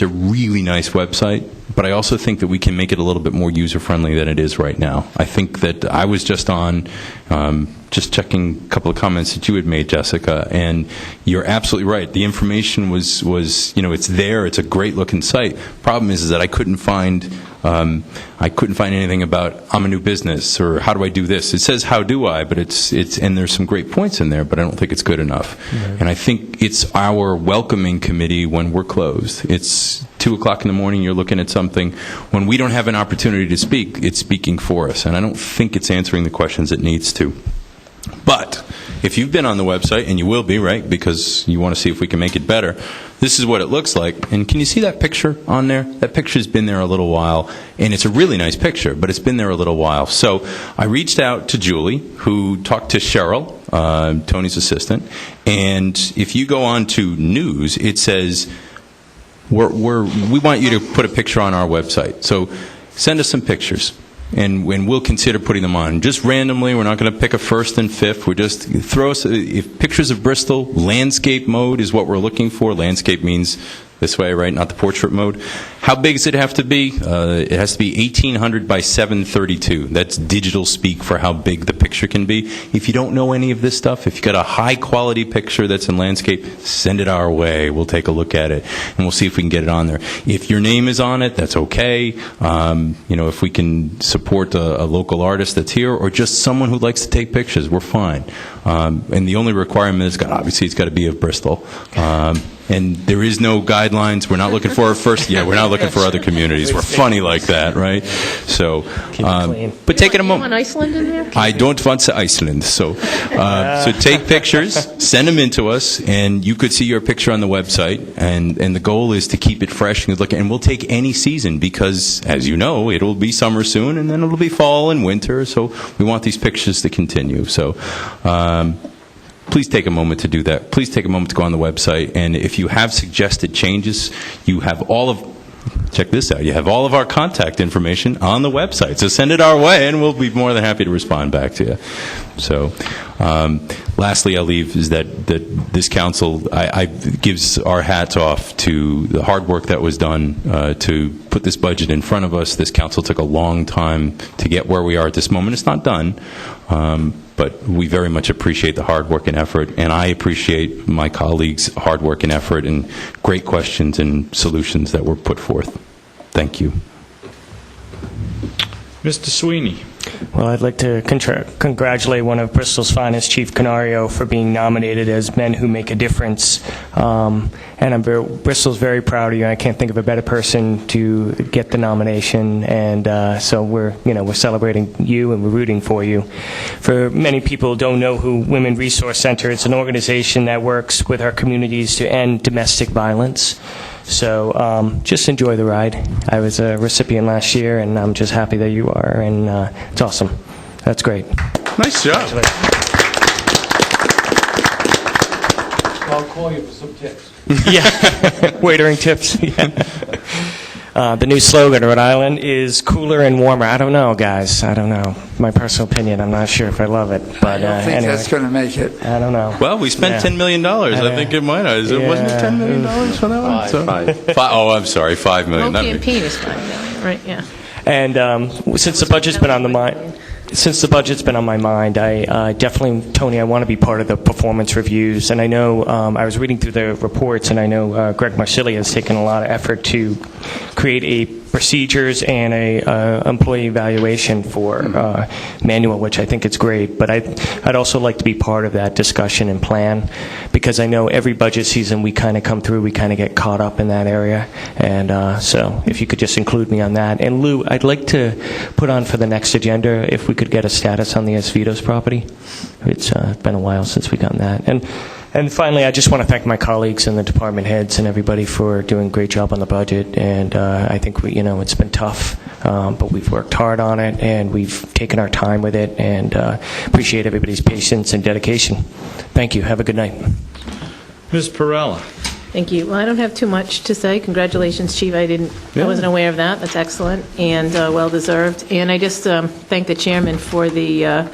really nice website, but I also think that we can make it a little bit more user-friendly than it is right now. I think that I was just on, just checking a couple of comments that you had made, Jessica, and you're absolutely right. The information was it's there. It's a great-looking site. Problem is that I couldn't find anything about I'm a new business or how do I do this. It says how do I, but it's and there's some great points in there, but I don't think it's good enough. Right. And I think it's our welcoming committee when we're closed. It's 2 o'clock in the morning. You're looking at something when we don't have an opportunity to speak. It's speaking for us, and I don't think it's answering the questions it needs to. But if you've been on the website, and you will be, right, because you want to see if we can make it better, this is what it looks like. And can you see that picture on there? That picture's been there a little while, and it's a really nice picture, but it's been there a little while. So I reached out to Julie, who talked to Cheryl, Tony's assistant, and if you go on to news, it says, we want you to put a picture on our website. So send us some pictures. And we'll consider putting them on. Just randomly, we're not going to pick a first and fifth. We're just throw us if pictures of Bristol. Landscape mode is what we're looking for. Landscape means this way, right? Not the portrait mode. How big does it have to be? It has to be 1800 by 732. That's digital speak for how big the picture can be. If you don't know any of this stuff, if you've got a high-quality picture that's in landscape, send it our way. We'll take a look at it, and we'll see if we can get it on there. If your name is on it, that's okay. If we can support a local artist that's here or just someone who likes to take pictures, we're fine. And the only requirement is, obviously, it's got to be of Bristol. And there is no guidelines. We're not looking for our first. Yeah, we're not looking for other communities. We're funny like that, right? So, but take it a moment. You want Iceland in there? I don't want to Iceland. So take pictures, send them in to us, and you could see your picture on the website. And the goal is to keep it fresh and and we'll take any season because, as you know, it'll be summer soon, and then it'll be fall and winter. So we want these pictures to continue. So. Please take a moment to do that. Please take a moment to go on the website. And if you have suggested changes, you have check this out, you have all of our contact information on the website. So send it our way, and we'll be more than happy to respond back to you. So lastly, I'll leave is that this council gives our hats off to the hard work that was done to put this budget in front of us. This council took a long time to get where we are at this moment. It's not done. But we very much appreciate the hard work and effort, and I appreciate my colleagues' hard work and effort and great questions and solutions that were put forth. Thank you. Mr. Sweeney. Well, I'd like to congratulate one of Bristol's finest, Chief Canario, for being nominated as Men Who Make a Difference. And Bristol's very proud of you. I can't think of a better person to get the nomination. And so we're celebrating you and we're rooting for you. For many people who don't know who Women Resource Center, it's an organization that works with our communities to end domestic violence. So just enjoy the ride. I was a recipient last year, and I'm just happy that you are, and it's awesome. That's great. Nice job. I'll call you for some tips. Yeah, waitering tips. Yeah. The new slogan in Rhode Island is cooler and warmer. I don't know, guys. I don't know. My personal opinion, I'm not sure if I love it. But I don't think anyway, that's going to make it. I don't know. Well, we spent $10 million. I think it might have. Wasn't it $10 million for that one? Oh, I'm sorry, $5 million. Whole campaign is $5 million, right? Yeah. And since the budget's been on my mind, I definitely, Tony, I want to be part of the performance reviews. And I know I was reading through the reports, and I know Greg Marsillia has taken a lot of effort to create a procedures and a employee evaluation for manual, which I think is great. But I'd also like to be part of that discussion and plan, because I know every budget season we kind of come through, we kind of get caught up in that area. And so if you could just include me on that. And Lou, I'd like to put on for the next agenda if we could get a status on the Esvitos property. It's been a while since we've gotten that. And finally, I just want to thank my colleagues and the department heads and everybody for doing a great job on the budget. And I think it's been tough, but we've worked hard on it, and we've taken our time with it, and appreciate everybody's patience and dedication. Thank you. Have a good night. Ms. Perella. Thank you. Well, I don't have too much to say. Congratulations, Chief. I wasn't aware of that. That's excellent and well-deserved. And I just thank the chairman for the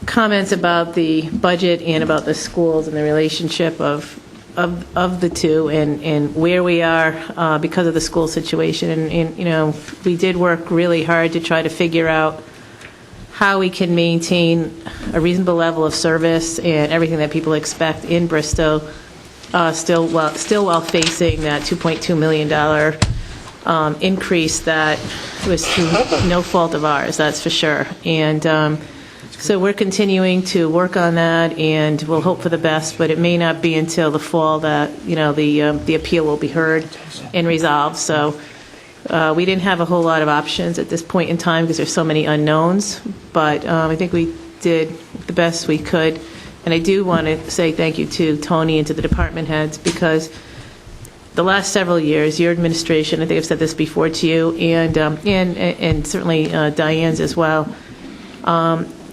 comments about the budget and about the schools and the relationship of the two and where we are because of the school situation. And we did work really hard to try to figure out how we can maintain a reasonable level of service and everything that people expect in Bristol, still while facing that $2.2 million increase that was through no fault of ours, that's for sure. And so we're continuing to work on that, and we'll hope for the best, but it may not be until the fall that the appeal will be heard and resolved. So we didn't have a whole lot of options at this point in time because there's so many unknowns, but I think we did the best we could. And I do want to say thank you to Tony and to the department heads, because the last several years, your administration, I think I've said this before to you, and certainly Diane's as well,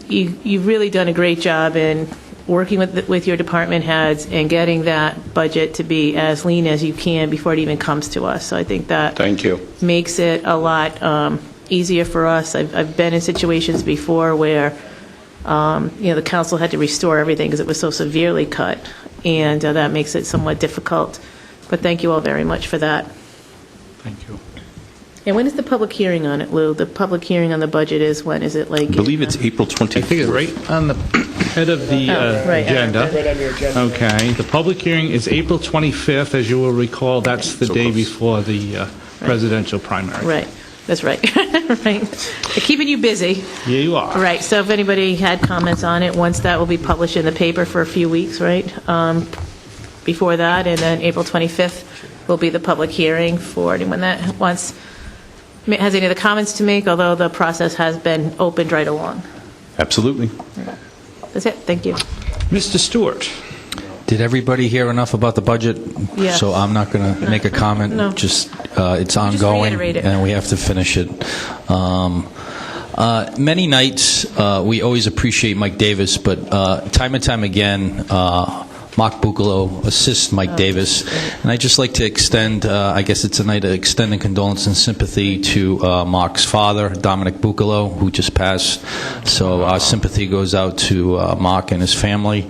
you've really done a great job in working with your department heads and getting that budget to be as lean as you can before it even comes to us. So I think that Thank you. makes it a lot easier for us. I've been in situations before where the council had to restore everything because it was so severely cut, and that makes it somewhat difficult. But thank you all very much for that. Thank you. And when is the public hearing on it, Lou? The public hearing on the budget is when? Is it like? I believe it's April 24th. I think it's right on the head of the right. agenda. Right on your agenda. Okay. The public hearing is April 25th. As you will recall, that's the day before the presidential primary. Right. That's right. Right. They're keeping you busy. Yeah, you are. Right. So if anybody had comments on it, once that will be published in the paper for a few weeks, right? Before that, and then April 25th will be the public hearing for anyone that has any other comments to make, although the process has been opened right along. Absolutely. That's it. Thank you. Mr. Stewart. Did everybody hear enough about the budget? Yes. So I'm not going to make a comment. No. Just it's ongoing, reiterate it. and we have to finish it. Many nights we always appreciate Mike Davis, but time and time again, Mark Bucalo assists Mike Davis. And I'd just like to extend, I guess it's a night to extend a condolence and sympathy to Mark's father, Dominic Bucalo, who just passed. So our sympathy goes out to Mark and his family.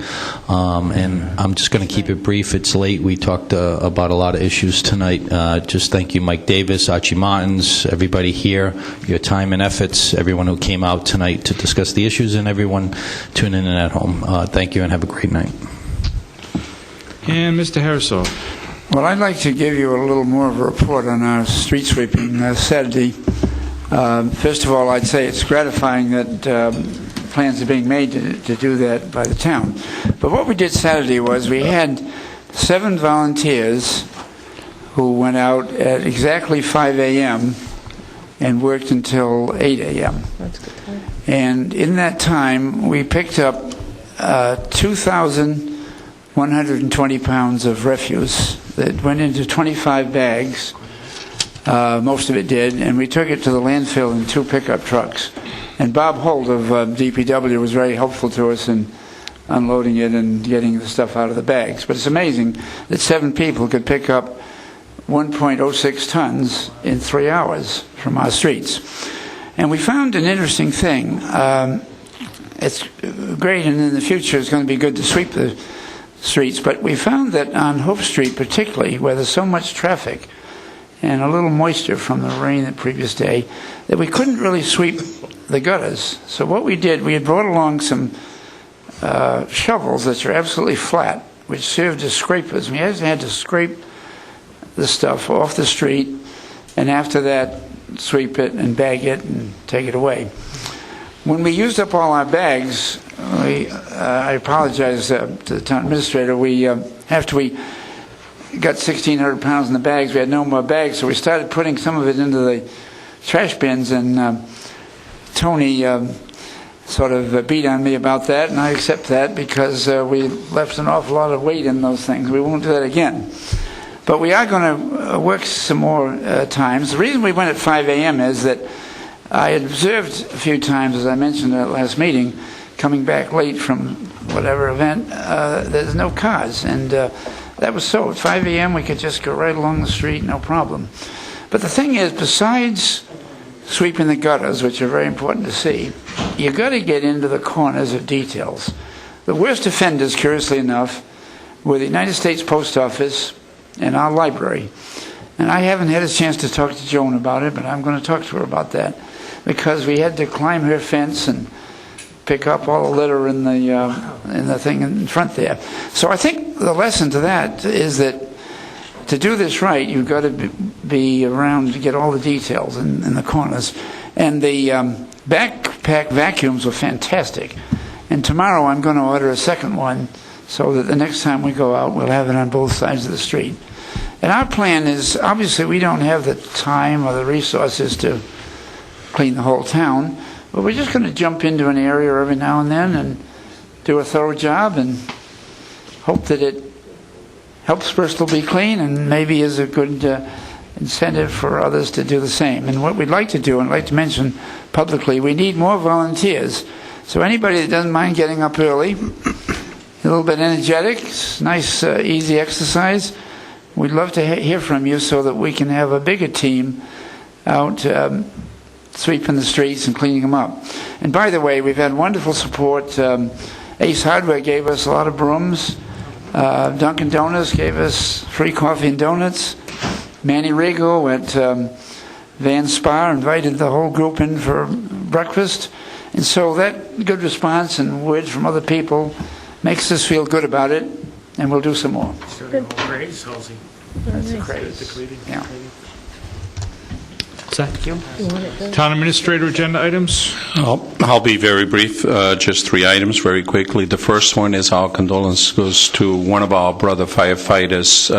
And I'm just going to keep it brief. It's late. We talked about a lot of issues tonight. Just thank you, Mike Davis, Archie Martins, everybody here, your time and efforts, everyone who came out tonight to discuss the issues, and everyone tuning in at home. Thank you and have a great night. And Mr. Harrisol. Well, I'd like to give you a little more of a report on our street sweeping. Saturday, First of all, I'd say it's gratifying that plans are being made to do that by the town. But what we did Saturday was we had 7 volunteers who went out at exactly 5 a.m. and worked until 8 a.m. That's good time. And in that time, we picked up 2,120 pounds of refuse that went into 25 bags. Most of it did, and we took it to the landfill in 2 pickup trucks. And Bob Holt of DPW was very helpful to us in unloading it and getting the stuff out of the bags. But it's amazing that 7 people could pick up 1.06 tons in 3 hours from our streets. And we found an interesting thing. It's great, and in the future it's going to be good to sweep the streets, but we found that on Hope Street particularly, where there's so much traffic and a little moisture from the rain the previous day, that we couldn't really sweep the gutters. So what we did, we had brought along some shovels that are absolutely flat, which served as scrapers. We actually had to scrape the stuff off the street, and after that, sweep it and bag it and take it away. When we used up all our bags, I apologize to the town administrator, after we got 1,600 pounds in the bags, we had no more bags, so we started putting some of it into the trash bins, and Tony sort of beat on me about that, and I accept that because we left an awful lot of weight in those things. We won't do that again. But we are going to work some more times. The reason we went at 5 a.m. is that I had observed a few times, as I mentioned at last meeting, coming back late from whatever event, there's no cars. And that was so. At 5 a.m. we could just go right along the street, no problem. But the thing is, besides sweeping the gutters, which are very important to see, you've got to get into the corners of details. The worst offenders, curiously enough, were the United States Post Office and our library. And I haven't had a chance to talk to Joan about it, but I'm going to talk to her about that, because we had to climb her fence and pick up all the litter in the thing in front there. So I think the lesson to that is that to do this right, you've got to be around to get all the details in the corners. And the backpack vacuums were fantastic. And tomorrow I'm going to order a second one so that the next time we go out, we'll have it on both sides of the street. And our plan is, obviously we don't have the time or the resources to clean the whole town, but we're just going to jump into an area every now and then and do a thorough job and hope that it helps Bristol be clean and maybe is a good incentive for others to do the same. And what we'd like to do, and I'd like to mention publicly, we need more volunteers. So anybody that doesn't mind getting up early, a little bit energetic, nice, easy exercise, we'd love to hear from you so that we can have a bigger team out sweeping the streets and cleaning them up. And by the way, we've had wonderful support. Ace Hardware gave us a lot of brooms. Dunkin' Donuts gave us free coffee and donuts. Manny Regal at Van Spa invited the whole group in for breakfast. And so that good response and words from other people makes us feel good about it, and we'll do some more. Good. Craze, Halsey. That's a craze. Yeah. Thank you. Town Administrator agenda items? I'll be very brief, just 3 items very quickly. The first one is our condolence goes to one of our brother firefighters.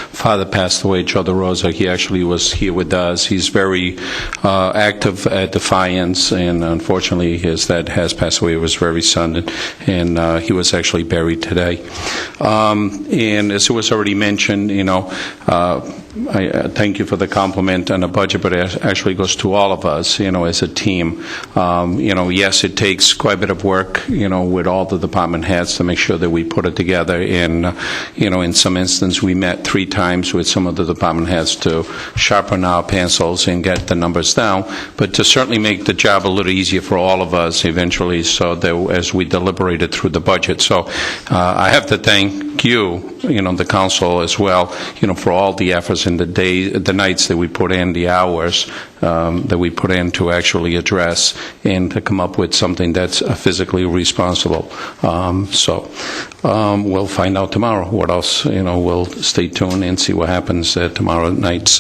Father passed away, Joe DeRosa. He actually was here with us. He's very active at Defiance, and unfortunately his dad has passed away. It was very sudden, and he was actually buried today. And as it was already mentioned, I thank you for the compliment on the budget, but it actually goes to all of us, as a team. Yes, it takes quite a bit of work, with all the department heads to make sure that we put it together. And, in some instances, we met 3 times with some of the department heads to sharpen our pencils and get the numbers down, but to certainly make the job a little easier for all of us eventually, so that as we deliberated through the budget. So I have to thank you, the council as well, for all the efforts in the nights that we put in, the hours that we put in to actually address and to come up with something that's physically responsible. We'll find out tomorrow what else. We'll stay tuned and see what happens at tomorrow night's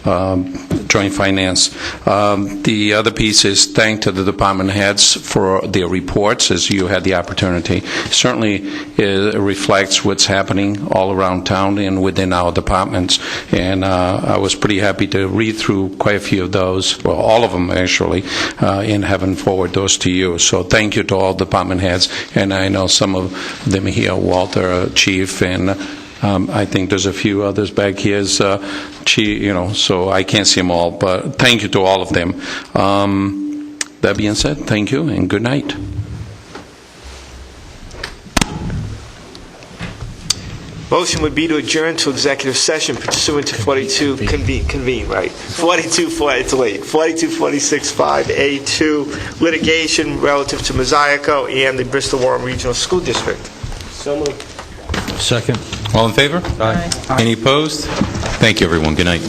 Joint Finance. The other piece is thank to the department heads for their reports, as you had the opportunity. Certainly, it reflects what's happening all around town and within our departments. And I was pretty happy to read through quite a few of those, well, all of them actually, and having forward those to you. So thank you to all department heads. And I know some of them here, Walter, Chief, and I think there's a few others back here, so I can't see them all, but thank you to all of them. That being said, thank you and good night. Motion would be to adjourn to executive session pursuant to 4246(5)A2 litigation relative to Mosaico and the Bristol-Warren Regional School District. So moved. Second. All in favor? Aye. Any opposed? Thank you, everyone. Good night.